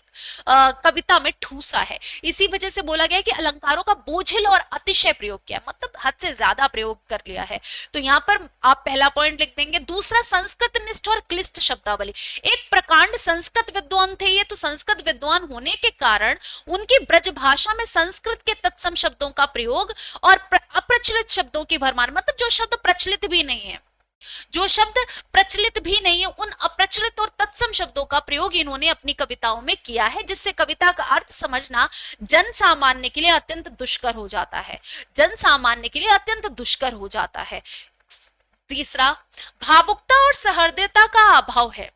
कविता में ठूसा है। इसी वजह से बोला गया कि अलंकारों का बोझिल और अतिशय प्रयोग किया, मतलब हद से ज्यादा प्रयोग कर लिया है। तो यहाँ पर आप पहला पॉइंट लिख देंगे। दूसरा, संस्कृत निष्ठ और क्लिष्ट शब्दावली। एक प्रकांड संस्कृत विद्वान थे ये, तो संस्कृत विद्वान होने के कारण उनकी ब्रज भाषा में संस्कृत के तत्सम शब्दों का प्रयोग और अप्रचलित शब्दों की भरमार, मतलब जो शब्द प्रचलित भी नहीं है, जो शब्द प्रचलित भी नहीं है, उन अप्रचलित और तत्सम शब्दों का प्रयोग इन्होंने अपनी कविताओं में किया है, जिससे कविता का अर्थ समझना जन सामान्य के लिए अत्यंत दुष्कर हो जाता है, जन सामान्य के लिए अत्यंत दुष्कर हो जाता है। तीसरा, भावुकता और सहृदयता का अभाव है।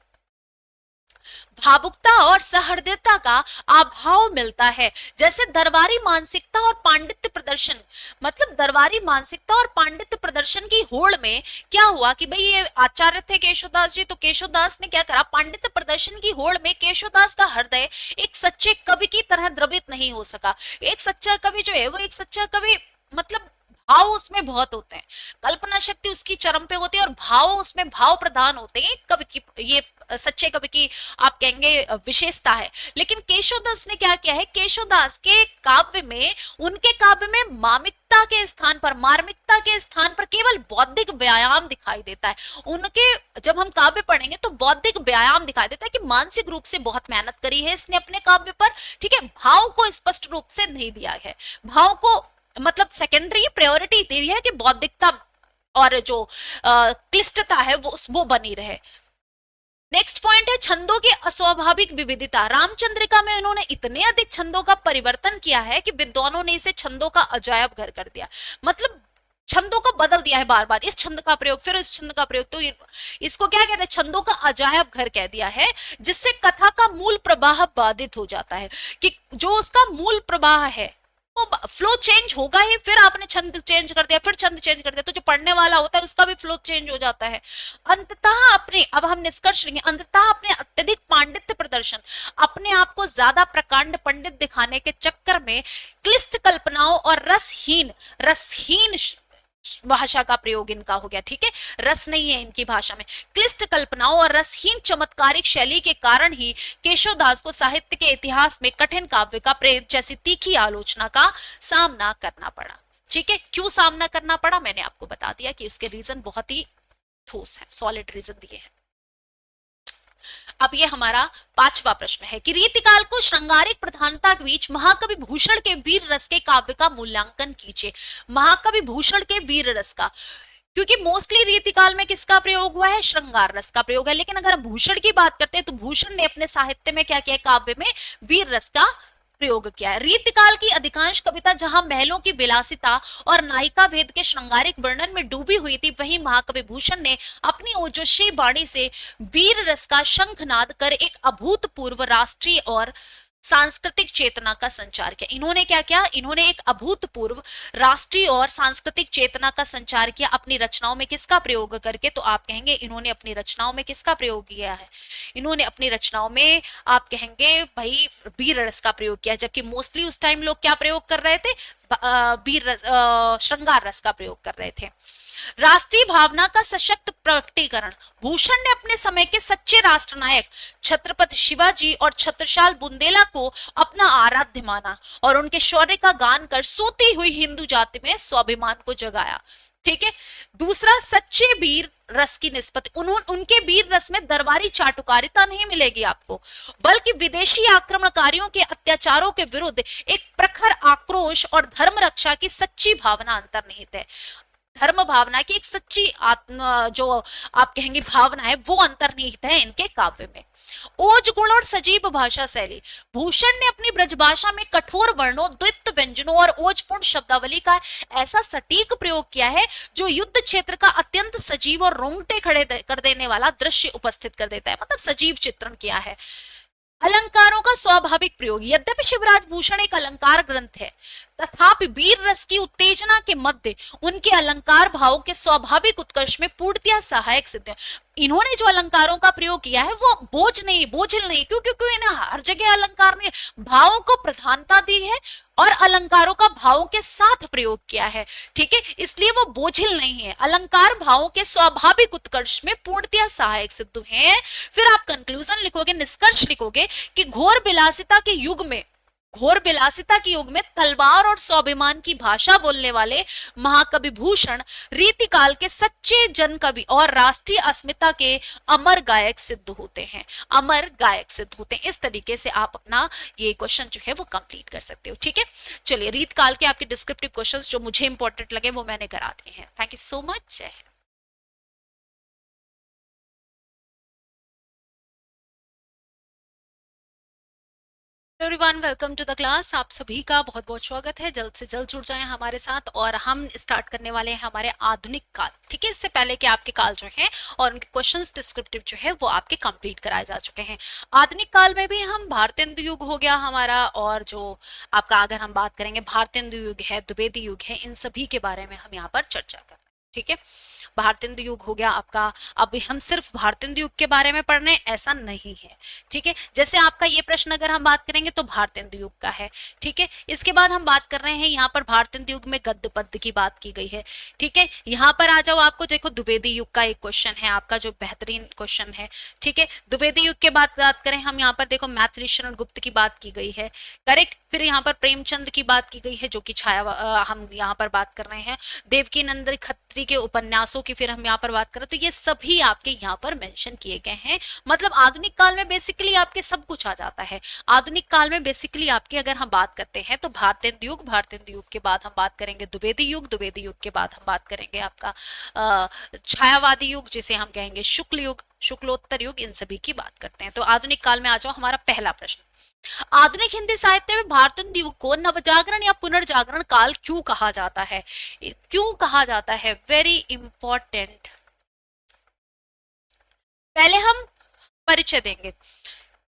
भावुकता और सहृदयता का अभाव मिलता है। जैसे दरबारी मानसिकता और पांडित्य प्रदर्शन, मतलब दरबारी मानसिकता और पांडित्य प्रदर्शन की होड़ में क्या हुआ कि भाई ये आचार्य थे केशवदास जी, तो केशवदास ने क्या करा, पांडित्य प्रदर्शन की होड़ में केशवदास का हृदय एक सच्चे कवि की तरह द्रवित नहीं हो सका। एक सच्चा कवि जो है वो एक सच्चा कवि, मतलब भाव उसमें बहुत होते हैं, कल्पना शक्ति उसकी चरम पे होती है और भाव उसमें भाव प्रधान होते हैं कवि की, ये सच्चे कवि की आप कहेंगे विशेषता है। लेकिन केशवदास ने क्या किया है, केशवदास के काव्य में, उनके काव्य में मार्मिकता के स्थान पर, मार्मिकता के स्थान पर केवल बौद्धिक व्यायाम दिखाई देता है। उनके जब हम काव्य पढ़ेंगे तो बौद्धिक व्यायाम दिखाई देता है कि मानसिक रूप से बहुत मेहनत करी है इसने अपने काव्य पर, ठीक है। भाव को स्पष्ट रूप से नहीं दिया है, भाव को मतलब सेकेंडरी प्रायोरिटी दी है कि बौद्धिकता और जो क्लिष्टता है वो बनी रहे। नेक्स्ट पॉइंट है छंदों की अस्वाभाविक विविधता। रामचंद्रिका में उन्होंने इतने अधिक छंदों का परिवर्तन किया है कि विद्वानों ने इसे छंदों का अजायब घर कर दिया, मतलब छंदों को बदल दिया है बार बार, इस छंद का प्रयोग फिर इस छंद का प्रयोग, तो इसको क्या कहते हैं, छंदों का अजायब घर कह दिया है, जिससे कथा का मूल प्रवाह बाधित हो जाता है। कि जो उसका मूल प्रवाह है वो फ्लो चेंज होगा ही, फिर आपने छंद चेंज कर दिया, फिर छंद चेंज कर दिया, तो जो पढ़ने वाला होता है उसका भी फ्लो चेंज हो जाता है। अंततः अपने, अब हम निष्कर्ष लेंगे, अंततः अपने अत्यधिक पांडित्य प्रदर्शन, अपने आप को ज्यादा प्रकांड पंडित दिखाने के चक्कर में क्लिष्ट कल्पनाओं और रसहीन रसहीन भाषा का प्रयोग इनका हो गया, ठीक है, रस नहीं है इनकी भाषा में, क्लिष्ट कल्पनाओं और रसहीन चमत्कारिक शैली के कारण ही केशवदास को साहित्य के इतिहास में कठिन काव्य का प्रेत जैसी तीखी आलोचना का सामना करना पड़ा। ठीक है, क्यों सामना करना पड़ा मैंने आपको बता दिया कि उसके रीजन बहुत ही ठोस है, सॉलिड रीजन दिए हैं। अब ये हमारा पांचवा प्रश्न है कि रीतिकाल को श्रृंगारिक प्रधानता के बीच महाकवि भूषण के वीर रस के काव्य का मूल्यांकन कीजिए। महाकवि भूषण के वीर रस का, क्योंकि मोस्टली रीतिकाल में किसका प्रयोग हुआ है, श्रृंगार रस का प्रयोग है, लेकिन अगर हम भूषण की बात करते हैं तो भूषण ने अपने साहित्य में क्या किया, काव्य में वीर रस का प्रयोग किया है। रीतिकाल की अधिकांश कविता जहां महलों की विलासिता और नायिका भेद के श्रृंगारिक वर्णन में डूबी हुई थी, वहीं महाकवि भूषण ने अपनी ओजस्वी वाणी से वीर रस का शंखनाद कर एक अभूतपूर्व राष्ट्रीय और सांस्कृतिक चेतना का संचार किया। इन्होंने क्या किया, इन्होंने एक अभूतपूर्व राष्ट्रीय और सांस्कृतिक चेतना का संचार किया अपनी रचनाओं में, किसका प्रयोग करके, तो आप कहेंगे इन्होंने अपनी रचनाओं में किसका प्रयोग किया है, इन्होंने अपनी रचनाओं में आप कहेंगे भाई वीर रस का प्रयोग किया, जबकि मोस्टली उस टाइम लोग क्या प्रयोग कर रहे थे, वीर श्रृंगार रस का प्रयोग कर रहे थे। राष्ट्रीय भावना का सशक्त प्रकटीकरण, भूषण ने अपने समय के सच्चे राष्ट्रनायक छत्रपति शिवाजी और छत्रसाल बुंदेला को अपना आराध्य माना और उनके शौर्य का गान कर सोती हुई हिंदू जाति में स्वाभिमान को जगाया। ठीक है, दूसरा सच्चे वीर रस की निस्बत, उनके वीर रस में दरबारी चाटुकारिता नहीं मिलेगी आपको, बल्कि विदेशी आक्रमणकारियों के अत्याचारों के विरुद्ध एक प्रखर आक्रोश और धर्म रक्षा की सच्ची भावना अंतर्निहित है। धर्म भावना की एक सच्ची आत्म जो आप कहेंगे भावना है वो अंतर्निहित है इनके काव्य में। ओज गुण और सजीव भाषा शैली, भूषण ने अपनी ब्रजभाषा में कठोर वर्णों, द्वित्व व्यंजनों और ओजपूर्ण शब्दावली का ऐसा सटीक प्रयोग किया है जो युद्ध क्षेत्र का अत्यंत सजीव और रोंगटे खड़े कर देने वाला दृश्य उपस्थित कर देता है, मतलब सजीव चित्रण किया है। अलंकारों का स्वाभाविक प्रयोग, यद्यपि शिवराज भूषण एक अलंकार ग्रंथ है, तथापि वीर रस की उत्तेजना के मध्य उनके अलंकार भावों के स्वाभाविक उत्कर्ष में पूर्णतया सहायक सिद्ध है। इन्होंने जो अलंकारों का प्रयोग किया है वो बोझिल नहीं, क्योंकि इन्हें हर जगह अलंकार ने भावों को प्रधानता दी है और अलंकारों का भावों के साथ प्रयोग किया है। ठीक है, इसलिए वो बोझिल नहीं है, अलंकार भावों के स्वाभाविक उत्कर्ष में पूर्णतया सहायक सिद्ध हैं। फिर आप कंक्लूजन लिखोगे, निष्कर्ष लिखोगे कि घोर विलासिता के युग में तलवार और स्वाभिमान की भाषा बोलने वाले महाकवि भूषण रीतिकाल के सच्चे जन कवि और राष्ट्रीय अस्मिता के अमर गायक सिद्ध होते हैं, इस तरीके से आप अपना ये क्वेश्चन जो है वो कंप्लीट कर सकते हो। ठीक है, चलिए रीतकाल के आपके डिस्क्रिप्टिव क्वेश्चंस जो मुझे इंपॉर्टेंट लगे वो मैंने करा दिए हैं। थैंक यू सो मच, जय हिंद। Everyone, welcome to the class. आप सभी का बहुत बहुत स्वागत है। जल्द से जल्द जुड़ जाएं हमारे साथ और हम स्टार्ट करने वाले हैं हमारे आधुनिक काल। ठीक है, इससे पहले कि आपके काल जो हैं और उनके क्वेश्चंस डिस्क्रिप्टिव जो है वो आपके कंप्लीट कराए जा चुके हैं। आधुनिक काल में भी हम भारतेंदु युग हो गया हमारा, और जो आपका अगर हम बात करेंगे भारतेंदु युग है, द्विवेदी युग है, इन सभी के बारे में हम यहाँ पर चर्चा कर रहे हैं। ठीक है, भारतेंदु युग हो गया आपका। अब हम सिर्फ भारतेंदु युग के बारे में पढ़ रहे हैं ऐसा नहीं है। ठीक है, जैसे आपका ये प्रश्न अगर हम बात करेंगे तो भारतेंदु युग का है। ठीक है, इसके बाद हम बात कर रहे हैं यहाँ पर भारतेंदु युग में गद्य पद्य की बात की गई है। ठीक है, यहाँ पर आ जाओ, आपको देखो द्विवेदी युग का एक क्वेश्चन है आपका जो बेहतरीन क्वेश्चन है। ठीक है, द्विवेदी युग के बाद बात करें हम, यहाँ पर देखो मैथिली शरण गुप्त की बात की गई है, करेक्ट। फिर यहाँ पर प्रेमचंद की बात की गई है जो कि छाया हम यहाँ पर बात कर रहे हैं। देवकी नंदन खत्री के उपन्यासों की फिर हम यहाँ पर बात करें तो ये सभी आपके यहाँ पर मेंशन किए गए हैं। मतलब आधुनिक काल में बेसिकली आपके सब कुछ आ जाता है। आधुनिक काल में बेसिकली आपके अगर हम बात करते हैं तो भारतेंदु युग, भारतेंदु युग के बाद हम बात करेंगे द्विवेदी युग, द्विवेदी युग के बाद हम बात करेंगे आपका छायावादी युग जिसे हम कहेंगे शुक्ल युग, शुक्लोत्तर युग, इन सभी की बात करते हैं। तो आधुनिक काल में आ जाओ। हमारा पहला प्रश्न, आधुनिक हिंदी साहित्य में भारतेंदु युग को नवजागरण या पुनर्जागरण काल क्यों कहा जाता है? क्यों कहा जाता है? Very important. पहले हम परिचय देंगे।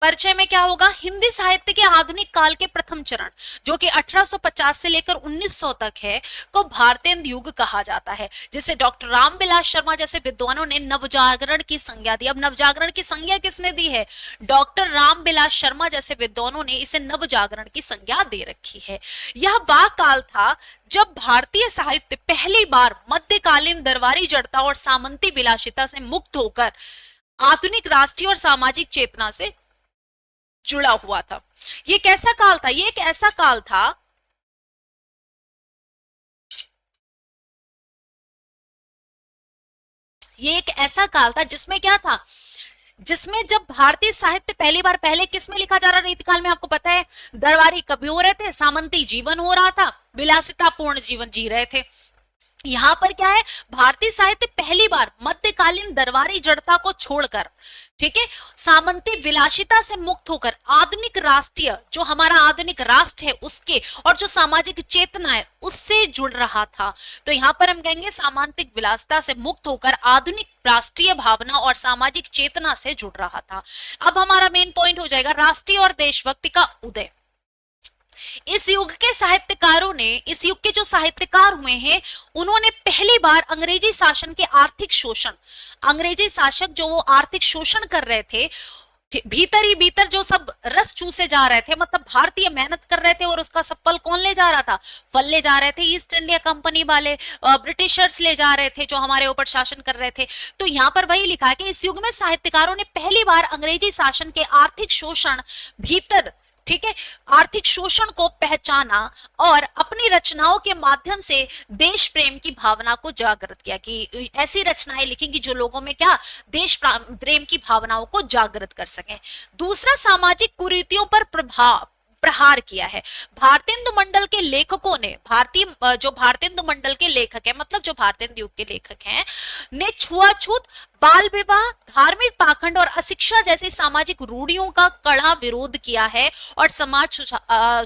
परिचय में क्या होगा? हिंदी साहित्य के आधुनिक काल के प्रथम चरण जो कि 1850 से लेकर 1900 तक है को भारतेंदु युग कहा जाता है, जिसे डॉक्टर रामविलास शर्मा जैसे विद्वानों ने नवजागरण की संज्ञा दी। अब नवजागरण की संज्ञा किसने दी है? डॉक्टर रामविलास शर्मा जैसे विद्वानों ने इसे नवजागरण की संज्ञा दे रखी है। यह वह काल था जब भारतीय साहित्य पहली बार मध्यकालीन दरबारी जड़ता और सामंती विलासिता से मुक्त होकर आधुनिक राष्ट्रीय और सामाजिक चेतना से जुड़ा हुआ था। ये कैसा काल था? ये एक ऐसा काल था जिसमें क्या था? जिसमें जब भारतीय साहित्य पहली बार, पहले किसमें लिखा जा रहा रीतिकाल में? आपको पता है दरबारी कवि हो रहे थे, सामंती जीवन हो रहा था, विलासितापूर्ण जीवन जी रहे थे। यहां पर क्या है? भारतीय साहित्य पहली बार मध्यकालीन दरबारी जड़ता को छोड़कर, ठीक है, सामंती विलासिता से मुक्त होकर आधुनिक राष्ट्रीय, जो हमारा आधुनिक राष्ट्र है उसके और जो सामाजिक चेतना है उससे जुड़ रहा था। तो यहां पर हम कहेंगे सामांतिक विलासिता से मुक्त होकर आधुनिक राष्ट्रीय भावना और सामाजिक चेतना से जुड़ रहा था। अब हमारा मेन पॉइंट हो जाएगा राष्ट्रीय और देशभक्ति का उदय। इस युग के साहित्यकारों ने, इस युग के जो साहित्यकार हुए हैं उन्होंने पहली बार अंग्रेजी शासन के आर्थिक शोषण, अंग्रेजी शासक जो वो आर्थिक शोषण कर रहे थे, भीतर ही भीतर जो सब रस चूसे जा रहे थे, मतलब भारतीय मेहनत कर रहे थे और उसका सब फल कौन ले जा रहा था? फल ले जा रहे थे ईस्ट इंडिया कंपनी वाले, ब्रिटिशर्स ले जा रहे थे जो हमारे ऊपर शासन कर रहे थे। तो यहाँ पर वही लिखा है कि इस युग में साहित्यकारों ने पहली बार अंग्रेजी शासन के आर्थिक शोषण भीतर, ठीक है, आर्थिक शोषण को पहचाना और अपनी रचनाओं के माध्यम से देश प्रेम की भावना को जागृत किया कि ऐसी रचनाएं लिखेंगी जो लोगों में क्या, देश प्रेम की भावनाओं को जागृत कर सकें। दूसरा, सामाजिक कुरीतियों पर प्रहार किया है। भारतेंदु मंडल के लेखकों ने, जो भारतेंदु मंडल के लेखक है, मतलब जो भारतेंदु युग के लेखक हैं, ने छुआछूत, बाल विवाह, धार्मिक पाखंड और अशिक्षा जैसी सामाजिक रूढ़ियों का कड़ा विरोध किया है और समाज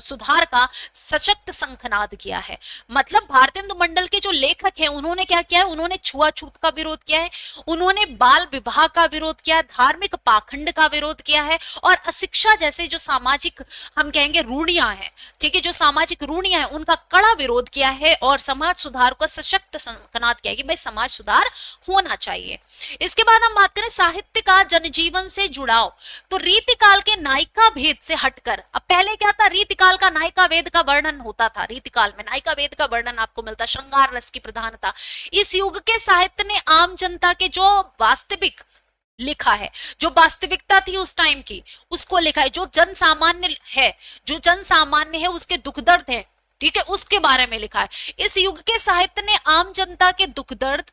सुधार का सशक्त शंखनाद किया है। मतलब भारतेंदु मंडल के जो लेखक हैं उन्होंने क्या किया है? उन्होंने छुआछूत का विरोध किया है, उन्होंने बाल विवाह का विरोध किया, धार्मिक पाखंड का विरोध किया है और अशिक्षा जैसे जो सामाजिक हम कहेंगे रूढ़ियां हैं, ठीक है, जो सामाजिक रूढ़ियां हैं उनका कड़ा विरोध किया है और समाज सुधार को सशक्त शंखनाद किया कि भाई समाज सुधार होना चाहिए। इसके बाद हम बात करें साहित्य का जनजीवन से जुड़ाव। तो रीतिकाल के नायिका भेद से हटकर, अब पहले क्या था? रीतिकाल का नायिका वेद का वर्णन होता था, रीतिकाल में नायिका वेद का वर्णन आपको मिलता, श्रृंगार रस की प्रधानता। इस युग के साहित्य ने आम जनता के जो वास्तविक लिखा है, जो वास्तविकता थी उस टाइम की उसको लिखा है, जो जन सामान्य है, जो जन सामान्य है उसके दुख दर्द है, ठीक है, उसके बारे में लिखा है। इस युग के साहित्य ने आम जनता के दुख दर्द,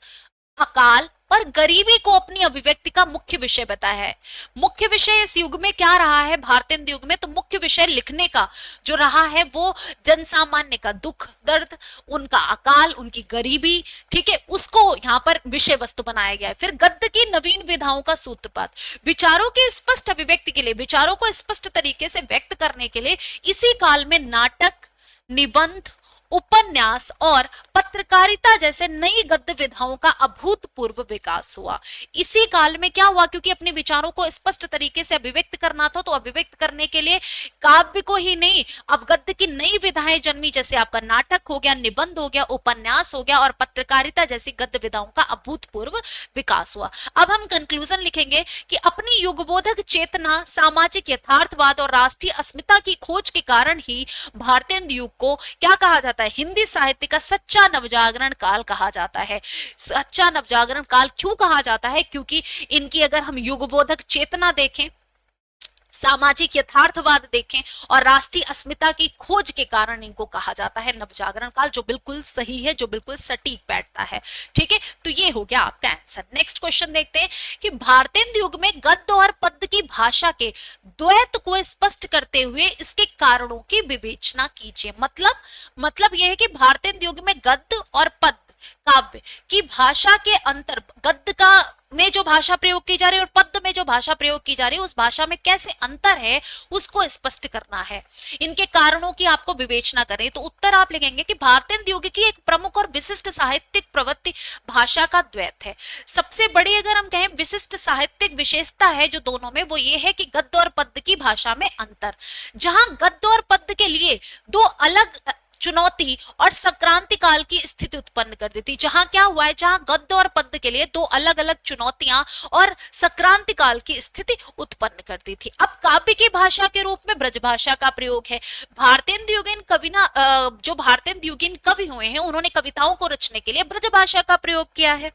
अकाल और गरीबी को अपनी अभिव्यक्ति का मुख्य विषय बताया है। मुख्य विषय इस युग में क्या रहा है? भारतेंदु युग में तो मुख्य विषय लिखने का जो रहा है वो जन सामान्य का दुख दर्द, उनका अकाल, उनकी गरीबी, ठीक है, उसको यहाँ पर विषय वस्तु बनाया गया है। फिर गद्य की नवीन विधाओं का सूत्रपात, विचारों के स्पष्ट अभिव्यक्ति के लिए, विचारों को स्पष्ट तरीके से व्यक्त करने के लिए इसी काल में नाटक, निबंध, उपन्यास और पत्रकारिता जैसे नई गद्य विधाओं का अभूतपूर्व विकास हुआ। इसी काल में क्या हुआ, क्योंकि अपने विचारों को स्पष्ट तरीके से अभिव्यक्त करना था, तो अभिव्यक्त करने के लिए काव्य को ही नहीं, अब गद्य की नई विधाएं जन्मी, जैसे आपका नाटक हो गया, निबंध हो गया, उपन्यास हो गया और पत्रकारिता जैसी गद्य विधाओं का अभूतपूर्व विकास हुआ। अब हम कंक्लूजन लिखेंगे कि अपनी युगबोधक चेतना, सामाजिक यथार्थवाद और राष्ट्रीय अस्मिता की खोज के कारण ही भारतीय युग को क्या कहा जाता है, हिंदी साहित्य का सच्चा नवजागरण काल कहा जाता है। सच्चा नवजागरण काल क्यों कहा जाता है, क्योंकि इनकी अगर हम युगबोधक चेतना देखें, सामाजिक यथार्थवाद देखें और राष्ट्रीय अस्मिता की खोज के कारण इनको कहा जाता है नवजागरण काल, जो बिल्कुल सही है, जो बिल्कुल सटीक बैठता है। ठीक है, तो ये हो गया आपका आंसर। नेक्स्ट क्वेश्चन देखते हैं कि भारतीय युग में गद्य और पद्य की भाषा के द्वैत को स्पष्ट करते हुए इसके कारणों की विवेचना कीजिए। मतलब यह है कि भारतीय युग में गद्य और पद्य काव्य की भाषा के अंतर, गद्य का में जो भाषा प्रयोग की जा रही है और पद्य में जो भाषा प्रयोग की जा रही है उस भाषा में कैसे अंतर है उसको स्पष्ट करना है। इनके कारणों की आपको विवेचना करें तो उत्तर आप लिखेंगे कि भारतीय युग की एक प्रमुख और विशिष्ट साहित्यिक प्रवृत्ति भाषा का द्वैत है। सबसे बड़ी अगर हम कहें विशिष्ट साहित्यिक विशेषता है जो दोनों में, वो ये है कि गद्य और पद्य की भाषा में अंतर। जहां गद्य और पद्य के लिए दो अलग चुनौती और संक्रांति काल की स्थिति उत्पन्न कर देती, जहां क्या हुआ है, जहां गद्य और पद्य के लिए दो अलग अलग चुनौतियां और संक्रांति काल की स्थिति उत्पन्न कर दी थी। अब काव्य की भाषा के रूप में ब्रज भाषा का प्रयोग है। भारतीय युगीन जो भारतीय युगीन कवि हुए हैं उन्होंने कविताओं को रचने के लिए ब्रज भाषा का प्रयोग किया है।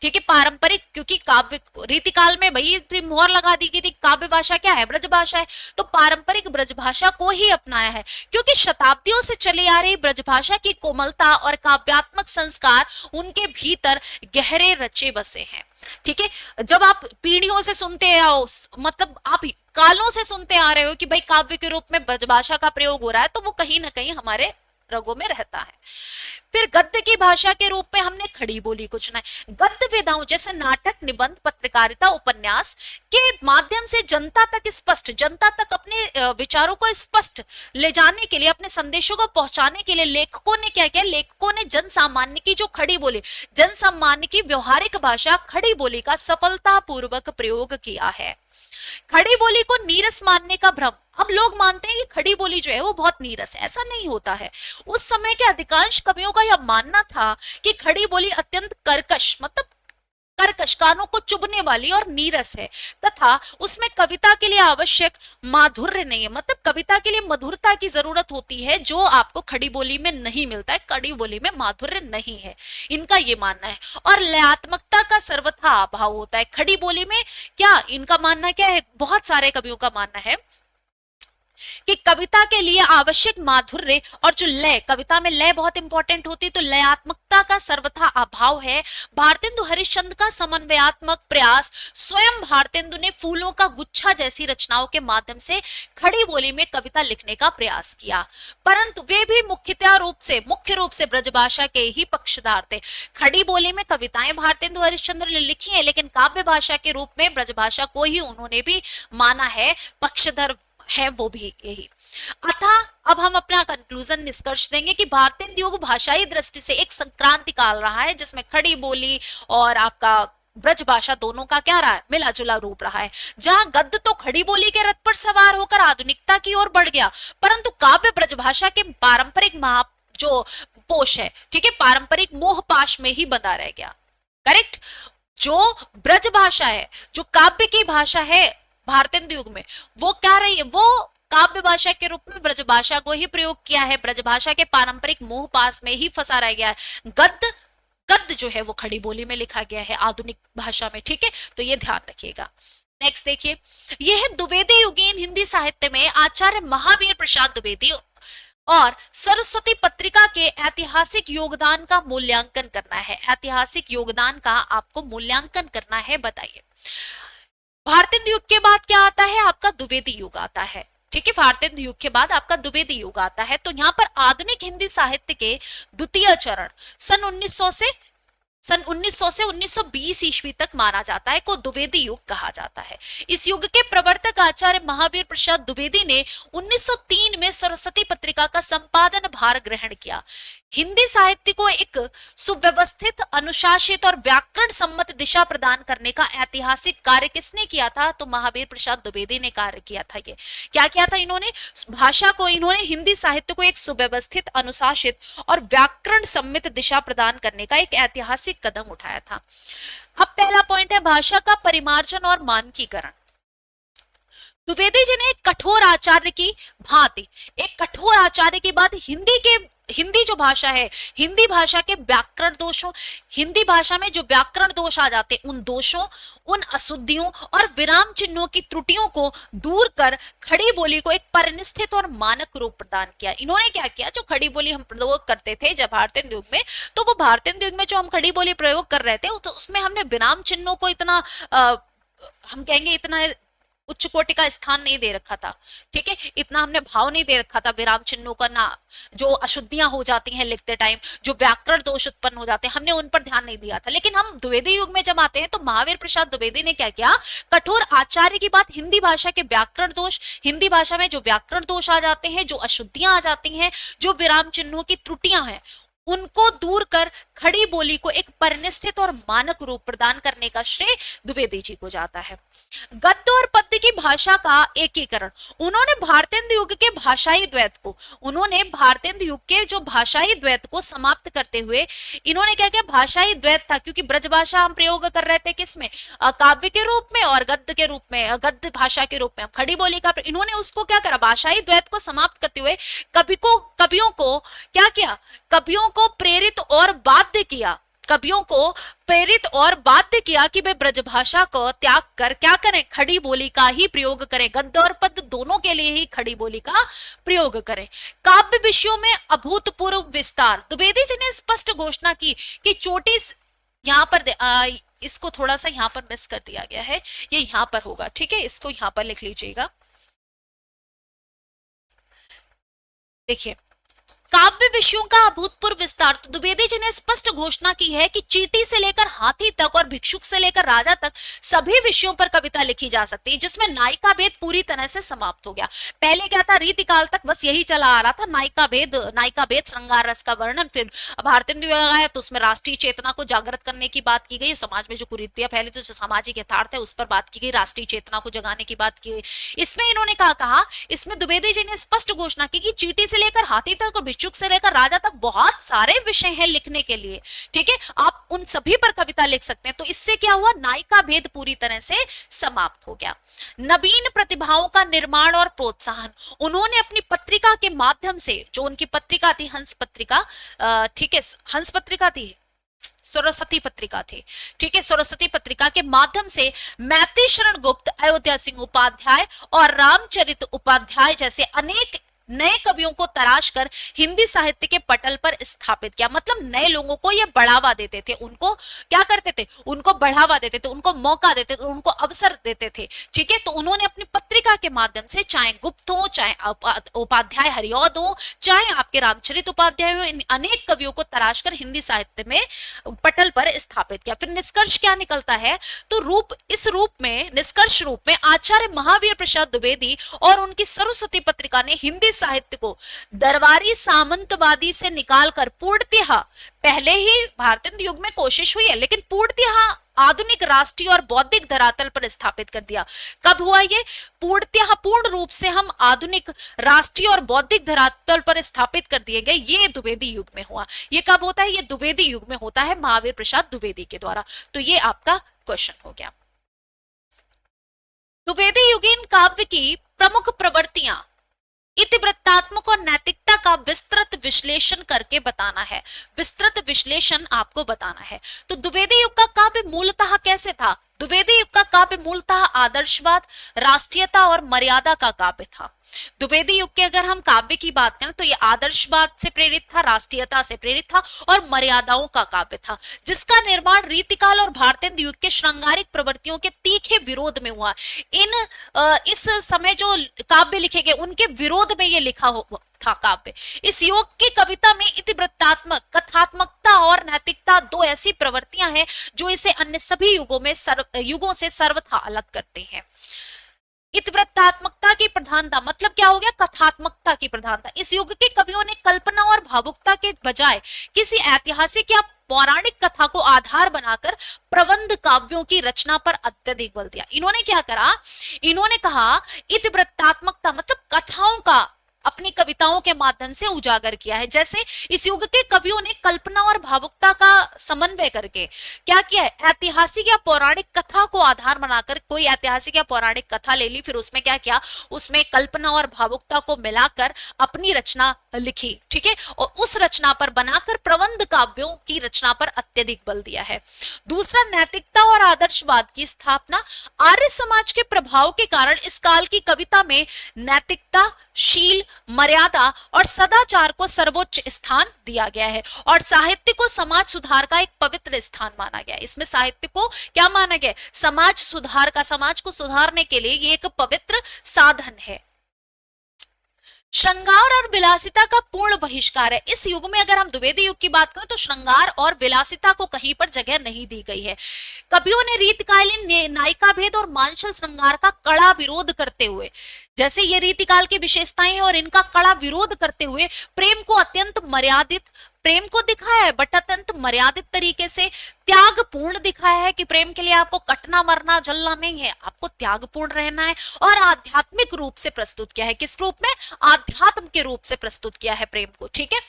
ठीक है, पारंपरिक, क्योंकि काव्य रीतिकाल में भाई मोहर लगा दी गई थी, काव्य भाषा क्या है, ब्रज भाषा है, तो पारंपरिक ब्रज भाषा को ही अपनाया है, क्योंकि शताब्दियों से चली आ रही ब्रज भाषा की कोमलता और काव्यात्मक संस्कार उनके भीतर गहरे रचे बसे हैं। ठीक है, जब आप पीढ़ियों से सुनते आओ, मतलब आप कालों से सुनते आ रहे हो कि भाई काव्य के रूप में ब्रजभाषा का प्रयोग हो रहा है, तो वो कहीं ना कहीं हमारे रगों में रहता है। फिर गद्य की भाषा के रूप में हमने खड़ी बोली को चुना है। गद्य विधाओं जैसे नाटक, निबंध, पत्रकारिता, उपन्यास के माध्यम से जनता तक अपने विचारों को स्पष्ट ले जाने के लिए, अपने संदेशों को पहुंचाने के लिए लेखकों ने क्या किया, लेखकों ने जन सामान्य की जो खड़ी बोली, जन सामान्य की व्यवहारिक भाषा खड़ी बोली का सफलतापूर्वक प्रयोग किया है। खड़ी बोली को नीरस मानने का भ्रम, अब लोग मानते हैं कि खड़ी बोली जो है वो बहुत नीरस है, ऐसा नहीं होता है। उस समय के अधिकांश कवियों का यह मानना था कि खड़ी बोली अत्यंत कर्कश, मतलब कर्कश, कानों को चुभने वाली और नीरस है, तथा उसमें कविता के लिए आवश्यक माधुर्य नहीं है, मतलब कविता के लिए मधुरता की जरूरत होती है जो आपको खड़ी बोली में नहीं मिलता है, खड़ी बोली में माधुर्य नहीं है, इनका ये मानना है। और लयात्मकता का सर्वथा अभाव होता है खड़ी बोली में। क्या इनका मानना क्या है, बहुत सारे कवियों का मानना है कि कविता के लिए आवश्यक माधुर्य और जो लय, कविता में लय बहुत इंपॉर्टेंट होती है, तो लयात्मकता का सर्वथा अभाव है। भारतेंदु हरिश्चंद्र का समन्वयात्मक प्रयास, स्वयं भारतेंदु ने फूलों का गुच्छा जैसी रचनाओं के माध्यम से खड़ी बोली में कविता लिखने का प्रयास किया, परंतु वे भी मुख्य रूप से ब्रजभाषा के ही पक्षधर थे। खड़ी बोली में कविताएं भारतेंदु हरिश्चंद्र ने लिखी है, लेकिन काव्य भाषा के रूप में ब्रजभाषा को ही उन्होंने भी माना है, पक्षधर है वो भी यही। अतः अब हम अपना कंक्लूजन निष्कर्ष देंगे कि भारतीय युग भाषाई दृष्टि से एक संक्रांति काल रहा है, जिसमें खड़ी बोली और आपका ब्रज भाषा दोनों का क्या रहा है, मिला जुला रूप रहा है। जहां गद्य तो खड़ी बोली के रथ पर सवार होकर आधुनिकता की ओर बढ़ गया, परंतु काव्य ब्रज भाषा के पारंपरिक जो पोष है, ठीक है, पारंपरिक मोह पाश में ही बंधा रह गया। करेक्ट, जो ब्रज भाषा है, जो काव्य की भाषा है भारतीय युग में, वो क्या रही है, वो काव्य भाषा के रूप में ब्रज भाषा को ही प्रयोग किया है, ब्रज भाषा के पारंपरिक मोह पास में ही फंसा रह गया है। गद्य जो है वो खड़ी बोली में लिखा गया है आधुनिक भाषा में। ठीक है, तो ये ध्यान रखिएगा। नेक्स्ट देखिए, यह द्विवेदी युगीन हिंदी साहित्य में आचार्य महावीर प्रसाद द्विवेदी और सरस्वती पत्रिका के ऐतिहासिक योगदान का मूल्यांकन करना है। ऐतिहासिक योगदान का आपको मूल्यांकन करना है, बताइए। भारतीय युग के बाद क्या आता है, आपका द्विवेदी युग आता है। ठीक है, भारतेंदु युग के बाद आपका द्विवेदी युग आता है। तो यहाँ पर आधुनिक हिंदी साहित्य के द्वितीय चरण सन 1900 से 1920 ईस्वी तक माना जाता है, को द्विवेदी युग कहा जाता है। इस युग के प्रवर्तक आचार्य महावीर प्रसाद द्विवेदी ने 1903 में सरस्वती पत्रिका का संपादन भार ग्रहण किया। हिंदी साहित्य को एक सुव्यवस्थित, अनुशासित और व्याकरण सम्मत दिशा प्रदान करने का ऐतिहासिक कार्य किसने किया था? तो महावीर प्रसाद द्विवेदी ने कार्य किया था। ये क्या किया था इन्होंने? भाषा को, इन्होंने हिंदी साहित्य को एक सुव्यवस्थित, अनुशासित और व्याकरण सम्मित दिशा प्रदान करने का एक ऐतिहासिक कदम उठाया था। अब पहला पॉइंट है भाषा का परिमार्जन और मानकीकरण। द्विवेदी जी ने कठोर आचार्य की भांति, एक कठोर आचार्य की बात हिंदी जो भाषा है, हिंदी भाषा के व्याकरण दोषों, हिंदी भाषा में जो व्याकरण दोष आ जाते उन दोषों, उन अशुद्धियों और विराम चिन्हों की त्रुटियों को दूर कर खड़ी बोली को एक परिनिष्ठित और मानक रूप प्रदान किया। इन्होंने क्या किया? जो खड़ी बोली हम प्रयोग करते थे जब भारतेंदु युग में, तो वो भारतेंदु युग में जो हम खड़ी बोली प्रयोग कर रहे थे तो उसमें हमने विराम चिन्हों को इतना हम कहेंगे इतना उच्च कोटि का स्थान नहीं दे रखा था। ठीक है, इतना हमने भाव नहीं दे रखा था विराम चिन्हों का, ना जो अशुद्धियां हो जाती हैं लिखते टाइम, जो व्याकरण दोष उत्पन्न हो जाते हैं, हमने उन पर ध्यान नहीं दिया था। लेकिन हम द्विवेदी युग में जब आते हैं तो महावीर प्रसाद द्विवेदी ने क्या किया? कठोर आचार्य की बात, हिंदी भाषा के व्याकरण दोष, हिंदी भाषा में जो व्याकरण दोष आ जाते हैं, जो अशुद्धियां आ जाती हैं, जो विराम चिन्हों की त्रुटियां हैं, उनको दूर कर खड़ी बोली को एक परिनिष्ठित और मानक रूप प्रदान करने का श्रेय द्विवेदी जी को जाता है। गद्य और पद्य की भाषा का एकीकरण। उन्होंने भारतेंदु युग के भाषाई द्वैत को, उन्होंने भारतेंदु युग के जो भाषाई द्वैत को समाप्त करते हुए इन्होंने क्या किया? भाषाई द्वैत था, क्योंकि ब्रजभाषा हम प्रयोग कर रहे थे किसमें? काव्य के रूप में और गद्य के रूप में, गद्य भाषा के रूप में खड़ी बोली का। इन्होंने उसको क्या करा? भाषाई द्वैत को समाप्त करते हुए कवियों को क्या किया? कवियों को प्रेरित और बाध्य किया, कवियों को प्रेरित और बाध्य किया कि वे ब्रजभाषा को त्याग कर क्या करें? खड़ी बोली का ही प्रयोग करें, गद्य और पद्य दोनों के लिए ही खड़ी बोली का प्रयोग करें। काव्य विषयों में अभूतपूर्व विस्तार। द्विवेदी जी ने स्पष्ट घोषणा की कि चोटी, यहाँ पर इसको थोड़ा सा यहाँ पर मिस कर दिया गया है, ये यहाँ पर होगा। ठीक है, इसको यहाँ पर लिख लीजिएगा। देखिए, काव्य विषयों का अभूतपूर्व विस्तार। तो द्विवेदी जी ने स्पष्ट घोषणा की है कि चींटी से लेकर हाथी तक और भिक्षुक से लेकर राजा तक सभी विषयों पर कविता लिखी जा सकती है, जिसमें नायिका भेद पूरी तरह से समाप्त हो गया। पहले क्या था? रीतिकाल तक बस यही चला आ रहा था, नायिका भेद, श्रृंगार रस का वर्णन। फिर भारतेंदु युग आया तो उसमें राष्ट्रीय चेतना को जागृत करने की बात की गई, समाज में जो कुरीतियां फैली थी, जो सामाजिक यथार्थ है उस पर बात की गई, राष्ट्रीय चेतना को जगाने की बात की गई। इसमें इन्होंने कहा, इसमें द्विवेदी जी ने स्पष्ट घोषणा की कि चींटी से लेकर हाथी तक और भिक्षुक से लेकर राजा तक बहुत सारे विषय हैं लिखने के लिए। ठीक है, आप उन सभी पर कविता लिख सकते हैं। तो इससे क्या हुआ? नायिका भेद पूरी तरह से समाप्त हो गया। नवीन प्रतिभाओं का निर्माण और प्रोत्साहन। उन्होंने अपनी पत्रिका के माध्यम से, जो उनकी पत्रिका थी हंस पत्रिका, ठीक है, हंस पत्रिका थी, सरस्वती पत्रिका थी, ठीक है, सरस्वती पत्रिका के माध्यम से मैत्री शरण गुप्त, अयोध्या सिंह उपाध्याय और रामचरित उपाध्याय जैसे अनेक नए कवियों को तराश कर हिंदी साहित्य के पटल पर स्थापित किया। मतलब नए लोगों को ये बढ़ावा देते थे, उनको क्या करते थे? उनको बढ़ावा देते थे, उनको मौका देते थे, उनको अवसर देते थे। ठीक है, तो उन्होंने अपनी पत्रिका के माध्यम से, चाहे गुप्त हो, चाहे उपाध्याय हरिऔध हो, चाहे आपके रामचरित उपाध्याय हो, इन अनेक कवियों को तराश कर हिंदी साहित्य में पटल पर स्थापित किया। फिर निष्कर्ष क्या निकलता है? तो इस रूप में, निष्कर्ष रूप में आचार्य महावीर प्रसाद द्विवेदी और उनकी सरस्वती पत्रिका ने हिंदी साहित्य को दरबारी सामंतवादी से निकालकर पूर्णतः, पहले ही भारतेंदु युग में कोशिश हुई है, लेकिन पूर्णतः आधुनिक राष्ट्रीय और बौद्धिक धरातल पर स्थापित कर दिया। कब हुआ ये? पूर्णतः, पूर्ण रूप से हम आधुनिक राष्ट्रीय और बौद्धिक धरातल पर स्थापित कर दिए गए, ये द्विवेदी युग में हुआ। ये कब होता है? ये द्विवेदी युग में होता है, महावीर प्रसाद द्विवेदी के द्वारा। तो ये आपका क्वेश्चन हो गया। द्विवेदी युगीन काव्य की प्रमुख प्रवृत्तियां इतिवृत्तात्मक और नैतिकता नैतिकता का विस्तृत विश्लेषण करके बताना है, विस्तृत विश्लेषण आपको बताना है। तो द्विवेदी युग का काव्य मूलतः कैसे था? द्विवेदी युग का काव्य मूलतः आदर्शवाद, राष्ट्रीयता और मर्यादा का काव्य था। द्विवेदी युग के अगर हम काव्य की बात करें तो ये आदर्शवाद से प्रेरित था, राष्ट्रीयता से प्रेरित था और मर्यादाओं का काव्य था, जिसका निर्माण रीतिकाल और भारतेंदु युग के श्रृंगारिक प्रवृत्तियों के तीखे विरोध में हुआ। इस समय जो काव्य लिखे गए उनके विरोध में ये लिखा था काव्य। इस योग की कविता में इतिवृत्तात्मक, कथात्मकता और नैतिकता दो ऐसी प्रवृत्तियां हैं जो इसे अन्य सभी युगों से सर्वथा अलग करते हैं। इतिवृत्तात्मकता की प्रधानता मतलब क्या हो गया? कथात्मकता की प्रधानता। इस युग के कवियों ने कल्पना और भावुकता के बजाय किसी ऐतिहासिक या पौराणिक कथा को आधार बनाकर प्रबंध काव्यों की रचना पर अत्यधिक बल दिया। इन्होंने क्या करा? इन्होंने कहा इतिवृत्तात्मकता मतलब कथाओं का अपनी कविताओं के माध्यम से उजागर किया है। जैसे इस युग के कवियों ने कल्पना और भावुकता का समन्वय करके क्या किया है? ऐतिहासिक या पौराणिक कथा को आधार बनाकर कोई ऐतिहासिक या पौराणिक कथा ले ली, फिर उसमें क्या किया? उसमें कल्पना और भावुकता को मिलाकर अपनी रचना लिखी, ठीक है, और उस रचना पर बनाकर प्रबंध काव्यों की रचना पर अत्यधिक बल दिया है। दूसरा, नैतिकता और आदर्शवाद की स्थापना। आर्य समाज के प्रभाव के कारण इस काल की कविता में नैतिकता, शील, मर्यादा और सदाचार को सर्वोच्च स्थान दिया गया है और साहित्य को समाज सुधार का एक पवित्र स्थान माना गया है। इसमें साहित्य को क्या माना गया? समाज सुधार का, समाज को सुधारने के लिए ये एक पवित्र साधन है। श्रृंगार और विलासिता का पूर्ण बहिष्कार है। इस युग में अगर हम द्विवेदी युग की बात करें तो श्रृंगार और विलासिता को कहीं पर जगह नहीं दी गई है। कवियों ने रीतकालीन नायिका भेद और मांसल श्रृंगार का कड़ा विरोध करते हुए, जैसे ये रीतिकाल की विशेषताएं हैं और इनका कड़ा विरोध करते हुए प्रेम को अत्यंत मर्यादित, प्रेम को दिखाया है बट अत्यंत मर्यादित तरीके से, त्यागपूर्ण दिखाया है कि प्रेम के लिए आपको कटना मरना जलना नहीं है, आपको त्यागपूर्ण रहना है, और आध्यात्मिक रूप से प्रस्तुत किया है। किस रूप में? आध्यात्म के रूप से प्रस्तुत किया है प्रेम को, ठीक है।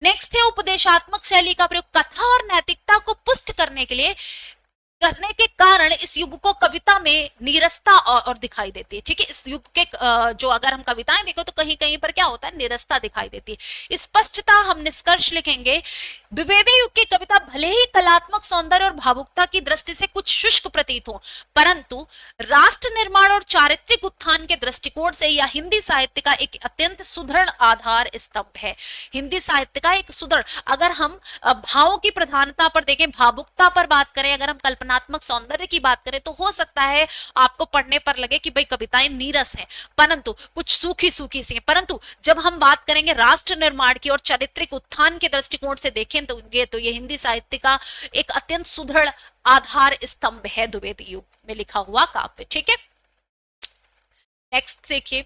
नेक्स्ट है उपदेशात्मक शैली का प्रयोग। कथा और नैतिकता को पुष्ट करने के कारण इस युग को कविता में नीरसता और दिखाई देती है, ठीक है। इस युग के जो अगर हम कविताएं देखो तो कहीं कहीं पर क्या होता है? नीरसता दिखाई देती है। स्पष्टता हम निष्कर्ष लिखेंगे, द्विवेदी युग की कविता भले ही कलात्मक सौंदर्य और भावुकता की दृष्टि से कुछ शुष्क प्रतीत हो, परंतु राष्ट्र निर्माण और चारित्रिक उत्थान के दृष्टिकोण से यह हिंदी साहित्य का एक अत्यंत सुदृढ़ आधार स्तंभ है। हिंदी साहित्य का एक सुदृढ़, अगर हम भावों की प्रधानता पर देखें, भावुकता पर बात करें, अगर हम कल्पनात्मक सौंदर्य की बात करें तो हो सकता है आपको पढ़ने पर लगे कि भाई कविताएं नीरस हैं, परंतु कुछ सूखी सूखी सी हैं, परंतु जब हम बात करेंगे राष्ट्र निर्माण की और चारित्रिक उत्थान के दृष्टिकोण से देखें तो ये हिंदी साहित्य का एक अत्यंत सुदृढ़ आधार स्तंभ है द्विवेदी युग में लिखा हुआ काव्य, ठीक है। नेक्स्ट देखिए,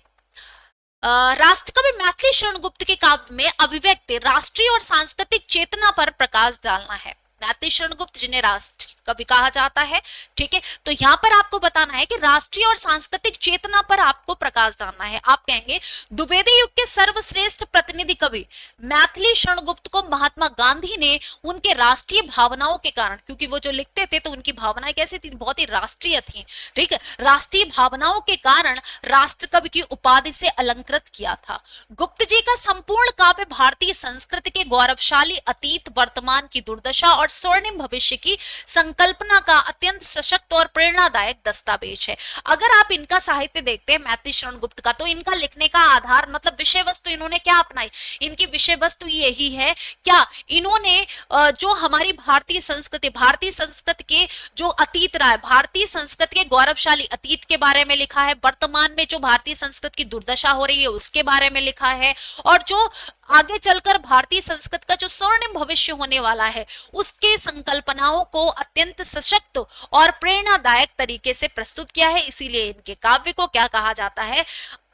राष्ट्रकवि मैथिली शरण गुप्त के काव्य में अभिव्यक्ति राष्ट्रीय और सांस्कृतिक चेतना पर प्रकाश डालना है। मैथिली शरण गुप्त जिन्हें राष्ट्र कवि कहा जाता है, ठीक है, तो यहाँ पर आपको बताना है कि राष्ट्रीय और सांस्कृतिक चेतना पर आपको प्रकाश डालना है। आप कहेंगे द्विवेदी युग के सर्वश्रेष्ठ प्रतिनिधि कवि मैथिली शरण गुप्त को महात्मा गांधी ने उनके राष्ट्रीय भावनाओं के कारण, क्योंकि वो जो लिखते थे तो उनकी भावनाएं कैसी थी? बहुत ही राष्ट्रीय थी, ठीक है, राष्ट्रीय भावनाओं के कारण राष्ट्र कवि की उपाधि से अलंकृत किया था। गुप्त जी का संपूर्ण काव्य भारतीय संस्कृति के गौरवशाली अतीत, वर्तमान की दुर्दशा और स्वर्णिम भविष्य की संकल्पना का अत्यंत सशक्त और प्रेरणादायक दस्तावेज है। अगर आप इनका साहित्य देखते हैं मैथिली शरण गुप्त का, तो इनका लिखने का आधार मतलब विषय वस्तु इन्होंने क्या अपनाई? इनकी विषय वस्तु यही है क्या? इन्होंने जो हमारी भारतीय संस्कृति के जो अतीत रहा है, भारतीय संस्कृति के गौरवशाली अतीत के बारे में लिखा है, वर्तमान में जो भारतीय संस्कृति की दुर्दशा हो रही है उसके बारे में लिखा है, और जो आगे चलकर भारतीय संस्कृति का जो स्वर्णिम भविष्य होने वाला है उसके संकल्पनाओं को अत्यंत सशक्त और प्रेरणादायक तरीके से प्रस्तुत किया है। इसीलिए इनके काव्य को क्या कहा जाता है?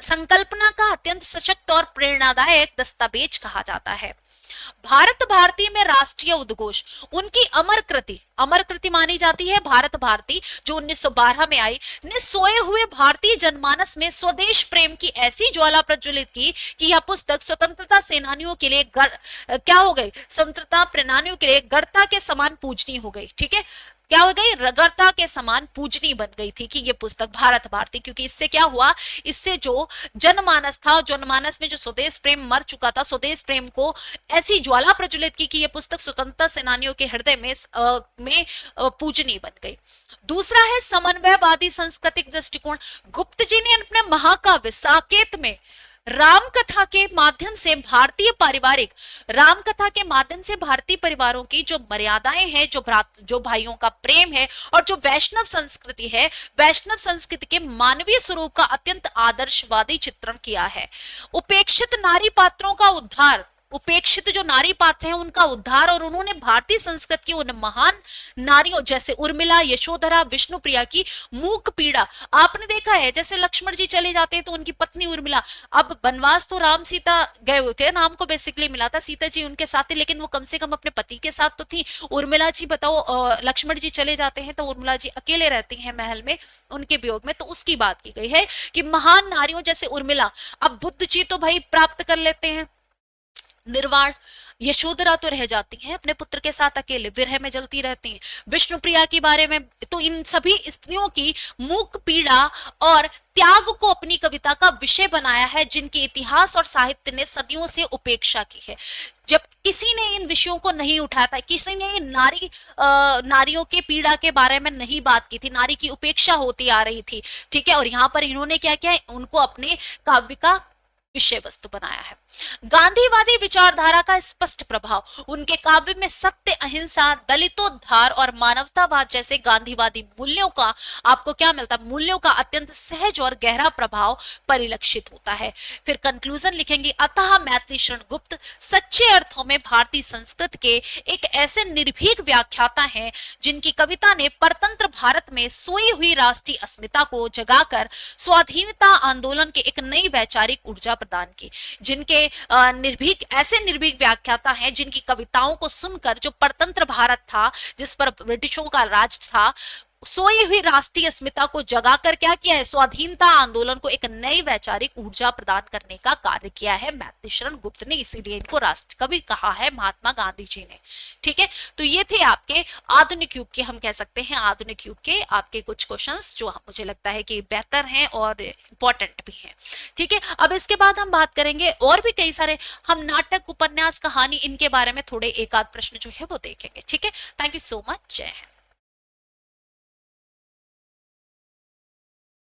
संकल्पना का अत्यंत सशक्त और प्रेरणादायक दस्तावेज कहा जाता है। भारत भारती में राष्ट्रीय उद्घोष, उनकी अमर कृति मानी जाती है भारत भारती, जो 1912 में आई, ने सोए हुए भारतीय जनमानस में स्वदेश प्रेम की ऐसी ज्वाला प्रज्वलित की कि यह पुस्तक स्वतंत्रता सेनानियों के लिए क्या हो गई? स्वतंत्रता सेनानियों के लिए गणता के समान पूजनीय हो गई, ठीक है। क्या हो गई, रगड़ता के समान पूजनीय बन गई थी कि ये पुस्तक भारत भारती, क्योंकि इससे क्या हुआ, इससे जो जनमानस था, जनमानस में जो स्वदेश प्रेम मर चुका था, स्वदेश प्रेम को ऐसी ज्वाला प्रज्वलित की कि ये पुस्तक स्वतंत्रता सेनानियों के हृदय में पूजनीय बन गई। दूसरा है समन्वयवादी सांस्कृतिक दृष्टिकोण। गुप्त जी ने अपने महाकाव्य साकेत में राम कथा के माध्यम से भारतीय पारिवारिक, राम कथा के माध्यम से भारतीय परिवारों की जो मर्यादाएं हैं, जो भाइयों का प्रेम है, और जो वैष्णव संस्कृति है, वैष्णव संस्कृति के मानवीय स्वरूप का अत्यंत आदर्शवादी चित्रण किया है। उपेक्षित नारी पात्रों का उद्धार, उपेक्षित जो नारी पात्र हैं उनका उद्धार, और उन्होंने भारतीय संस्कृति की उन महान नारियों जैसे उर्मिला, यशोधरा, विष्णुप्रिया की मूक पीड़ा। आपने देखा है जैसे लक्ष्मण जी चले जाते हैं तो उनकी पत्नी उर्मिला, अब वनवास तो राम सीता गए हुए थे, राम को बेसिकली मिला था, सीता जी उनके साथ थे, लेकिन वो कम से कम अपने पति के साथ तो थी। उर्मिला जी बताओ, लक्ष्मण जी चले जाते हैं तो उर्मिला जी अकेले रहती हैं महल में उनके वियोग में, तो उसकी बात की गई है कि महान नारियों जैसे उर्मिला। अब बुद्ध जी तो भाई प्राप्त कर लेते हैं निर्वाण, यशोधरा तो रह जाती हैं अपने पुत्र के साथ अकेले, विरह में जलती रहती हैं। विष्णुप्रिया के बारे में तो इन सभी स्त्रियों की मूक पीड़ा और त्याग को अपनी कविता का विषय बनाया है, जिनके इतिहास और साहित्य ने सदियों से उपेक्षा की है। जब किसी ने इन विषयों को नहीं उठाया था, किसी ने नारियों के पीड़ा के बारे में नहीं बात की थी, नारी की उपेक्षा होती आ रही थी, ठीक है। और यहाँ पर इन्होंने क्या किया, उनको अपने काव्य का विषय वस्तु बनाया है। गांधीवादी विचारधारा का स्पष्ट प्रभाव, उनके काव्य में सत्य, अहिंसा, दलितोद्धार और मानवतावाद जैसे गांधीवादी मूल्यों का आपको क्या मिलता है, मूल्यों का अत्यंत सहज और गहरा प्रभाव परिलक्षित होता है। फिर कंक्लूजन लिखेंगे, अतः मैथिली शरण गुप्त सच्चे अर्थों में भारतीय संस्कृति के एक ऐसे निर्भीक व्याख्याता हैं जिनकी कविता ने परतंत्र भारत में सोई हुई राष्ट्रीय अस्मिता को जगाकर स्वाधीनता आंदोलन के एक नई वैचारिक ऊर्जा प्रदान की। जिनके ऐसे निर्भीक व्याख्याता हैं जिनकी कविताओं को सुनकर जो परतंत्र भारत था, जिस पर ब्रिटिशों का राज था, सोई हुई राष्ट्रीय अस्मिता को जगाकर क्या किया है, स्वाधीनता आंदोलन को एक नई वैचारिक ऊर्जा प्रदान करने का कार्य किया है मैथिली शरण गुप्त ने, इसीलिए इनको राष्ट्र कवि कहा है महात्मा गांधी जी ने। ठीक है, तो ये थे आपके आधुनिक युग के, हम कह सकते हैं आधुनिक युग के आपके कुछ क्वेश्चंस जो मुझे लगता है कि बेहतर हैं और इंपॉर्टेंट भी हैं। ठीक है, अब इसके बाद हम बात करेंगे और भी कई सारे, हम नाटक, उपन्यास, कहानी, इनके बारे में थोड़े एक आध प्रश्न जो है वो देखेंगे। ठीक है, थैंक यू सो मच, जय हिंद।